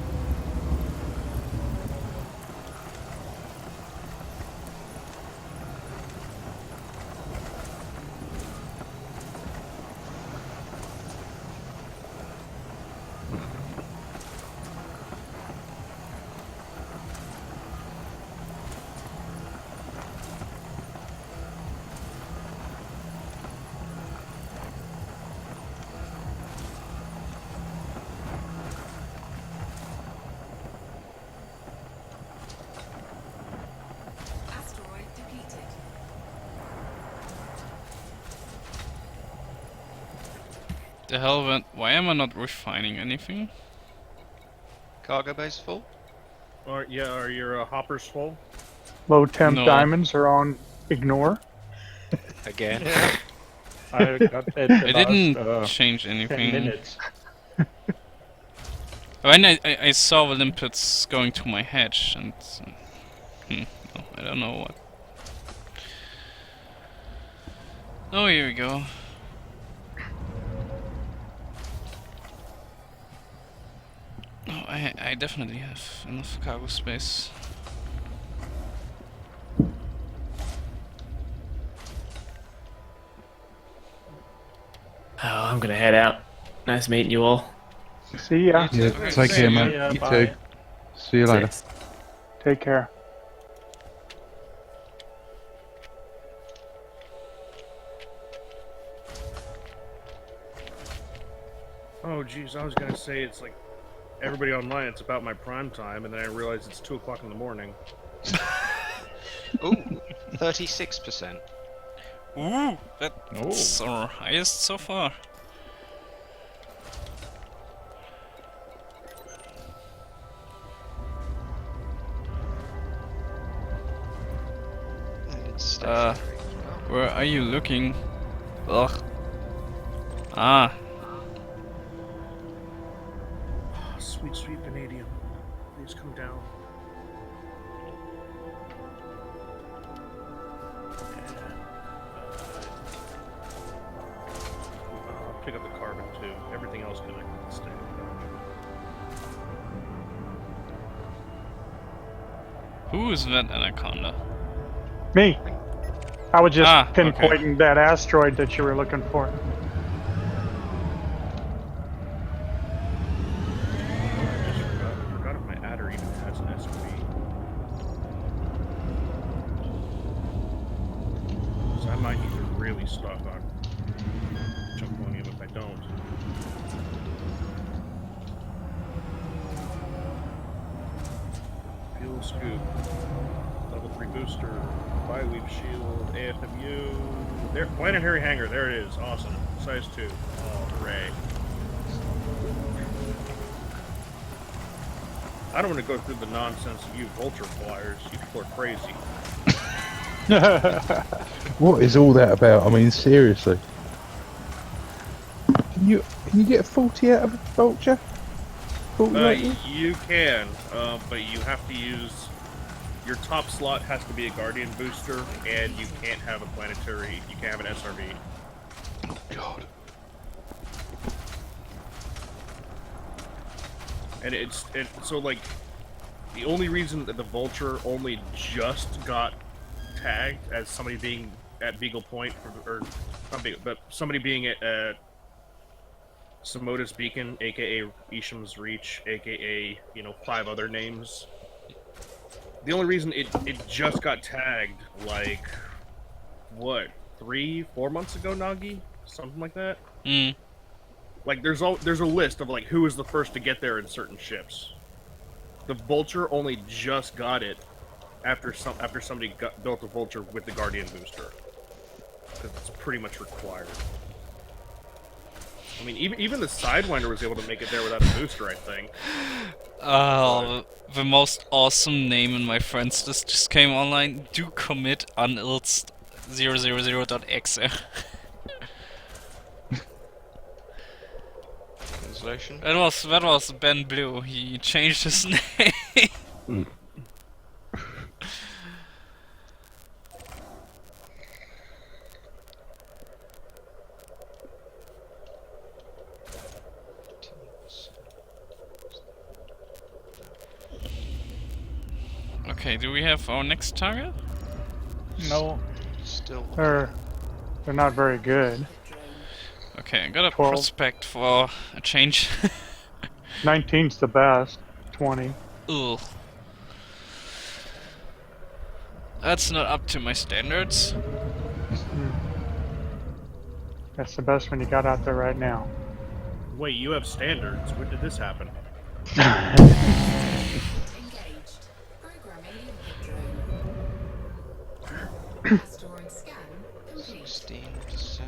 The hell, why am I not refining anything? Cargo base full? Are your hoppers full? Low temp No. diamonds are on ignore. Again. I got that the I didn't last, change 10 anything. minutes. When I saw the limpets going to my hatch, and no, I don't know what. Oh, here we go. Oh, I definitely have enough cargo space. Oh, I'm gonna head out. Nice meeting you all. See ya. Yeah, take care, See mate. ya, You bye. too. See you later. Take care. Oh, geez, I was gonna say it's like everybody online. It's about my prime time, and then I realized it's 2 o'clock in the morning. Ooh, 36%. Ooh, that's our highest so far. And it's stationary as well. Where are you looking? Ugh. Ah, Sweet, sweet vanadium. Please come down. I'll pick up the carbon too. Everything else can stay. who is that anaconda? Me. I was just Ah, okay. pinpointing that asteroid that you were looking for. I forgot if my adder even has an SOV. So I might need to really stock on chunkonium if I don't. Fuel scoop. Level 3 booster. Bi-weave shield. AFMU. There, planetary hangar. There it is. Awesome. Size 2. Oh, hooray. I don't want to go through the nonsense of you vulture flyers. You people are crazy. What is all that about? I mean, seriously. Can you get 40 out of a vulture? 40 rating? You can, but you have to use... Your top slot has to be a Guardian booster, and you can't have a planetary... You can't have an SRV. Oh, God. And so like... The only reason that the Vulture only just got tagged as somebody being at Beagle Point, or not Beagle, but somebody being at Samodus Beacon, aka Isham's Reach, aka, 5 other names. The only reason it just got tagged, like, what, 3-4 months ago, Nagi? Something like that? Mm. Like, there's a list of, like, who was the first to get there in certain ships. The Vulture only just got it after somebody built a Vulture with the Guardian booster. Because it's pretty much required. I mean, even the Sidewinder was able to make it there without a booster, I think. Oh, the most awesome name in my friends list just came online. Do commit unilst 000.exe. Translation. That was Ben Blue. He changed his name. Okay, do we have our next target? No. Still. They're not very good. Okay, I got a 12. prospect for a change. 19's the best. 20. Ugh. That's not up to my standards. That's the best one you got out there right now. Wait, you have standards? When did this happen? Engaged. Programming input drone. Asteroid scan complete. 16%.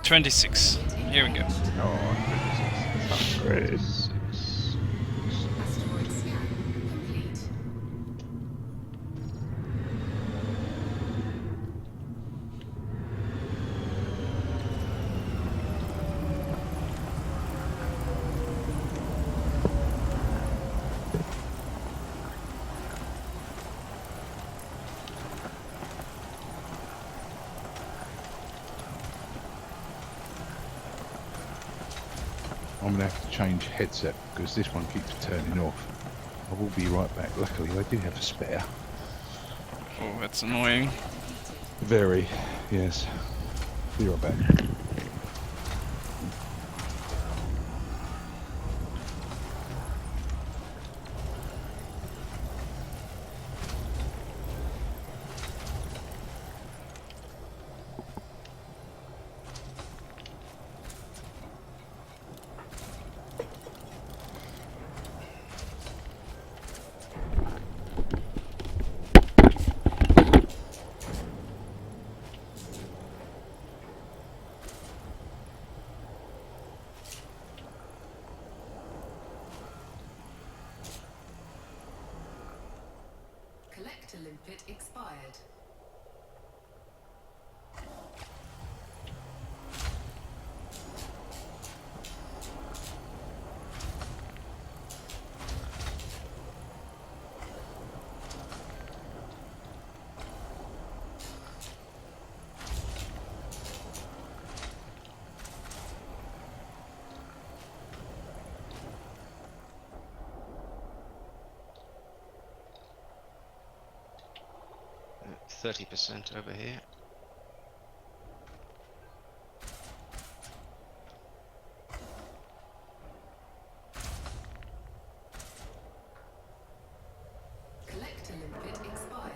26. Here we go. Oh, 26. Sounds great. Asteroid scan complete. I'm gonna have to change headset because this one keeps turning off. I will be right back. Luckily, I do have a spare. Oh, that's annoying. Very, yes. Be right back. Collector limpet expired. At 30% over here. Collector limpet expired.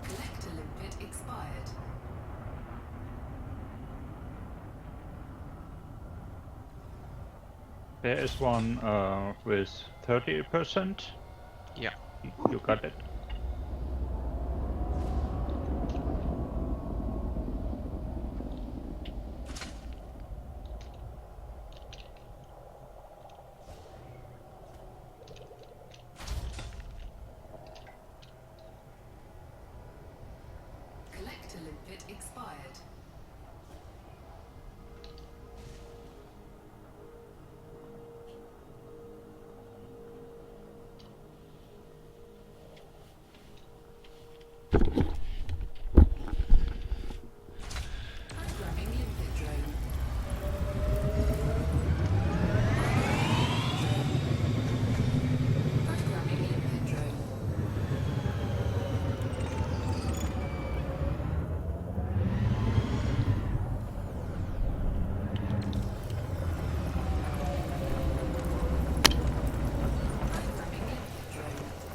Collector limpet expired. There is one with 30%. Yeah. You got it. Collector limpet expired. Programming limpet drone. Programming limpet drone. Programming limpet drone.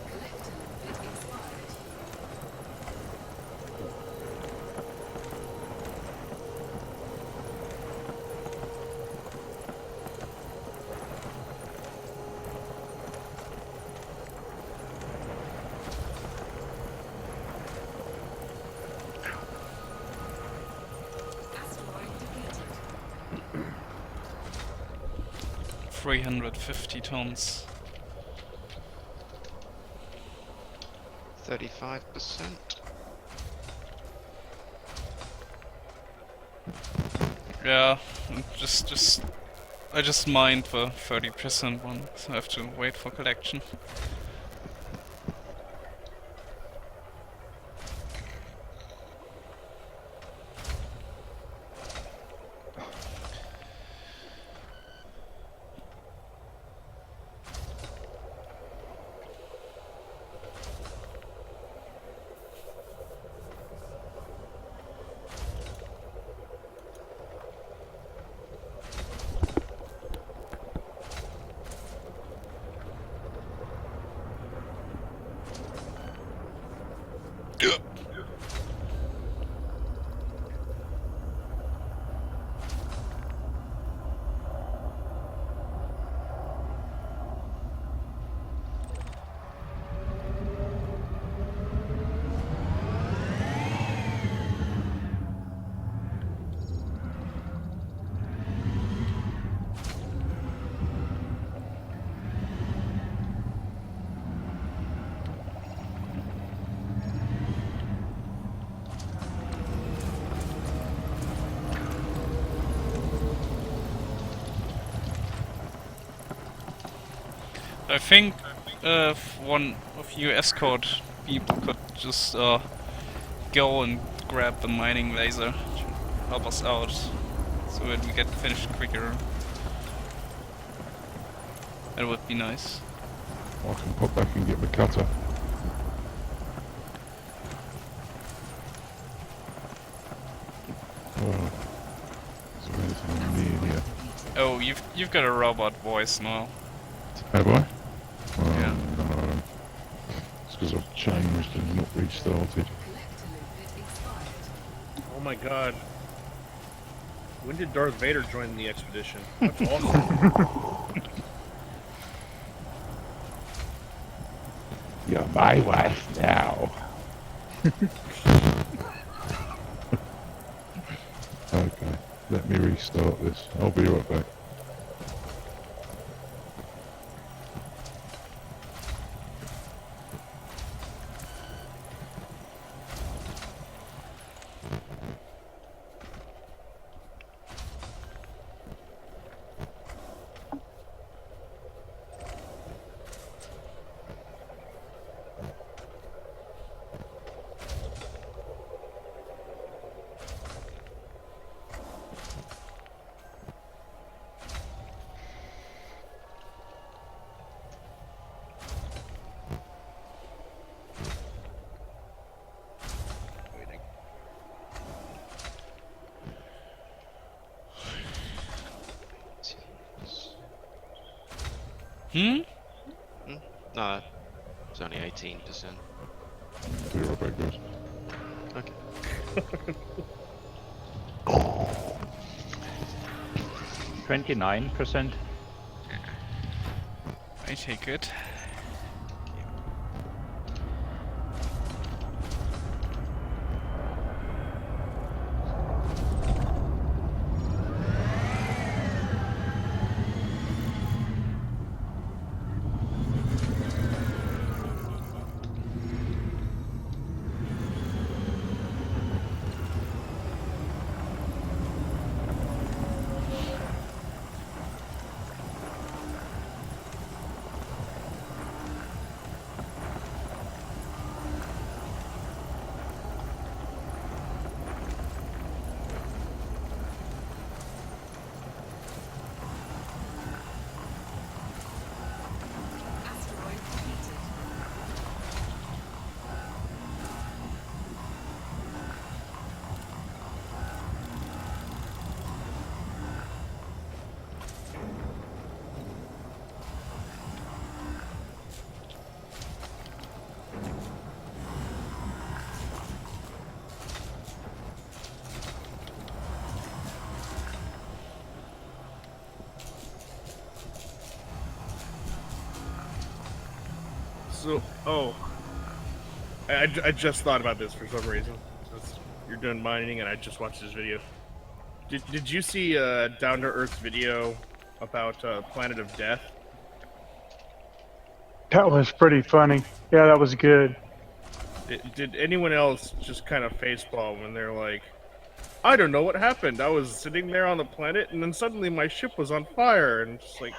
Collector limpet expired. Asteroid depleted. 350 tons. 35%. Yeah, I just mined the 30% one, so I have to wait for collection. I think if one of you escort people could just go and grab the mining laser to help us out, so that we get finished quicker. That would be nice. I can pop back and get my cutter. Oh, is there anything near here? Oh, you've got a robot voice now. Have I? Yeah. No. It's because I've changed and not restarted. Oh my god. When did Darth Vader join the expedition? That's awesome. You're my wife now. Okay, let me restart this. I'll be right back. Hmm? No, it's only 18%. Be right back, guys. Okay. 29%. I take it. Asteroid completed. So, oh. I just thought about this for some reason. Since you're doing mining and I just watched this video. Did you see Down to Earth's video about Planet of Death? That was pretty funny. Yeah, that was good. Did anyone else just kind of facepalm when they're like, I don't know what happened. I was sitting there on the planet and then suddenly my ship was on fire. And just like,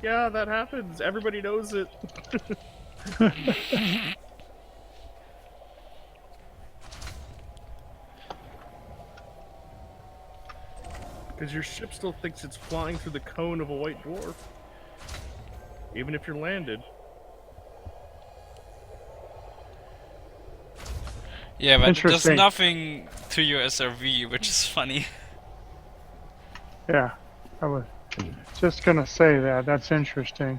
yeah, that happens. Everybody knows it. Because your ship still thinks it's flying through the cone of a white dwarf. Even if you're landed. Yeah, but it does Interesting. nothing to your SRV, which is funny. Yeah, I was just gonna say that. That's interesting.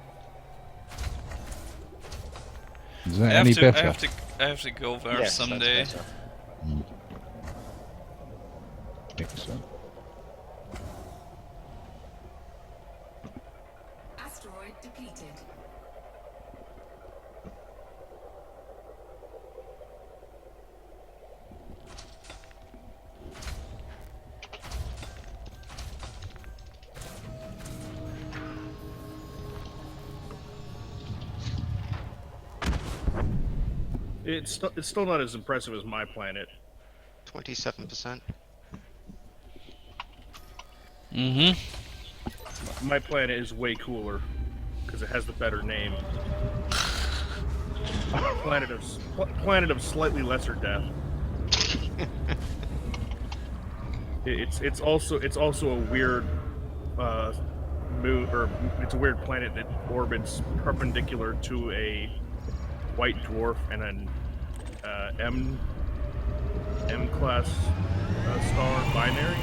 Is that any better? I have to go there Yes, that's someday. better. Excellent. Asteroid depleted. It's still not as impressive as my planet. 27%. Mm-hmm. My planet is way cooler. because it has the better name. Planet of slightly lesser death. It's also a weird moon, or it's a weird planet that orbits perpendicular to a white dwarf and an M class star binary.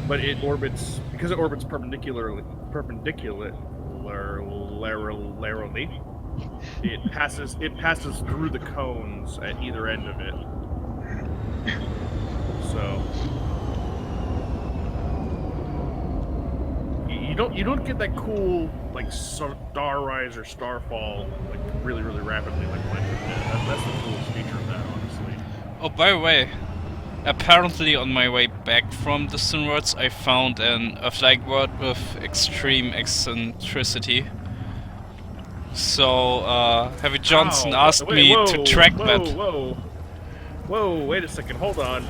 But it orbits perpendicularly. It passes through the cones at either end of it. So you don't get that cool like star rise or starfall like really rapidly like Planet of Death. That's the coolest feature of that, honestly. Oh, by the way, apparently on my way back from the Sunwards, I found a flag world with extreme eccentricity. So, Heavy Johnson asked me to track that. Whoa, wait a second, hold on.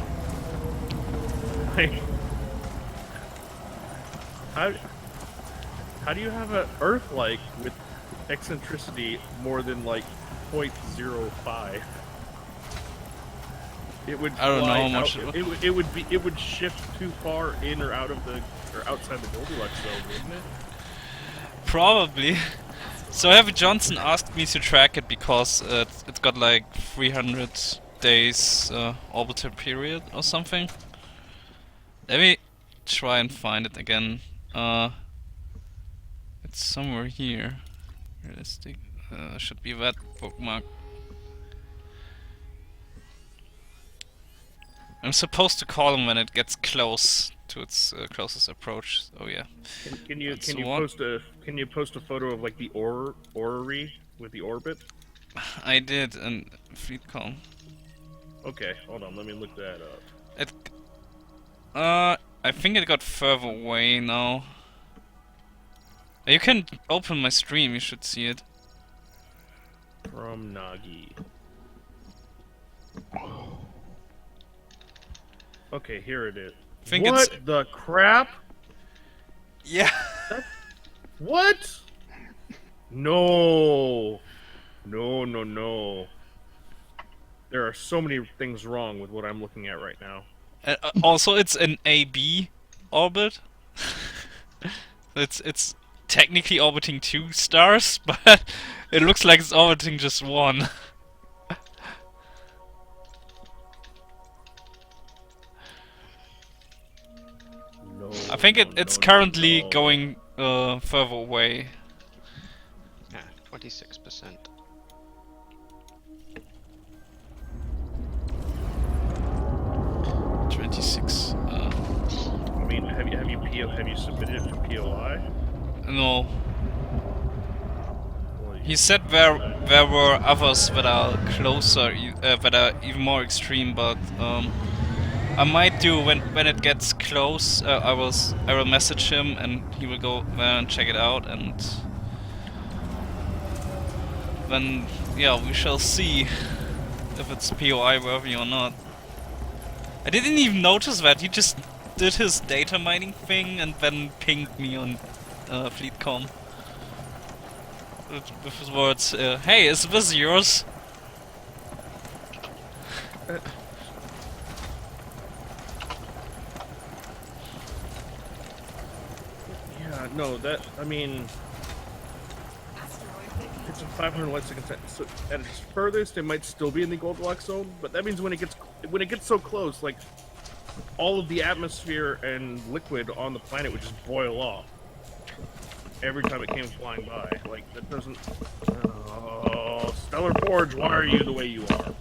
How do you have an Earth-like with eccentricity more than like 0.05? It would. I don't know how much. It would shift too far in or out of the or outside the Goldilocks zone, wouldn't it? Probably. So Heavy Johnson asked me to track it because it's got like 300 days orbital period or something. Let me try and find it again. It's somewhere here. Realistic. Should be that bookmark. I'm supposed to call him when it gets close to its closest approach. Oh yeah. Can you post a photo of like the orrery with the orbit? I did, and FleetCom. Okay, hold on. Let me look that up. I think it got further away now. You can open my stream. You should see it. From Nagi. Okay, here it is. What the crap? Yeah. What? No. No. There are so many things wrong with what I'm looking at right now. Also, it's an AB orbit. It's technically orbiting 2 stars, but it looks like it's orbiting just 1. I think it's currently going further away. Yeah, 26%. I mean, have you submitted it for POI? No. He said there were others that are closer, that are even more extreme, but I might do when it gets close. I will message him and he will go there and check it out, and then yeah, we shall see if it's POI worthy or not. I didn't even notice that. He just did his data mining thing and then pinged me on FleetCom with his words, "Hey, is this yours?" Yeah, no, I mean, it's a 500 light second. So at its furthest, it might still be in the Goldilocks zone, but that means when it gets so close, like all of the atmosphere and liquid on the planet would just boil off every time it came flying by. Like that doesn't. Oh, Stellar Forge, why are you the way you are?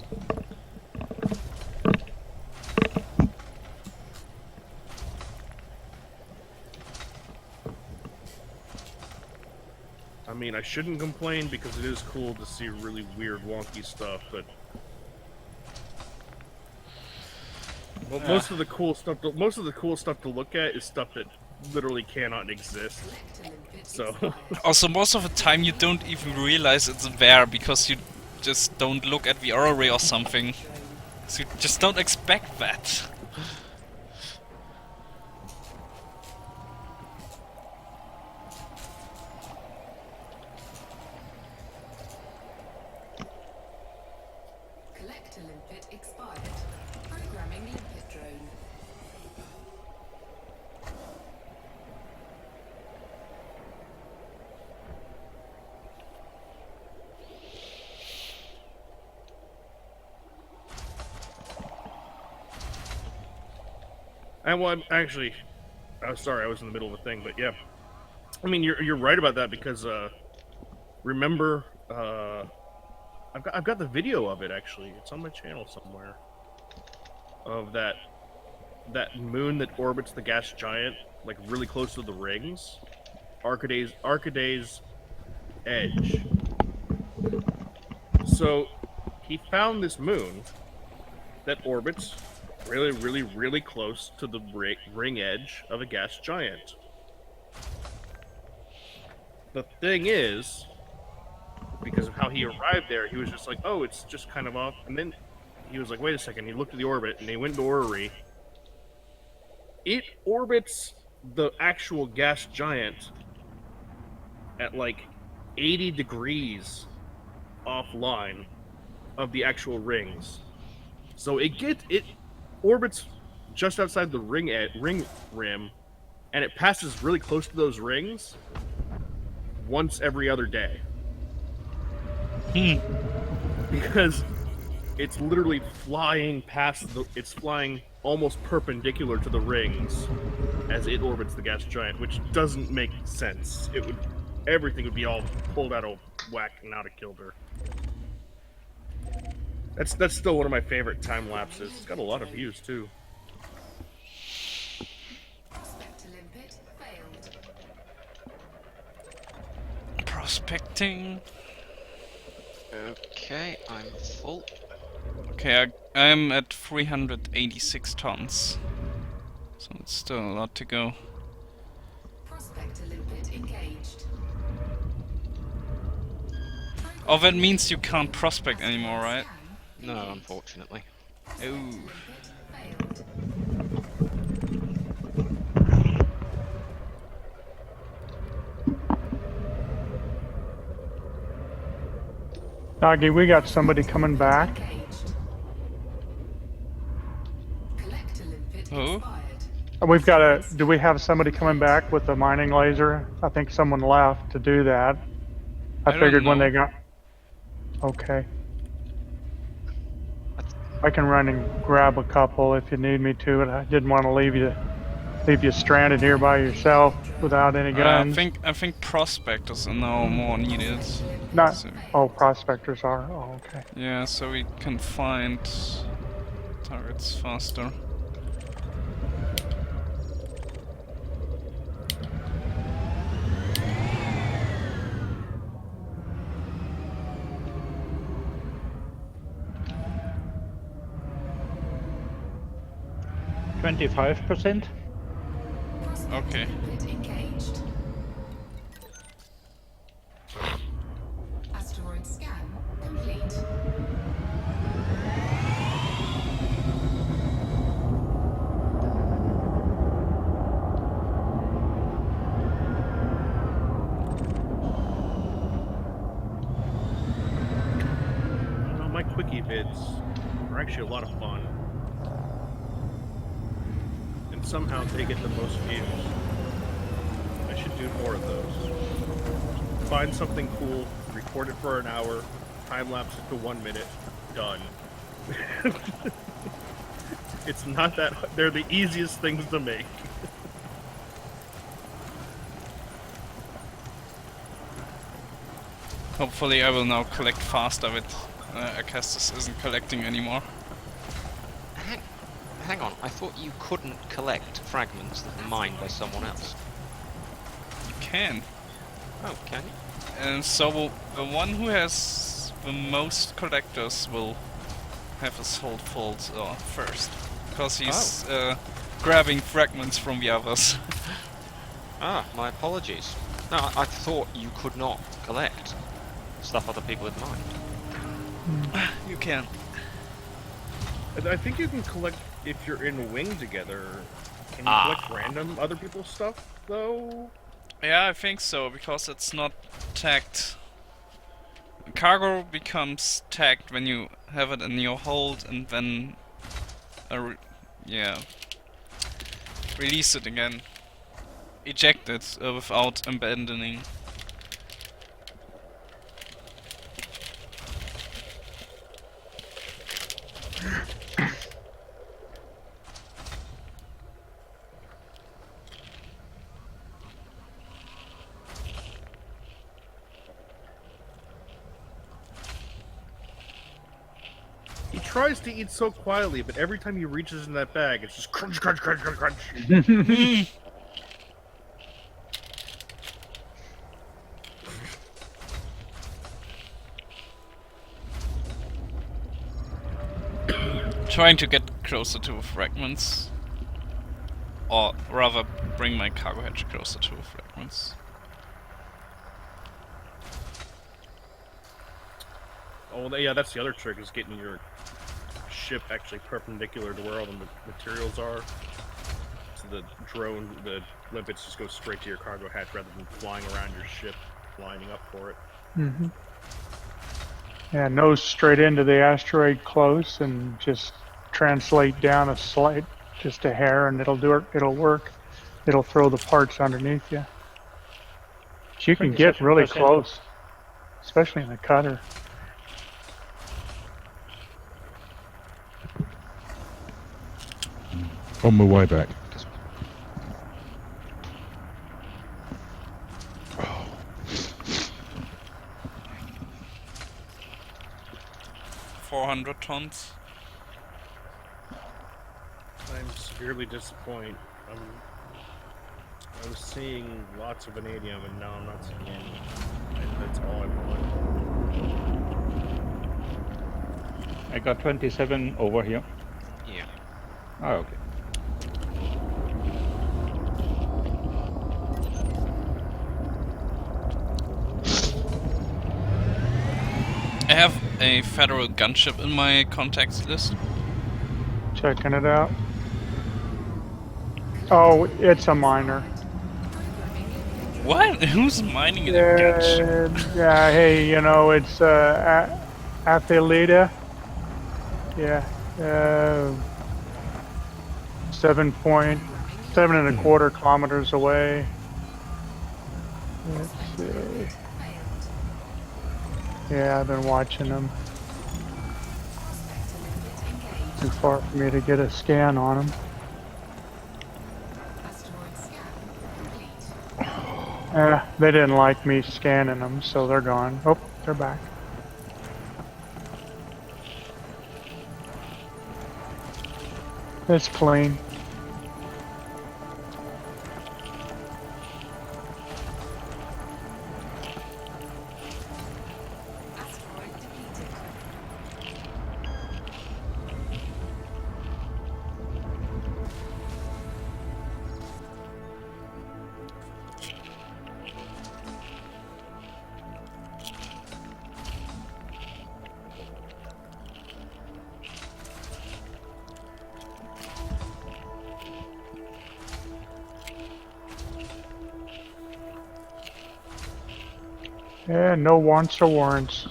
I mean, I shouldn't complain because it is cool to see really weird, wonky stuff, but well, most of the cool stuff to look at is stuff that literally cannot exist. So also, most of the time you don't even realize it's there because you just don't look at the array or something. So you just don't expect that. And well, actually, oh, sorry, I was in the middle of a thing, but yeah. I mean, you're right about that because remember, I've got the video of it actually. It's on my channel somewhere. Of that moon that orbits the gas giant, like really close to the rings, Arcaday's edge. So he found this moon that orbits really, really, really close to the ring edge of a gas giant. The thing is, because of how he arrived there, he was just like, oh, it's just kind of off. And then he was like, wait a second. He looked at the orbit and he went to Orrery. It orbits the actual gas giant at like 80 degrees offline of the actual rings. So it orbits just outside the ring rim, and it passes really close to those rings once every other day. Because it's literally flying it's flying almost perpendicular to the rings as it orbits the gas giant, which doesn't make sense. Everything would be all pulled out of whack and out of kilter. That's still one of my favorite time lapses. It's got a lot of views too. Prospect limpet failed. Prospecting. Okay, I'm full. Okay, I'm at 386 tons. So it's still a lot to go. Prospect limpet engaged. Oh, that means you can't prospect anymore, right? No, unfortunately. Oh. Limpet failed. Doggy, we got somebody coming back. Engaged. Collector limpet Who? expired. We've got do we have somebody coming back with the mining laser? I think someone left to do that. I don't figured when know. they got... Okay. I can run and grab a couple if you need me to, but I didn't want to leave you stranded here by yourself without any guns. I think prospectors are now more needed. Not... So, Oh, prospectors are. Oh, okay. yeah, so we can find targets faster. %. Okay. Limpet engaged. Asteroid scan complete. My quickie vids are actually a lot of fun. And somehow they get the most views. I should do more of those. Find something cool, record it for an hour, time lapse it to 1 minute, done. It's not that they're the easiest things to make. Hopefully I will now collect faster with Acastus isn't collecting anymore. Hang on, I thought you couldn't collect fragments that were mined by someone else. You can. Oh, can you? And so the one who has the most collectors will have his hold full first. Because he's grabbing fragments from the others. Ah, my apologies. No, I thought you could not collect stuff other people had mined. You can. And I think you can collect if you're in wing together. Can you collect random other people's stuff, though? Yeah, I think so, because it's not tagged. Cargo becomes tagged when you have it in your hold and then release it again. Eject it without abandoning. tries to eat so quietly, but every time he reaches in that bag, it's just crunch, crunch, crunch, crunch, crunch. Trying to get closer to fragments. Or rather, bring my cargo hatch closer to fragments. Oh, yeah, that's the other trick, is getting your ship actually perpendicular to where all the materials are. So the drone, the limpets just go straight to your cargo hatch rather than flying around your ship, lining up for it. Mm-hmm. Yeah, nose straight into the asteroid close and just translate down a slight, just a hair, and it'll do it. It'll work. It'll throw the parts underneath you. You can get really 27%. close, especially in the cutter. On my way back. 400 tons. I'm severely disappointed. I was seeing lots of vanadium, and now I'm not seeing any. And that's all I want. I got 27 over here. Yeah. Oh, okay. I have a federal gunship in my contacts list. Checking it out. Oh, it's a miner. What? Who's mining in a gunship? Yeah, hey, you know, it's Athelita. Yeah. 7.7 kilometers away. Let's see. Yeah, I've been watching them. Too far for me to get a scan on them. They didn't like me scanning them, so they're gone. Oh, they're back. It's clean. Yeah, no wants or warrants.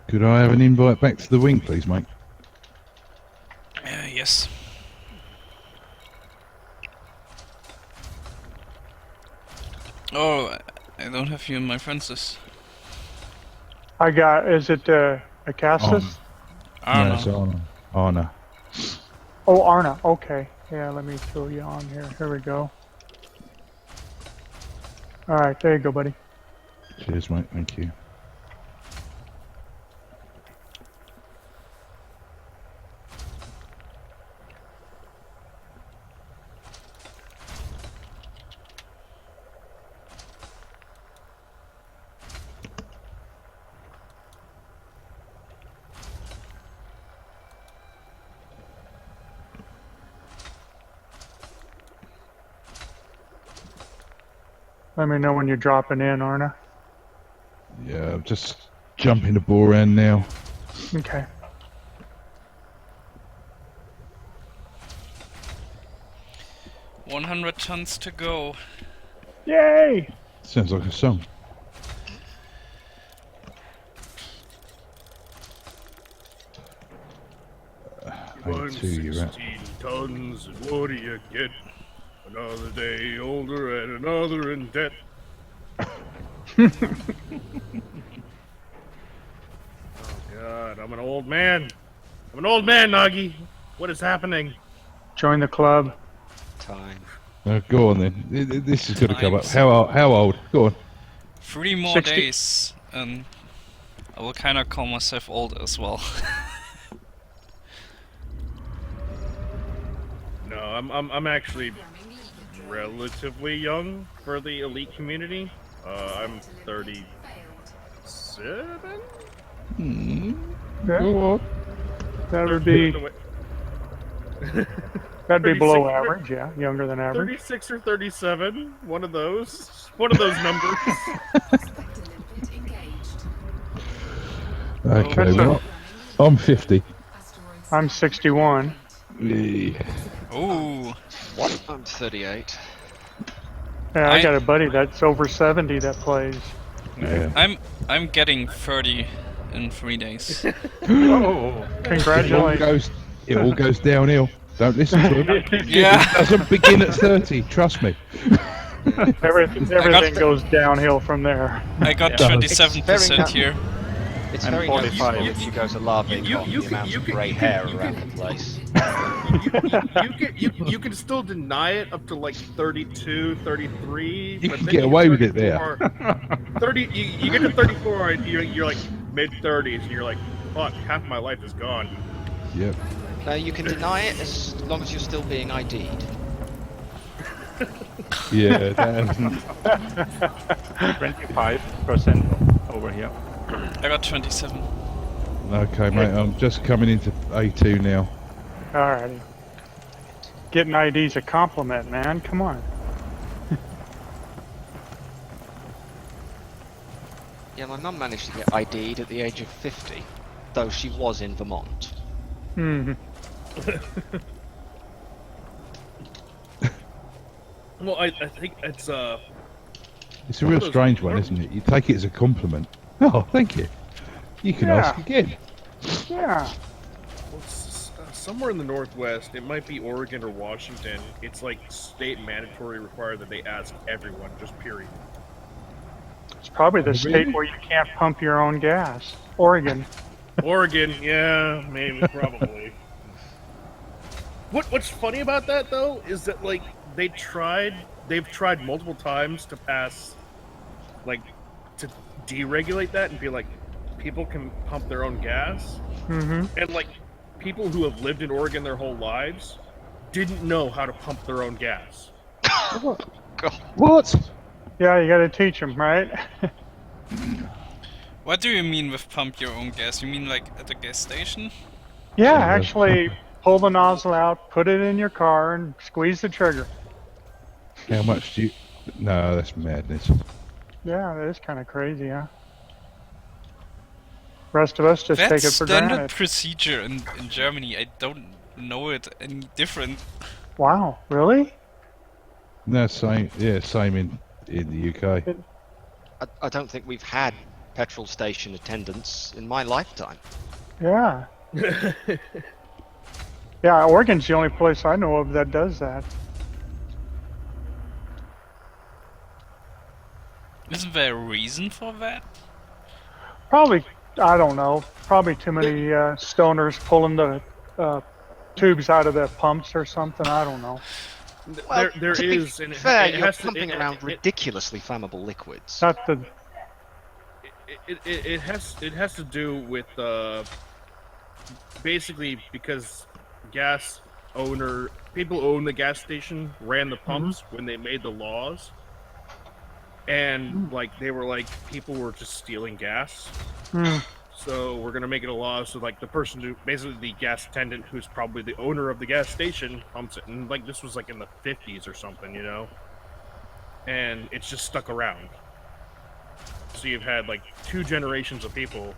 Could I have an invite back to the wing, please, mate? Yes. Oh, I don't have you in my friends list. I got, is it Acasis? No, it's Arna. Arna. Oh, Arna, okay. Yeah, let me throw you on here. Here we go. Alright, there you go, buddy. Cheers, mate. Thank you. Let me know when you're dropping in, Arna. Yeah, I'm just jumping the ball end now. Okay. $100 tons to go. Yay! Sounds like a song. You're at 16 tons, and what do you get? Another day older and another in debt. Oh God, I'm an old man. I'm an old man, Nagi. What is happening? Join the club. Time. Go on then. This is going to come up. Times. How old? Go on. 3 more 60 days, and I will kind of call myself old as well. No, I'm actually relatively young for the elite community. I'm 37. Yeah, Go on. that would be that'd be 36 below or- average. Yeah, younger than average. 36 or 37. One of those. One of those numbers. Spectre limpet engaged. Okay, well, I'm 50. Asteroid I'm scan 61. complete. Ooh, What? I'm 38. Yeah, I I- got a buddy that's over 70 that plays. Yeah. I'm getting 30 in 3 days. Oh, Congratulations. It all goes downhill. Don't listen to him. Yeah. It doesn't begin at 30. Trust me. Everything goes downhill from there. I got Yeah. 27% here. It's I'm very 45. noticeable if you go to Larvik You- on you the can- amount you of can- grey you can- hair you around can- the place. You can still deny it up to like 32, 33. You but can then get away with it there. 30. You get to 34 and you're like mid 30s and you're like, fuck, half my life is gone. Yep. You can deny it as long as you're still being ID'd. Yeah. That, 25% over here. I got 27. okay, mate. I'm just coming into A2 now. Alrighty. Getting ID's a compliment, man. Come on. Yeah, my mum managed to get ID'd at the age of 50, though she was in Vermont. Hmm. Well, I think it's It's a real strange one, isn't it? You take it as a compliment. Oh, thank you. You can ask Yeah. again. Yeah. somewhere in the Northwest. It might be Oregon or Washington. It's like state mandatory required that they ask everyone, just period. It's probably the Really? state where you can't pump your own gas. Oregon. Oregon, yeah, maybe, probably. What's funny about that though is that like they've tried multiple times to pass, like, to deregulate that and be like, people can pump their own gas, Mm-hmm. and like people who have lived in Oregon their whole lives didn't know how to pump their own gas. What? Yeah, you gotta teach them, right? What do you mean with pump your own gas? You mean like at the gas station? Yeah, actually pull the nozzle out, put it in your car, and squeeze the trigger. How much do you... No, that's madness. Yeah, that is kind of crazy, huh? Rest of us just That's take it for standard granted. procedure in Germany. I don't know it any different. Wow, really? No, same. Yeah, same in the UK. I don't think we've had petrol station attendants in my lifetime. Yeah. Yeah, Oregon's the only place I know of that does that. Isn't there a reason for that? Probably, I don't know, probably too many stoners pulling the tubes out of the pumps or something, I don't know. There to be is, and fair, it you're has to- pumping it- around it- ridiculously flammable liquids. Not the, it has to do with basically because people own the gas station ran the pumps when they made the laws, and like they were like people were just stealing gas, so we're gonna make it a law so like the person who basically the gas attendant who's probably the owner of the gas station pumps it, and like this was like in the 50s or something, you know, and it's just stuck around. So you've had like 2 generations of people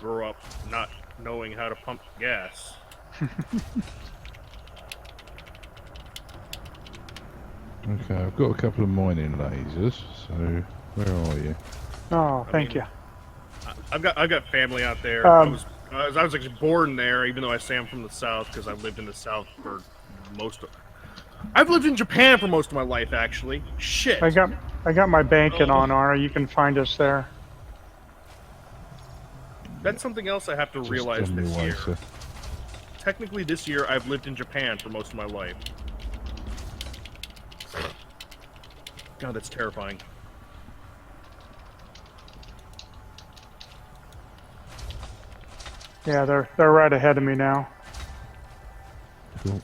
grow up not knowing how to pump gas. Okay, I've got a couple of mining lasers. So, where are you? oh, thank mean, you. I've got family out there. I was actually born there, even though I say I'm from the South because I've lived in the South for I've lived in Japan for most of my life, actually. Shit. I got my banking on, Ara. You can find us there. That's something else I have to Just realize on my this way, year. sir. technically this year I've lived in Japan for most of my life. God, that's terrifying. Yeah, they're right ahead of me now. Cool.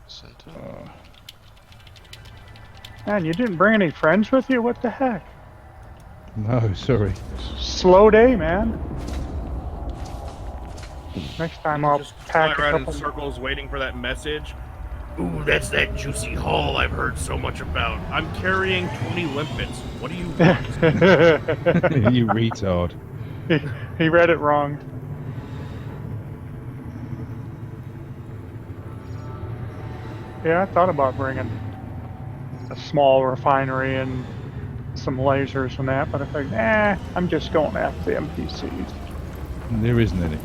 25%. Man, you didn't bring any friends with you? What the heck? No, sorry. Slow day, man. Next time I'll Just pack fly a around in couple. circles waiting for that message. Ooh, that's that juicy haul I've heard so much about. I'm carrying 20 limpets. What do you want? You retard. he read it wrong. Yeah, I thought about bringing a small refinery and some lasers and that, but I figured, I'm just going after the NPCs. There isn't any.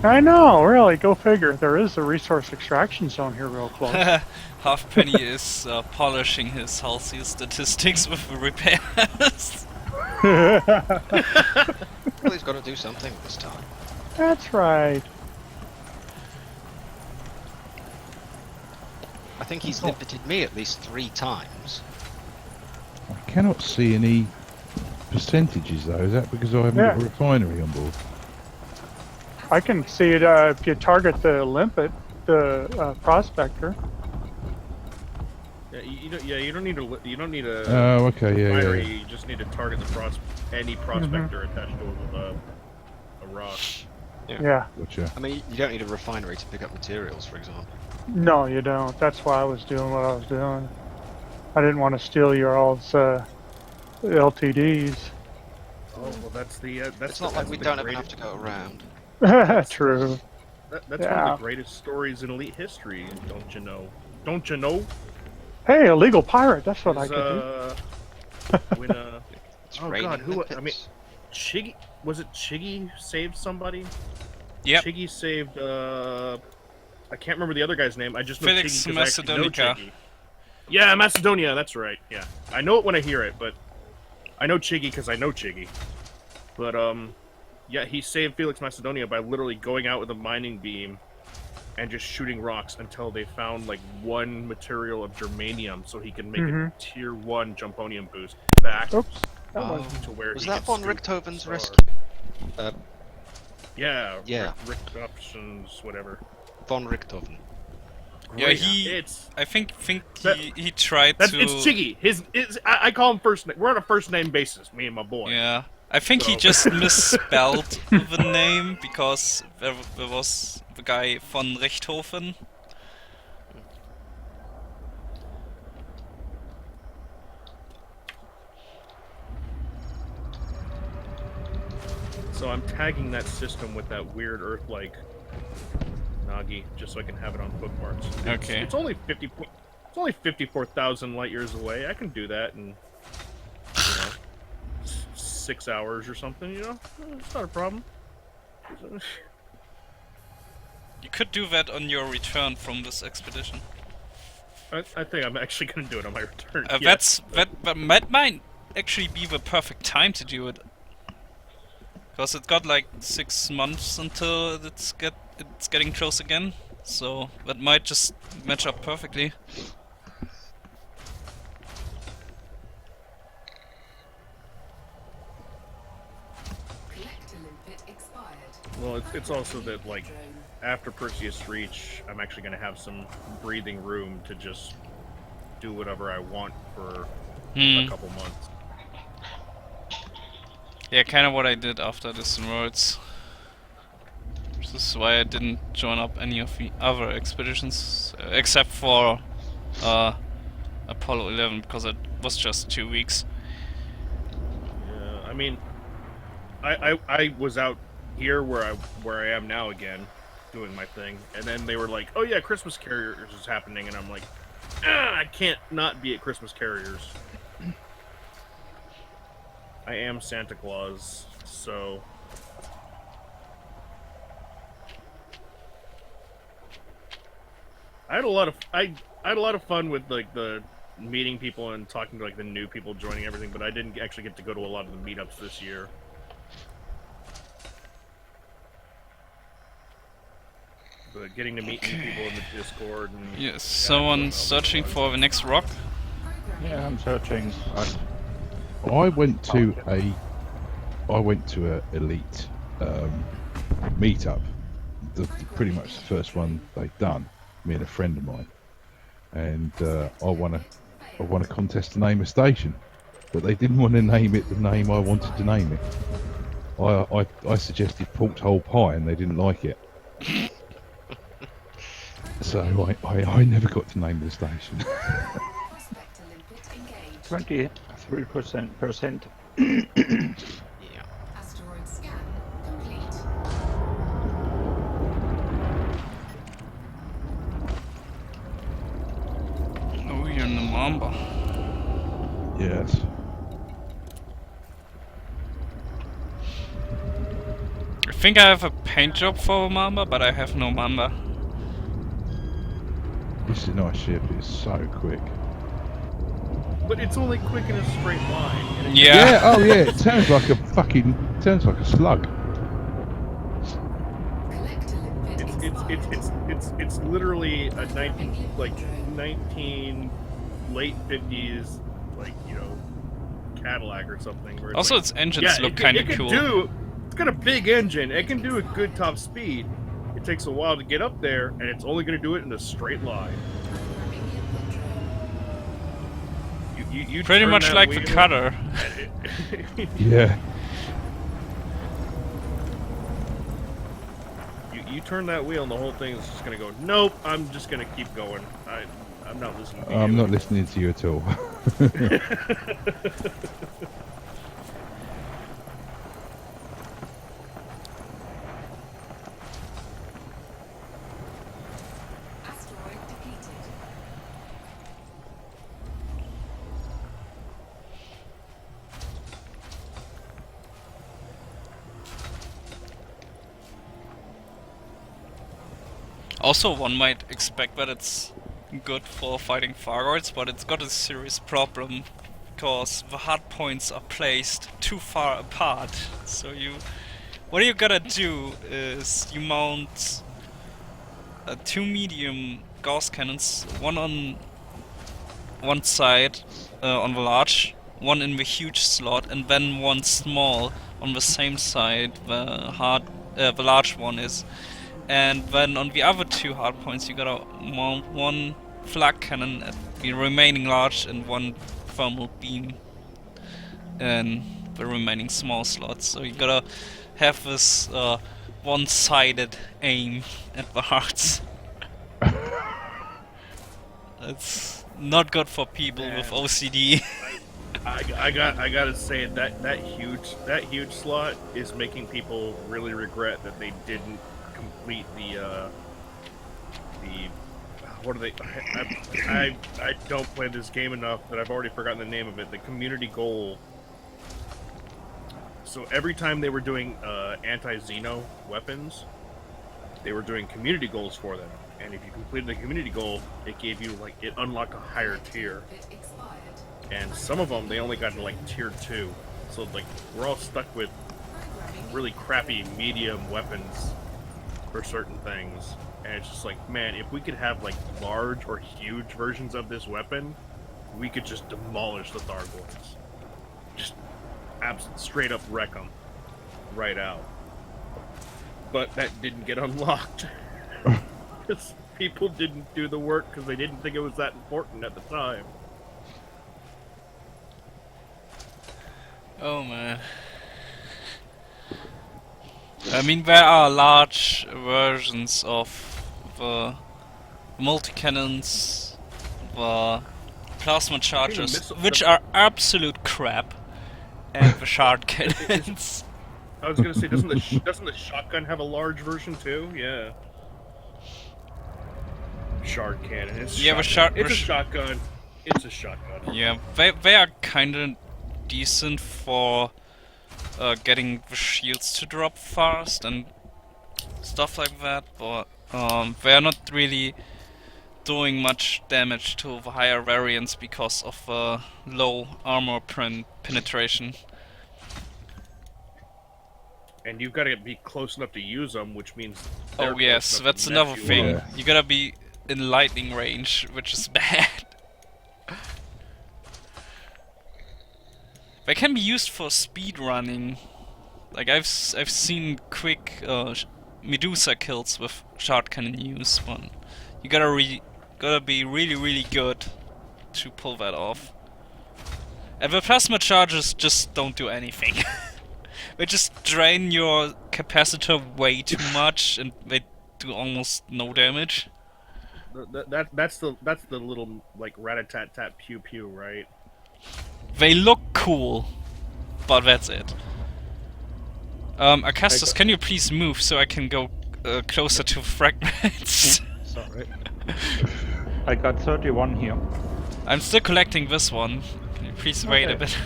I know, really, go figure. There is a resource extraction zone here real close. Halfpenny is polishing his healthy statistics with repairs. Well, he's got to do something this time. That's right. I think he's limited me at least 3 times. I cannot see any percentages though. Is that because I haven't got a refinery on board? I can see it if you target the limpet, the prospector. Yeah, you don't need a Oh, okay, yeah, refinery. yeah. You just need to target the any prospector attached to a rock. Yeah. Gotcha. I mean, you don't need a refinery to pick up materials, for example. No, you don't. That's why I was doing what I was doing. I didn't want to steal your all's LTDs. Oh well, that's the. It's not like we don't even have to go around. True. That's one of the greatest stories in Elite history. Don't you know? Don't you know? Hey, illegal pirate. That's what I could do. When It's oh raining god, who? I limpets. mean, Chiggy, was it Chiggy saved somebody? Yep. Chiggy saved. I can't remember the other guy's name. I just know Felix Chiggy 'cause I actually know Macedonica. Chiggy. Yeah, Macedonia. That's right. Yeah, I know it when I hear it, but I know Chiggy because I know Chiggy. But yeah, he saved Felix Macedonia by literally going out with a mining beam and just shooting rocks until they found like 1 material of germanium, so he can make a tier 1 jumponium boost back Oops. That Oh. wasn't. to where Was he that could von scoop Richthofen's star. rescue? Yeah, Yeah. Rick options, whatever. Von Richthofen. Yeah, Great. he. It's I think That- he tried that's to. it's Chiggy. I call him first name. We're on a first name basis, me and my boy. Yeah, I think he So- just misspelled the name because there was the guy von Richthofen. So I'm tagging that system with that weird Earth-like Nagi, just so I can have it on bookmarks. Okay. It's only 54,000 light years away. I can do that in 6 hours or something. You know, it's not a problem. You could do that on your return from this expedition. I think I'm actually gonna do it on my return. Yeah. That might actually be the perfect time to do it. Because it got like 6 months until it's getting close again, so that might just match up perfectly. Collector limpet expired. Well, it's also that like after Perseus Reach, I'm actually gonna have some breathing room to just do whatever I want for a couple months. Yeah, kind of what I did after this Worlds. This is why I didn't join up any of the other expeditions, except for Apollo 11, because it was just 2 weeks. Yeah, I mean, I was out here where I am now again, doing my thing, and then they were like, "Oh yeah, Christmas Carriers is happening," and I'm like, I can't not be at Christmas Carriers. I am Santa Claus, so I had a lot of fun with like the meeting people and talking to like the new people joining everything, but I didn't actually get to go to a lot of the meetups this year. getting to meet new people in the Discord. And Yes, someone searching for the next rock. Yeah, I'm searching. I went to a elite meetup. Pretty much the first one they'd done. Me and a friend of mine, and I won a contest to name a station, but they didn't want to name it the name I wanted to name it. I suggested Porthole Pie, and they didn't like it. So I never got to name the station. 23%. Yeah. Asteroid scan complete. Oh, you're in the Mamba. Yes. I think I have a paint job for a Mamba, but I have no Mamba. This is a nice ship. It's so quick. But it's only quick in a straight line. And it- Yeah. Oh yeah. It turns like a slug. Collector limpet It's literally a 19 late 50s Cadillac or something. Where it's Also, like, its engines yeah, look it kind of can cool. It's got a big engine. It can do a good top speed. It takes a while to get up there, and it's only going to do it in a straight line. You Pretty turn much that like the wheel, Cutter. and Yeah. you turn that wheel, and the whole thing is just going to go. Nope, I'm just going to keep going. I'm not listening to you. I'm not listening to you at all. Asteroid depleted. Also, one might expect that it's good for fighting Thargoids, but it's got a serious problem because the hard points are placed too far apart. So what you gotta do is you mount two medium Gauss cannons, one on one side on the large, one in the huge slot, and then one small on the same side. The large one is. And then on the other two hard points you gotta mount one flak cannon at the remaining large and one thermal beam in the remaining small slots. So you gotta have this one-sided aim at the hearts. It's not good for people with OCD. I gotta say that huge slot is making people really regret that they didn't complete the what are they? I don't play this game enough that I've already forgotten the name of it. The community goal. So every time they were doing anti-Xeno weapons, they were doing community goals for them. And if you completed the community goal, it gave you it unlocked a higher tier. It expired. And some of them they only got to tier 2. So we're all stuck with really crappy medium weapons for certain things. And it's just man, if we could have large or huge versions of this weapon, we could just demolish the Thargoids. Just straight up wreck them right out. But that didn't get unlocked. Because people didn't do the work because they didn't think it was that important at the time. Oh man. I mean, there are large versions of the multi-cannons, the plasma chargers, missile- which are absolute crap, and the shard cannons. I was gonna say, doesn't the shotgun have a large version too? Yeah. Shard cannon. It's Yeah, shotgun. the It's a shotgun. It's a shotgun. Yeah, they are kinda decent for getting the shields to drop fast and stuff like that, but they are not really doing much damage to the higher variants because of low armor penetration. and you've got to be close enough to use them, which means. Oh they're close yes, enough that's to mess another you thing. up. Yeah. You gotta be in lightning range, which is bad. They can be used for speed running. Like I've seen quick Medusa kills with shard cannon use, but you gotta be really good to pull that off. And the plasma charges just don't do anything. They just drain your capacitor way too much, and they do almost no damage. That's the little like rat-a-tat-tat pew-pew, right? They look cool, but that's it. Acastus, can you please move so I can go closer to fragments? Sorry. I got 31 here. I'm still collecting this one. Can you please wait a Okay. bit?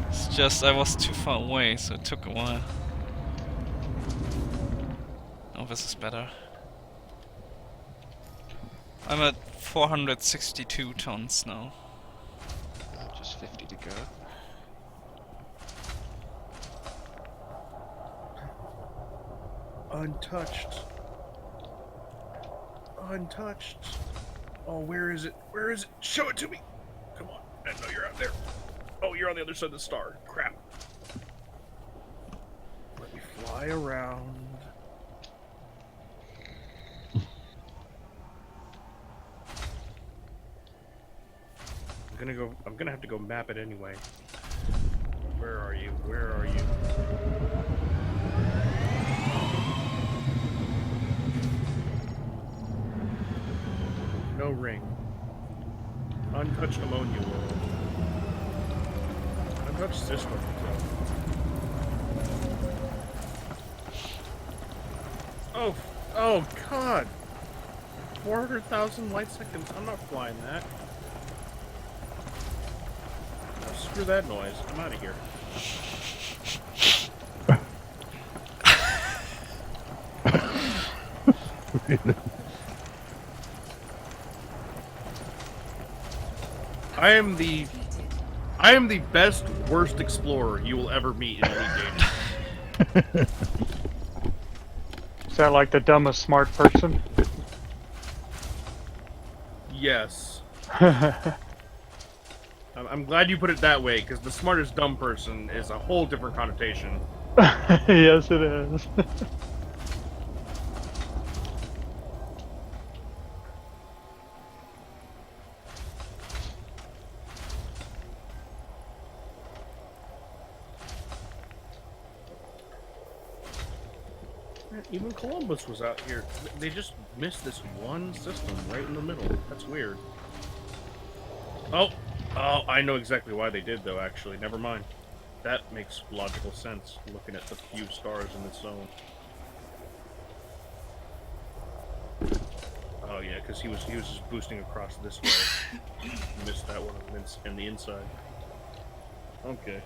It's just I was too far away, so it took a while. Oh, this is better. I'm at 462 tons now. Just 50 to go. Untouched. Untouched. Oh, where is it? Where is it? Show it to me! Come on. I know you're out there. Oh, you're on the other side of the star. Crap. Let me fly around. I'm gonna have to go map it anyway. Where are you? Where are you? No ring. Untouched ammonia world. Untouched system. Oh, oh God! 400,000 light seconds. I'm not flying that. Oh, screw that noise. I'm out of here. I am the best worst explorer you will ever meet in any game. Is that like the dumbest smart person? Yes. I'm glad you put it that way, because the smartest dumb person is a whole different connotation. Yes, it is. Even Columbus was out here. They just missed this one system right in the middle. That's weird. Oh, I know exactly why they did, though, actually. Never mind. That makes logical sense, looking at the few stars in this zone. Oh, yeah, because he was just boosting across this way. Missed that one in the inside. Okay.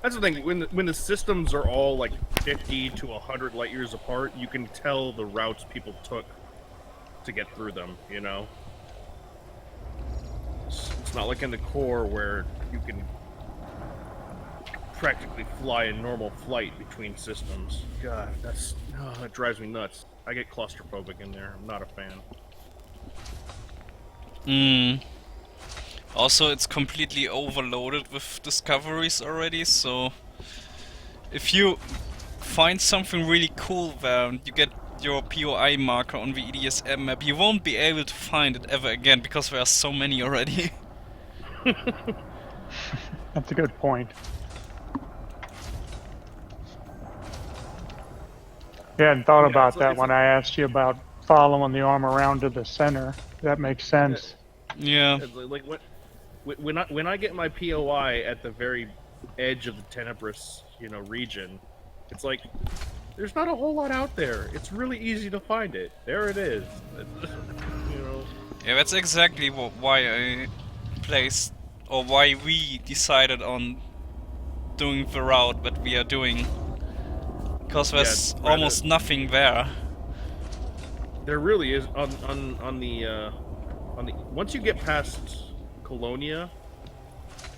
That's the thing, when the systems are all like 50 to 100 light years apart, you can tell the routes people took to get through them, you know? It's not like in the core where you can practically fly in normal flight between systems. God, that drives me nuts. I get claustrophobic in there. I'm not a fan. Also, it's completely overloaded with discoveries already, so if you find something really cool there and you get your POI marker on the EDSM map, you won't be able to find it ever again because there are so many already. That's a good point. You hadn't thought about that when I asked you about following the arm around to the center. That makes sense. Yeah. It's like when I get my POI at the very edge of the Tenebrous, region, it's like there's not a whole lot out there. It's really easy to find it. There it is. Yeah, that's exactly why I placed, or why we decided on doing the route that we are doing. Because there's almost nothing there. There really is on the once you get past Colonia,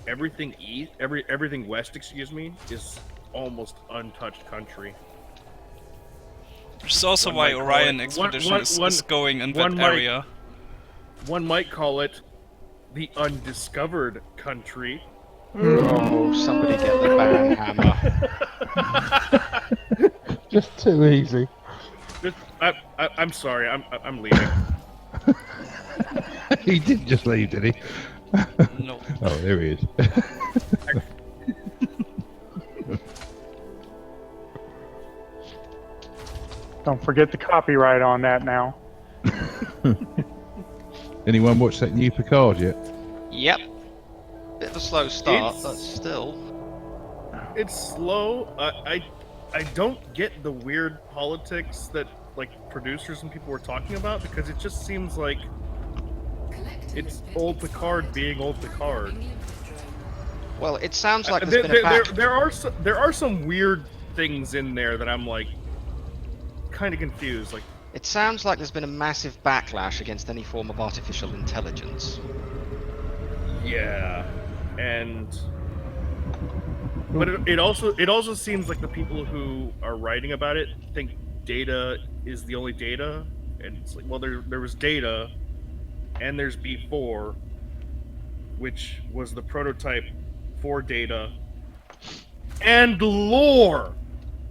everything west, excuse me, is almost untouched country. Which is also One why might call Orion it- Expedition one- is going in that one might- area. One might call it the undiscovered country. Oh, somebody get the ban hammer. Just too easy. I'm sorry. I'm leaving. He didn't just leave, did he? No. Oh, there he is. Don't forget the copyright on that now. Anyone watch that new Picard yet? Yep. Bit of a slow start, It's- but still. It's slow. I don't get the weird politics that like producers and people were talking about, because it just seems like it's old Picard being old Picard. Well, it sounds like there's been a back... there are some weird things in there that I'm like kind of confused. Like, It sounds like there's been a massive backlash against any form of artificial intelligence. yeah, but it also seems like the people who are writing about it think Data is the only Data, and it's like, well, there was Data, and there's B4, which was the prototype for Data, and lore.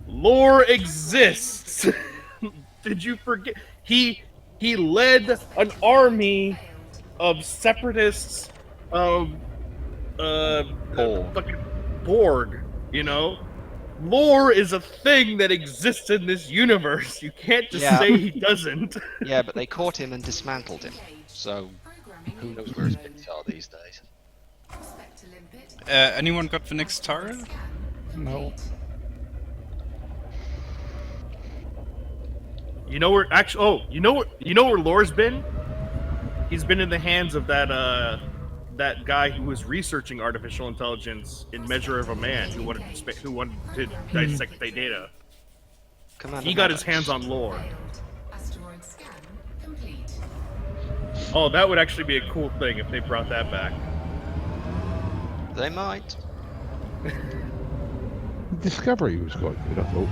Lore exists. Did you forget? He led an army of separatists of fucking Borg, you know? Lore is a thing that exists in this universe. You can't just Yeah. say he doesn't. Yeah, but they caught him and dismantled him. So, who knows where his bits are these days? Anyone got the next target? No. You know where actually? Oh, you know where Lore's been? He's been in the hands of that guy who was researching artificial intelligence in Measure of a Man, who wanted to dissect the data. Commander He got his Maddox. hands on lore. Asteroid scan complete. Oh, that would actually be a cool thing if they brought that back. They might. Discovery was quite good, I thought.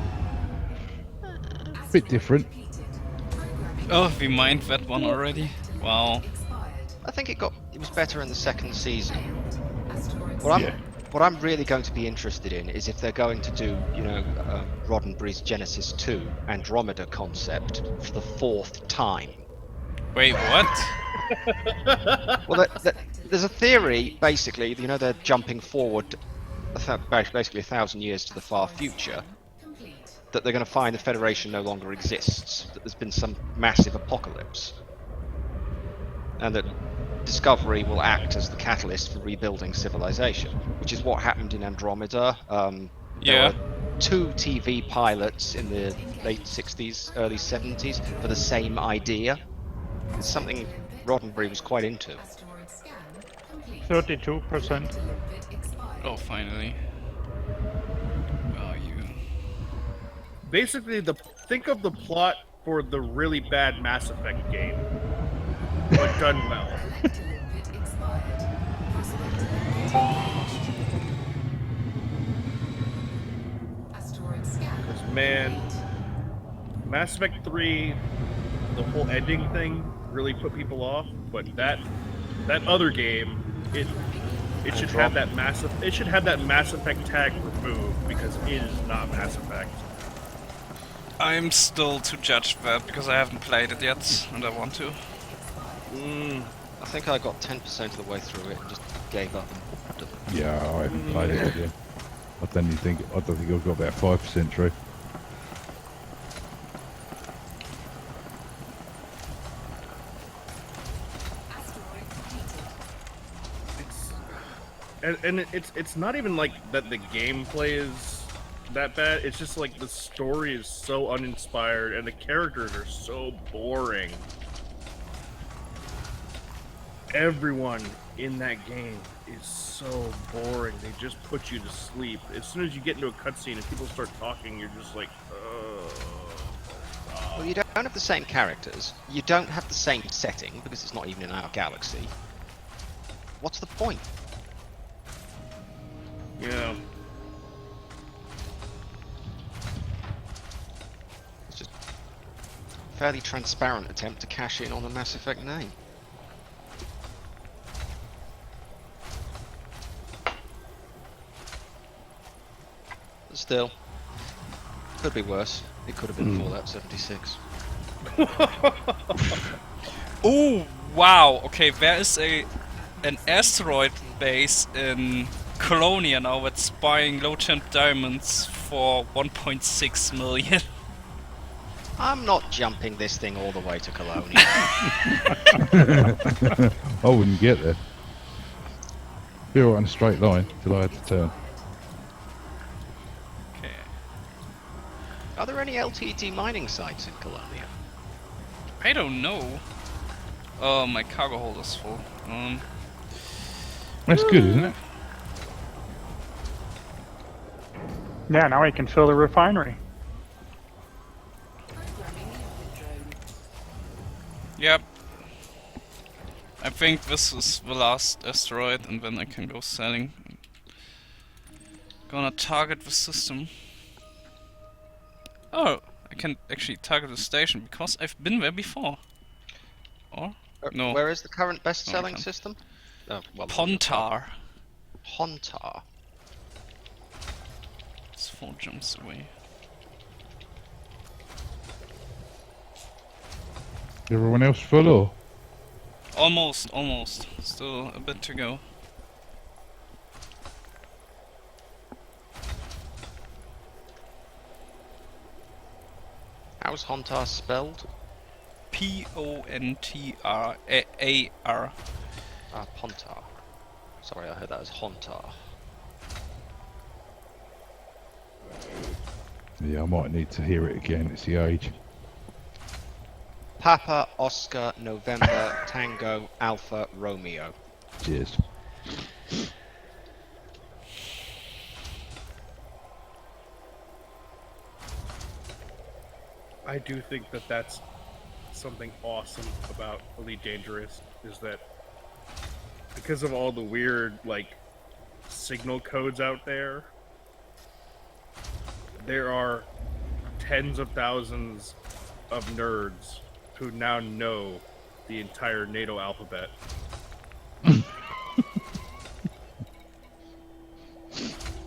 Bit different. Oh, we mined that one already. Wow. I think it was better in the second season. Asteroid What I'm really going to be interested in is if they're going to do, Roddenberry's Genesis 2 Andromeda concept for the 4th time. Wait, what? Well, there's a theory, basically, they're jumping forward basically 1,000 years to the far future, that they're going to find the Federation no longer exists, that there's been some massive apocalypse, and that Discovery will act as the catalyst for rebuilding civilization, which is what happened in Andromeda. There Yeah. were 2 TV pilots in the late 60s, early 70s for the same idea. It's something Roddenberry was quite into. Asteroid scan complete. 32%. Oh, finally. Where are you? Basically, think of the plot for the really bad Mass Effect game, but done well. Limit expired. Prospect engaged. Asteroid scan. Because, man, Mass Effect 3, the whole ending thing really put people off, but that other game, it should have that Mass Effect tag removed, because it is not Mass Effect. I'm still to judge that because I haven't played it yet and I want to. I think I got 10% of the way through it and just gave up. Yeah, I haven't played it again. I don't think I've got about 5% through. Asteroid deleted. And it's not even like that the gameplay is that bad. It's just like the story is so uninspired and the characters are so boring. Everyone in that game is so boring. They just put you to sleep. As soon as you get into a cutscene and people start talking, you're just like, Well, you don't have the same characters. You don't have the same setting because it's not even in our galaxy. What's the point? Yeah. It's just a fairly transparent attempt to cash in on a Mass Effect name. But still, could be worse. It could have been Fallout 76. Oh wow! Okay, there is an asteroid base in Colonia now that's buying low-temp diamonds for 1.6 million. I'm not jumping this thing all the way to Colonia. I wouldn't get there. Be all right in a straight line till I had to turn. Okay. Are there any LTT mining sites in Colonia? I don't know. Oh, my cargo holder's full. That's good, isn't it? Yeah, now we can fill the refinery. Yep. I think this is the last asteroid, and then I can go sailing. Gonna target the system. Oh, I can actually target the station because I've been there before. Or? No. Where is the current best-selling can't. system? Oh, well, Pontar. Pontar. It's 4 jumps away. Everyone else full or? Almost. Still a bit to go. How's Hontar spelled? P-O-N-T-R-A-R. Ah, Pontar. Sorry, I heard that as Hontar. Yeah, I might need to hear it again. It's the age. Papa, Oscar, November, Tango, Alpha, Romeo. Cheers. I do think that that's something awesome about Elite Dangerous, is that because of all the weird, like, signal codes out there, there are tens of thousands of nerds who now know the entire NATO alphabet.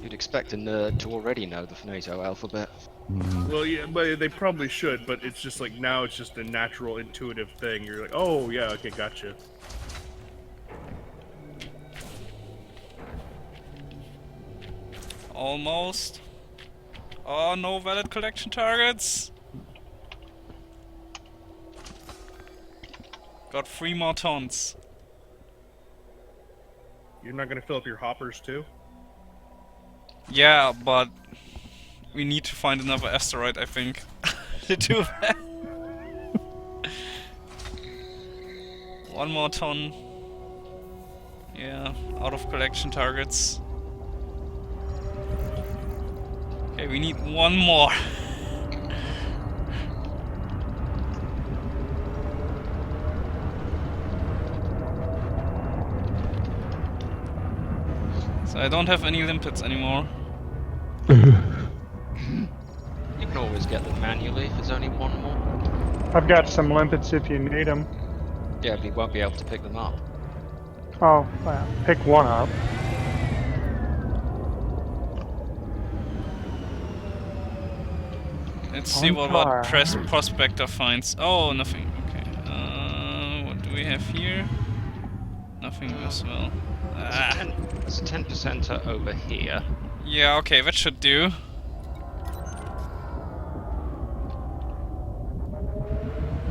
You'd expect a nerd to already know the NATO alphabet. Well, yeah, but they probably should, but it's just like, now it's just a natural, intuitive thing. You're like, oh, yeah, okay, gotcha. Almost. Oh, no valid collection targets. Got 3 more tons. You're not gonna fill up your hoppers, too? Yeah, but we need to find another asteroid, I think, to do that. 1 more ton. Yeah, out of collection targets. Okay, we need 1 more. So I don't have any limpets anymore. You can always get them manually if there's only 1 more. I've got some limpets if you need them. Yeah, but you won't be able to pick them up. Oh, well, pick one up. Let's see what Prospector finds. Oh, nothing. Okay. What do we have here? Nothing as well. Ah. There's a 10%er over here. Yeah, okay, that should do.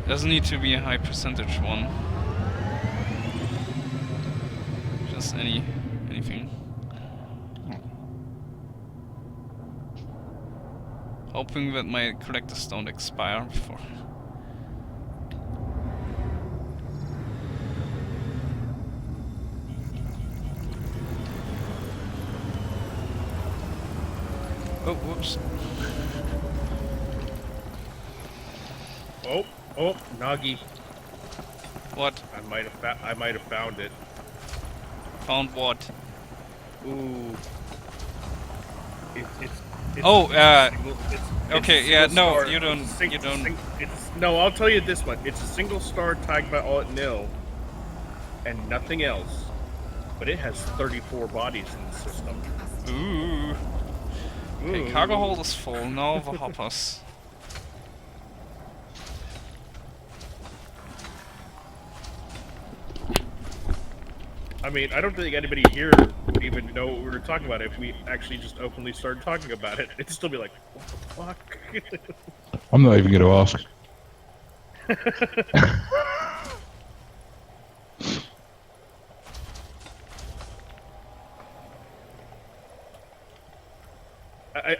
Doesn't need to be a high percentage one. Just anything. Hoping that my collectors don't expire before. Oh, whoops. Oh, Nagi. What? I might have found it. Found what? Ooh. Oh, it's okay, a yeah, single no, star. you don't- It's a sing- you don't- sing- it's no. I'll tell you this one. It's a single star tagged by all at nil, and nothing else. But it has 34 bodies in the system. Ooh. Okay, cargo hold is full. Now the hoppers. I mean, I don't think anybody here would even know what we were talking about if we actually just openly started talking about it. It'd still be like, what the fuck? I'm not even going to ask.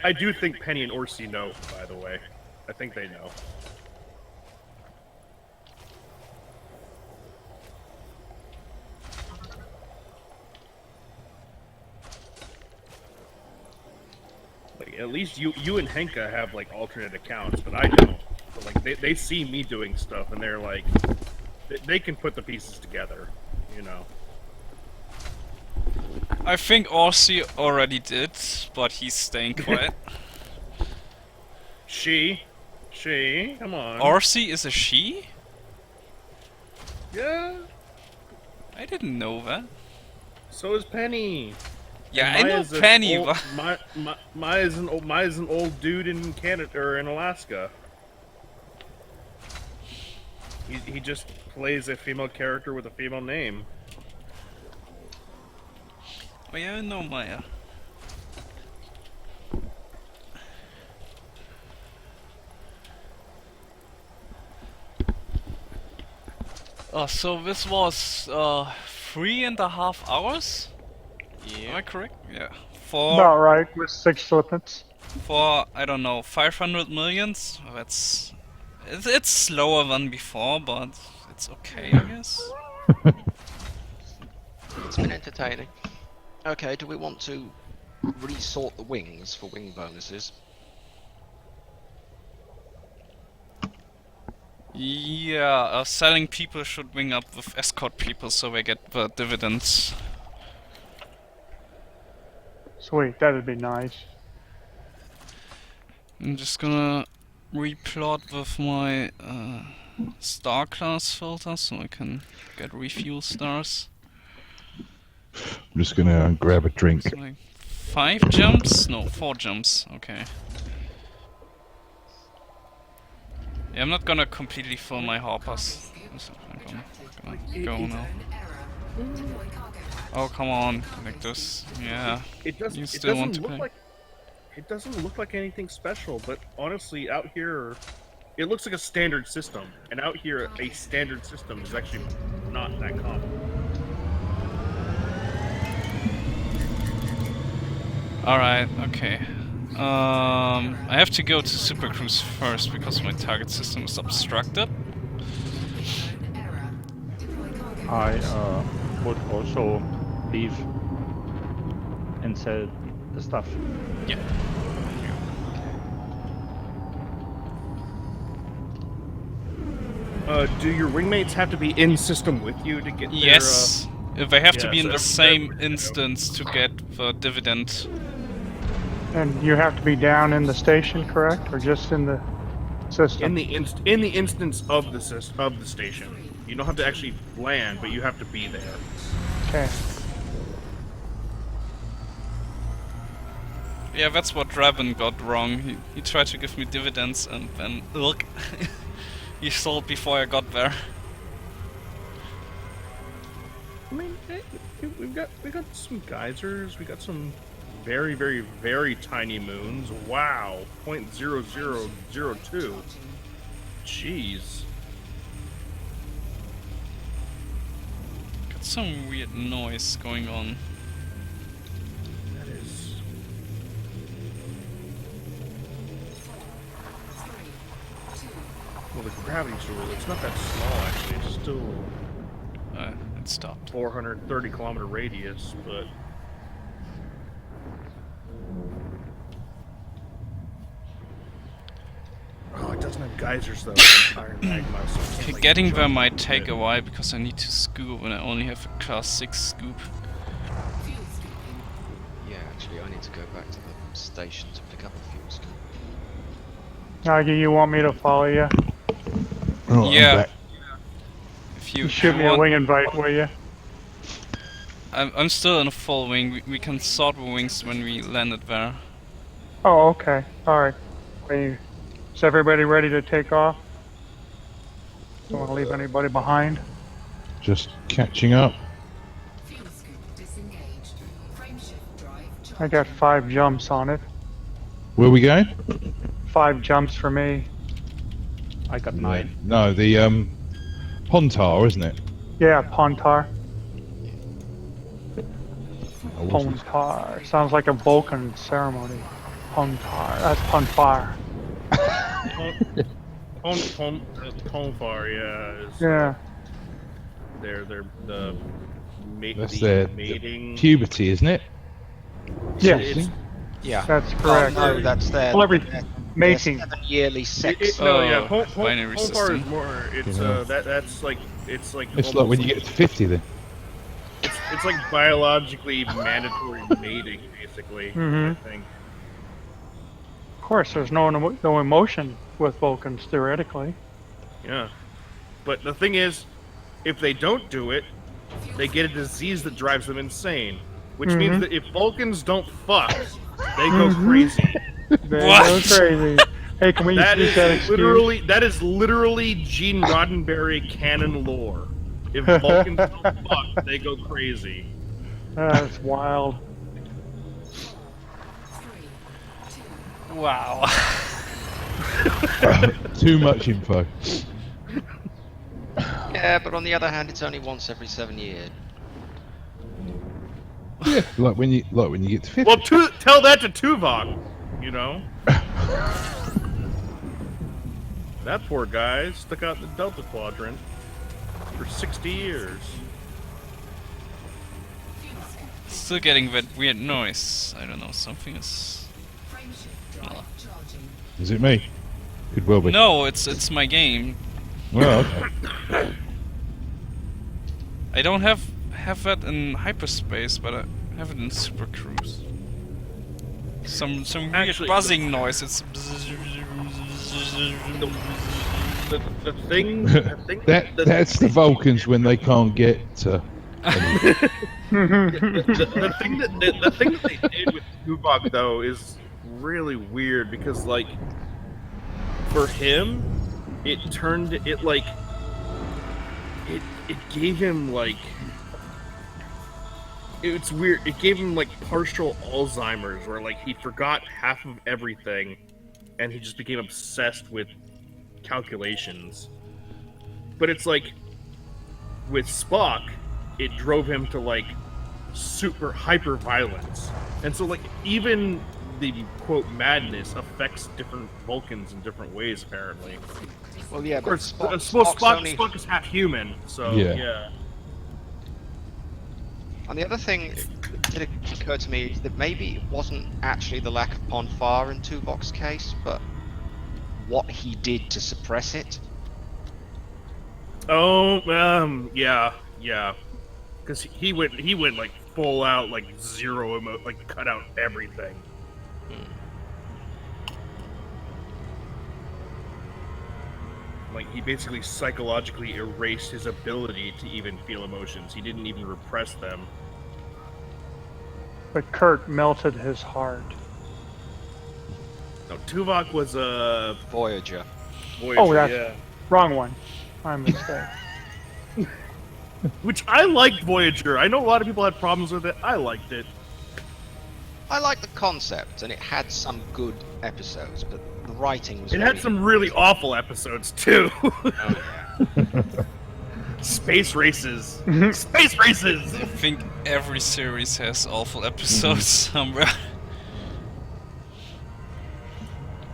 I do think Penny and Orsi know, by the way. I think they know. Like, at least you and Henka have like alternate accounts, but I don't. But, like they see me doing stuff and they're like, they can put the pieces together, you know. I think Orsi already did, but he's staying quiet. She, come on. Orsi is a she? Yeah. I didn't know that. So is Penny. Yeah, And I know Maya's an Penny, old- but Maya's an old dude in Canada or in Alaska. He just plays a female character with a female name. oh yeah, I know Maya. Oh, so this was 3.5 hours? Am I correct? Yeah. About right, with 6 lipids. For I don't know, 500 millions. It's slower than before, but it's okay, I guess. It's been entertaining. Okay, do we want to resort the wings for wing bonuses? Yeah, selling people should wing up with escort people so they get the dividends. Sweet, that'd be nice. I'm just gonna replot with my star class filter so I can get refuel stars. I'm just going to grab a drink. It's like 5 jumps? No, 4 jumps. Okay. Yeah, I'm not gonna completely fill my hoppers. I'm gonna go now. Oh, come on, like this. Yeah. It doesn't. You It still want doesn't to look pay? like. It doesn't look like anything special, but honestly, out here, it looks like a standard system, and out here, a standard system is actually not that common. Alright, okay. I have to go to Super Cruise first because my target system is obstructed. I would also leave and sell the stuff. Yeah. Do your wingmates have to be in system with you to get Yes. If they have to yeah, be in so the every- same instance to get the dividend. And you have to be down in the station, correct? Or just in the system? in the instance of the station? You don't have to actually land, but you have to be there. Okay. Yeah, that's what Draven got wrong. He tried to give me dividends and then look, he sold before I got there. I mean, we've got some geysers. We got some very, very, very tiny moons. Wow, 0.0002. Jeez. Got some weird noise going on. That is. Well, the gravity swirl, it's not that small actually. It's still It stopped. 430 kilometer radius, but. Oh, it doesn't have geysers though. Iron magma. So it can't, like, Getting there jump might and take shit. a while because I need to scoop and I only have a class 6 scoop. Yeah, actually, I need to go back to the station to pick up a fuel scoop. Nagi, you want me to follow you? Oh, Yeah. I'm back. If You you shoot me a want, wing invite, will you? I'm still in a full wing. We can sort the wings when we landed there. Oh, okay. All right. Is everybody ready to take off? Don't want to leave anybody behind. Just catching up. Fuel scoop disengaged. Frameshift drive charging. I got 5 jumps on it. Where are we going? 5 jumps for me. I got 9. No, the Pontar, isn't it? Yeah, Pontar. Oh, what's this? Pontar. Sounds like a Vulcan ceremony. Pontar. That's Ponfar. Ponfar, yeah. Yeah. They're the That's the their mating. puberty, isn't it? Yes, It's, Yeah. that's Oh, correct. no, that's their, Well, every their mating. 7-yearly sex. no, Oh, yeah. binary Ponfar system. is more. It's Yeah. that's like it's like. It's like almost when you get to 50 then. It's like biologically mandatory mating, basically. Mhm. I think. Of course, there's no emotion with Vulcans, theoretically. Yeah. But the thing is, if they don't do it, they get a disease that drives them insane. Which means that if Vulcans don't fuck, they go crazy. They What? go crazy. Hey, can we That use is that excuse? literally Gene Roddenberry canon lore. If Vulcans don't fuck, they go crazy. That's wild. 3, 2, Wow. Too much info. Yeah, but on the other hand, it's only once every 7 years. Yeah, like when you get to 50. Well, tell that to Tuvok, you know. That poor guy stuck out in the Delta Quadrant for 60 years. fuel scoop. Still getting that weird noise. I don't know, something is... Frameshift drive charging. Is it me? Could well be. No, it's my game. Well, okay. I don't have that in hyperspace, but I have it in Super Cruise. Some weird Actually, buzzing noise. It's The thing That's the Vulcans when they can't get to. the thing that they did with Tuvok though is really weird because like for him it gave him like it's weird. It gave him like partial Alzheimer's where like he forgot half of everything and he just became obsessed with calculations. But it's like with Spock, it drove him to like super hyper violence. And so like even the quote madness affects different Vulcans in different ways apparently. Well, yeah, Of but course, Spock's only... Spock is half human, so Yeah. yeah. And the other thing that did occur to me is that maybe it wasn't actually the lack of Ponfar in Tuvok's case, but what he did to suppress it. Oh, yeah. Because he went like full out, like zero like cut out everything. Like he basically psychologically erased his ability to even feel emotions. He didn't even repress them. But Kurt melted his heart. No, Tuvok was a Voyager. Voyager, Oh, that's yeah. wrong one. My mistake. Which I liked Voyager. I know a lot of people had problems with it. I liked it. I like the concept, and it had some good episodes, but the writing was. It had some really awful episodes too. Space races. Space races. I think every series has awful episodes somewhere.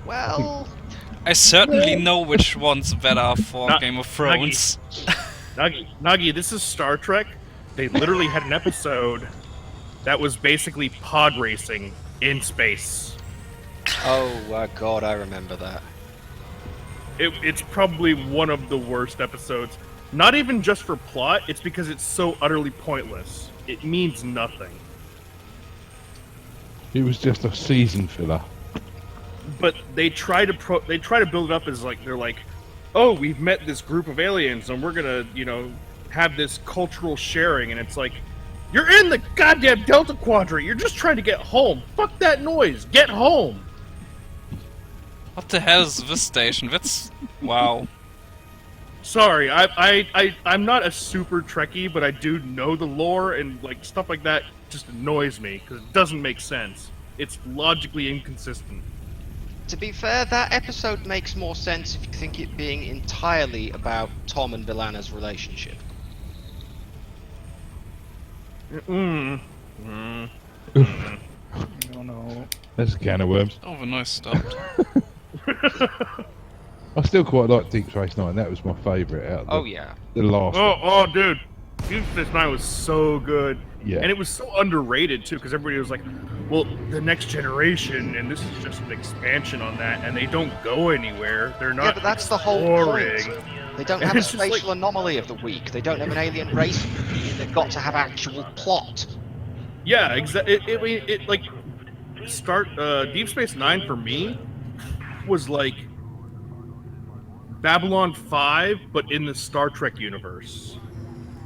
Well, I certainly know which ones that are for Not- Game of Thrones. Nagi, this is Star Trek. They literally had an episode that was basically pod racing in space. oh God, I remember that. It's probably one of the worst episodes. Not even just for plot, it's because it's so utterly pointless. It means nothing. It was just a season filler. But they try to build it up as like they're like, oh, we've met this group of aliens and we're gonna, have this cultural sharing, and it's like, you're in the goddamn Delta Quadrant. You're just trying to get home. Fuck that noise. Get home. What the hell is this station? That's wow. Sorry, I'm not a super Trekkie, but I do know the lore, and like stuff like that just annoys me because it doesn't make sense. It's logically inconsistent. To be fair, that episode makes more sense if you think it being entirely about Tom and Villana's relationship. No, no. That's a can of worms. Oh, the noise stopped. I still quite like Deep Space Nine. That was my favourite out of Yeah. the last one. Oh, dude, Deep Space Nine was so good. Yeah. And it was so underrated too, because everybody was like, "Well, the next generation, and this is just an expansion on that, and they don't go anywhere. They're not." Yeah, but that's the whole exploring." point. They don't have a It's just spatial like- anomaly of the week. They don't have an alien race. They've got to have actual plot. Yeah, exactly. It like Deep Space Nine for me was like Babylon 5, but in the Star Trek universe.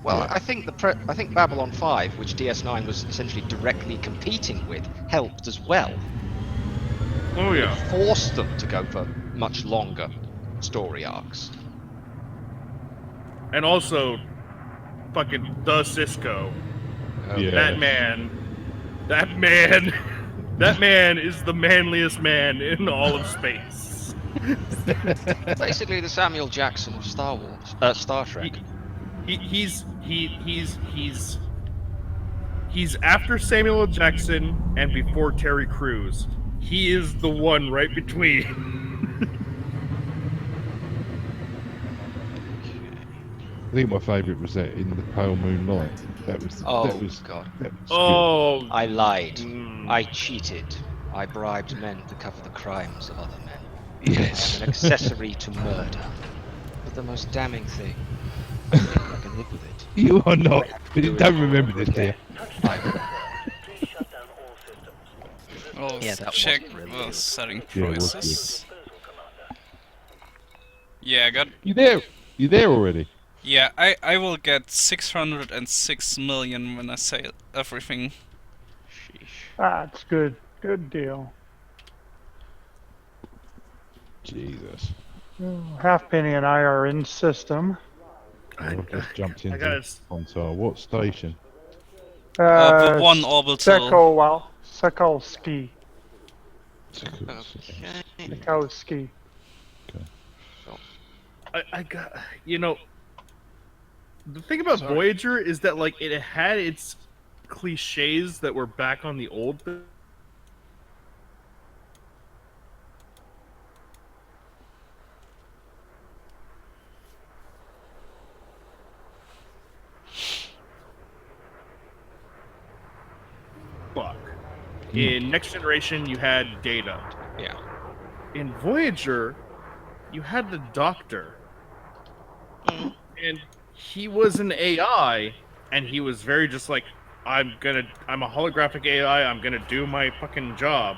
Well, I think I think Babylon 5, which DS9 was essentially directly competing with, helped as well. Oh yeah. Forced them to go for much longer story arcs. And also, fucking the Cisco. Yeah. That man, that man is the manliest man in all of space. Basically, the Samuel Jackson of Star Trek. He's after Samuel L. Jackson and before Terry Crews. He is the one right between. I think my favourite was that in the Pale Moonlight. That was. Oh, that was, God. That was Oh, I lied. Mm. I cheated. I bribed men to cover the crimes of other men. good. Yes. I'm an accessory to murder. But the most damning thing, I think I can live with it. You are not. Don't remember this, dear. Oh, Yeah, that check wasn't really the good. setting Yeah, it was prices. Yeah, I got. You there? You there already? Yeah, I will get 606 million when I say everything. That's good. Good deal. Jesus. Halfpenny and I are in system. I've just jumped I gotta. into onto what station? The one orbital. Sokolsky. Okay. Sokolsky. I got. The thing about Voyager is that like it had its cliches that were back on the old. Fuck. In Next Generation, you had Data. Yeah. In Voyager, you had the Doctor. And he was an AI, and he was very just like, I'm a holographic AI, I'm gonna do my fucking job.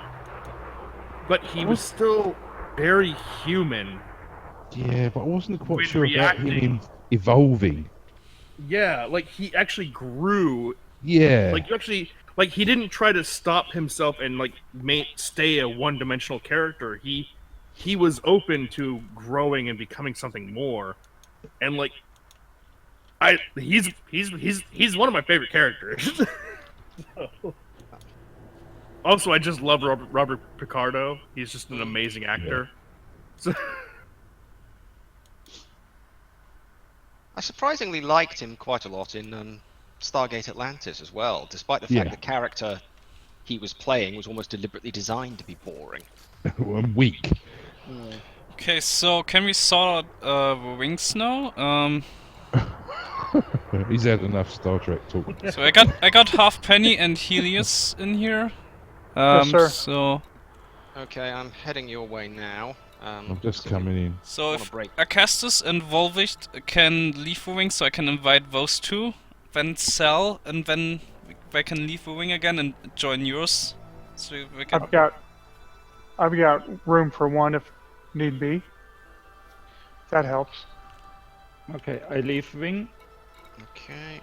But he was still very human. Yeah, but I wasn't quite When sure about reacting. him evolving. Yeah, like he actually grew. Yeah. Like you actually, like he didn't try to stop himself and like stay a one-dimensional character. He was open to growing and becoming something more. And like, he's one of my favorite characters. Also, I just love Robert Picardo. He's just an amazing actor. So, I surprisingly liked him quite a lot in Stargate Atlantis as well, despite the fact Yeah. the character he was playing was almost deliberately designed to be boring. I'm weak. Okay, so can we sort out the wings now? He's had enough Star Trek talk. So I got Halfpenny and Helios in here. Yes, sir. So Okay, I'm heading your way now. I'm just coming in. so Wanna if break. Acastus and Volvicht can leave the wing, so I can invite those two, then sell, and then they can leave the wing again and join yours. So we can... I've got room for one if need be. That helps. Okay, I leave wing. Okay,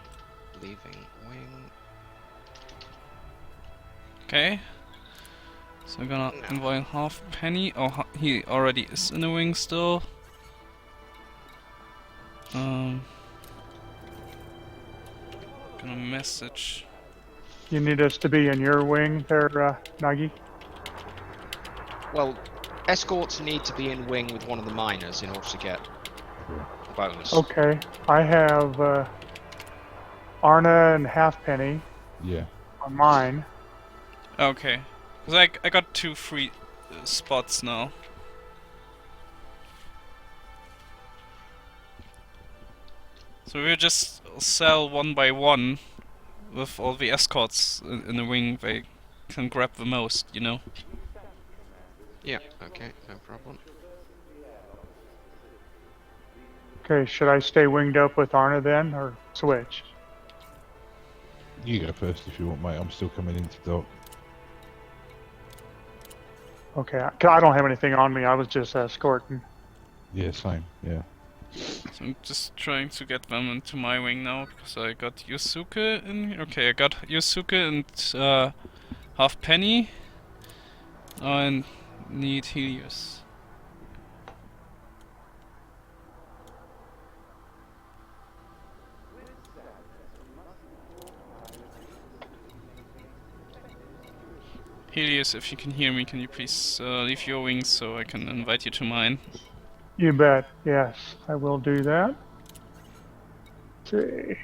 leaving wing. Okay. So I'm gonna envoy half penny. Oh, he already is in the wing still. Gonna message. You need us to be in your wing there, Nagi? Well, escorts need to be in wing with one of the miners in order to get a bonus. Okay. I have Arna and Halfpenny Yeah. on mine. Okay. Cause I got 2 free spots now. So we'll just sell one by one with all the escorts in the wing. They can grab the most, you know. Yeah, okay, no problem. Okay, should I stay winged up with Arna then, or switch? You go first if you want, mate. I'm still coming into dock. Okay, I don't have anything on me. I was just escorting. Yeah, same. Yeah. So I'm just trying to get them into my wing now because I got Yusuke in here. Okay, I got Yusuke and half penny. I need Helios. Helios, if you can hear me, can you please leave your wings so I can invite you to mine? You bet. Yes, I will do that. Let's see.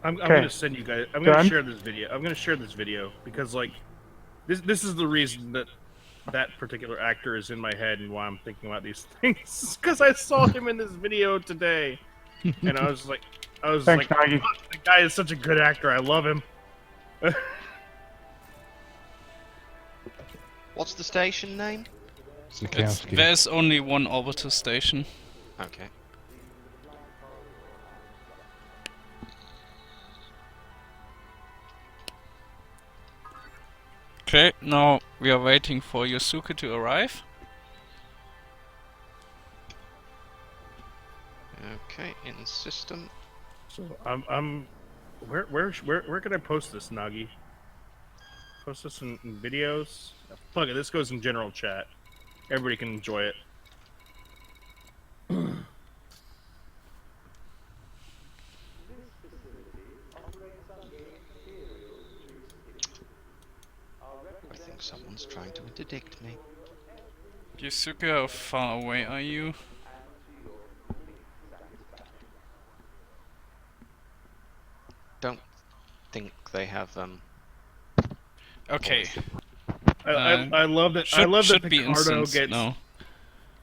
I'm Okay. gonna send you guys. I'm gonna Done? share this video. I'm gonna share this video because like, this is the reason that that particular actor is in my head and why I'm thinking about these things. Because I saw him in this video today, and I was like, Thanks, Nagi. "Fuck, the guy is such a good actor. I love him." What's the station name? Sikowski. There's only one orbiter station. Okay. Okay, now we are waiting for Yusuke to arrive. Okay, in system. So where can I post this, Nagi? Post this in videos. Fuck it, this goes in general chat. Everybody can enjoy it. I think someone's trying to interdict me. Yusuke, how far away are you? Don't think they have Okay. I love that. I love that be Picardo instanced gets. now.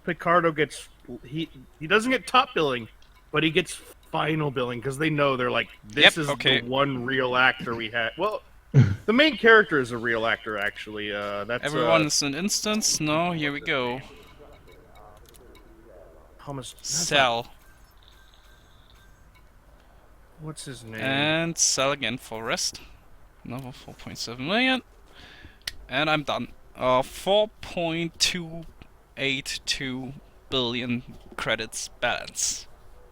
Picardo gets. He doesn't get top billing, but he gets final billing because they know they're like, this Yep, is okay. the one real actor we had. Well, the main character is a real actor actually. That's Everyone's an instance. No, here we go. Thomas. Sell. What's his name? And sell again for rest. Another 4.7 million. And I'm done. 4.282 billion credits balance.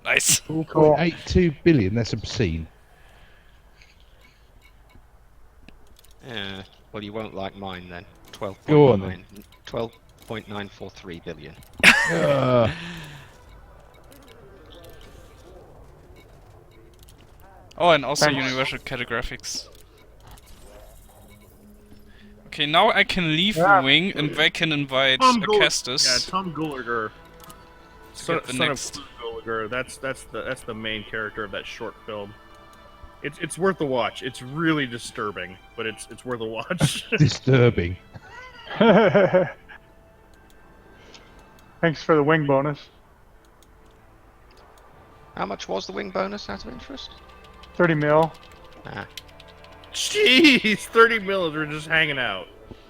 Nice. Cool. 4.82 billion. That's obscene. well, you won't like mine then. Go on then. 12.943 billion. Oh, and also Thanks. universal graphics. Okay, now I can leave Yeah. the wing and they can invite Yeah, Acastus. Tom Gulliger. Son the of next. Gulliger. That's the main character of that short film. It's worth a watch. It's really disturbing, but it's worth a watch. Disturbing. Thanks for the wing bonus. How much was the wing bonus out of interest? 30 mil. Ah, Jeez, 30 mils. We're just hanging out.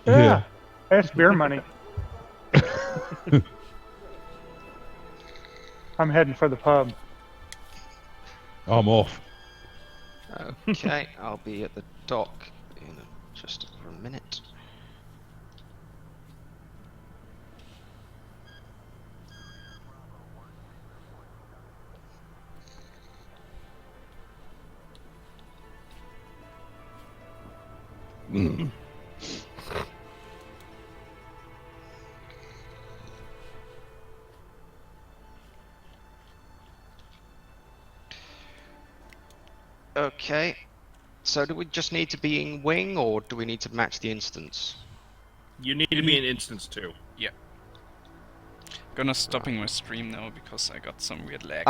Yeah. That's beer money. I'm heading for the pub. I'm off. Okay, I'll be at the dock in just for a minute. Okay, so do we just need to be in wing, or do we need to match the instance? You need to be in instance too. Gonna stopping my stream now because I got some weird lag.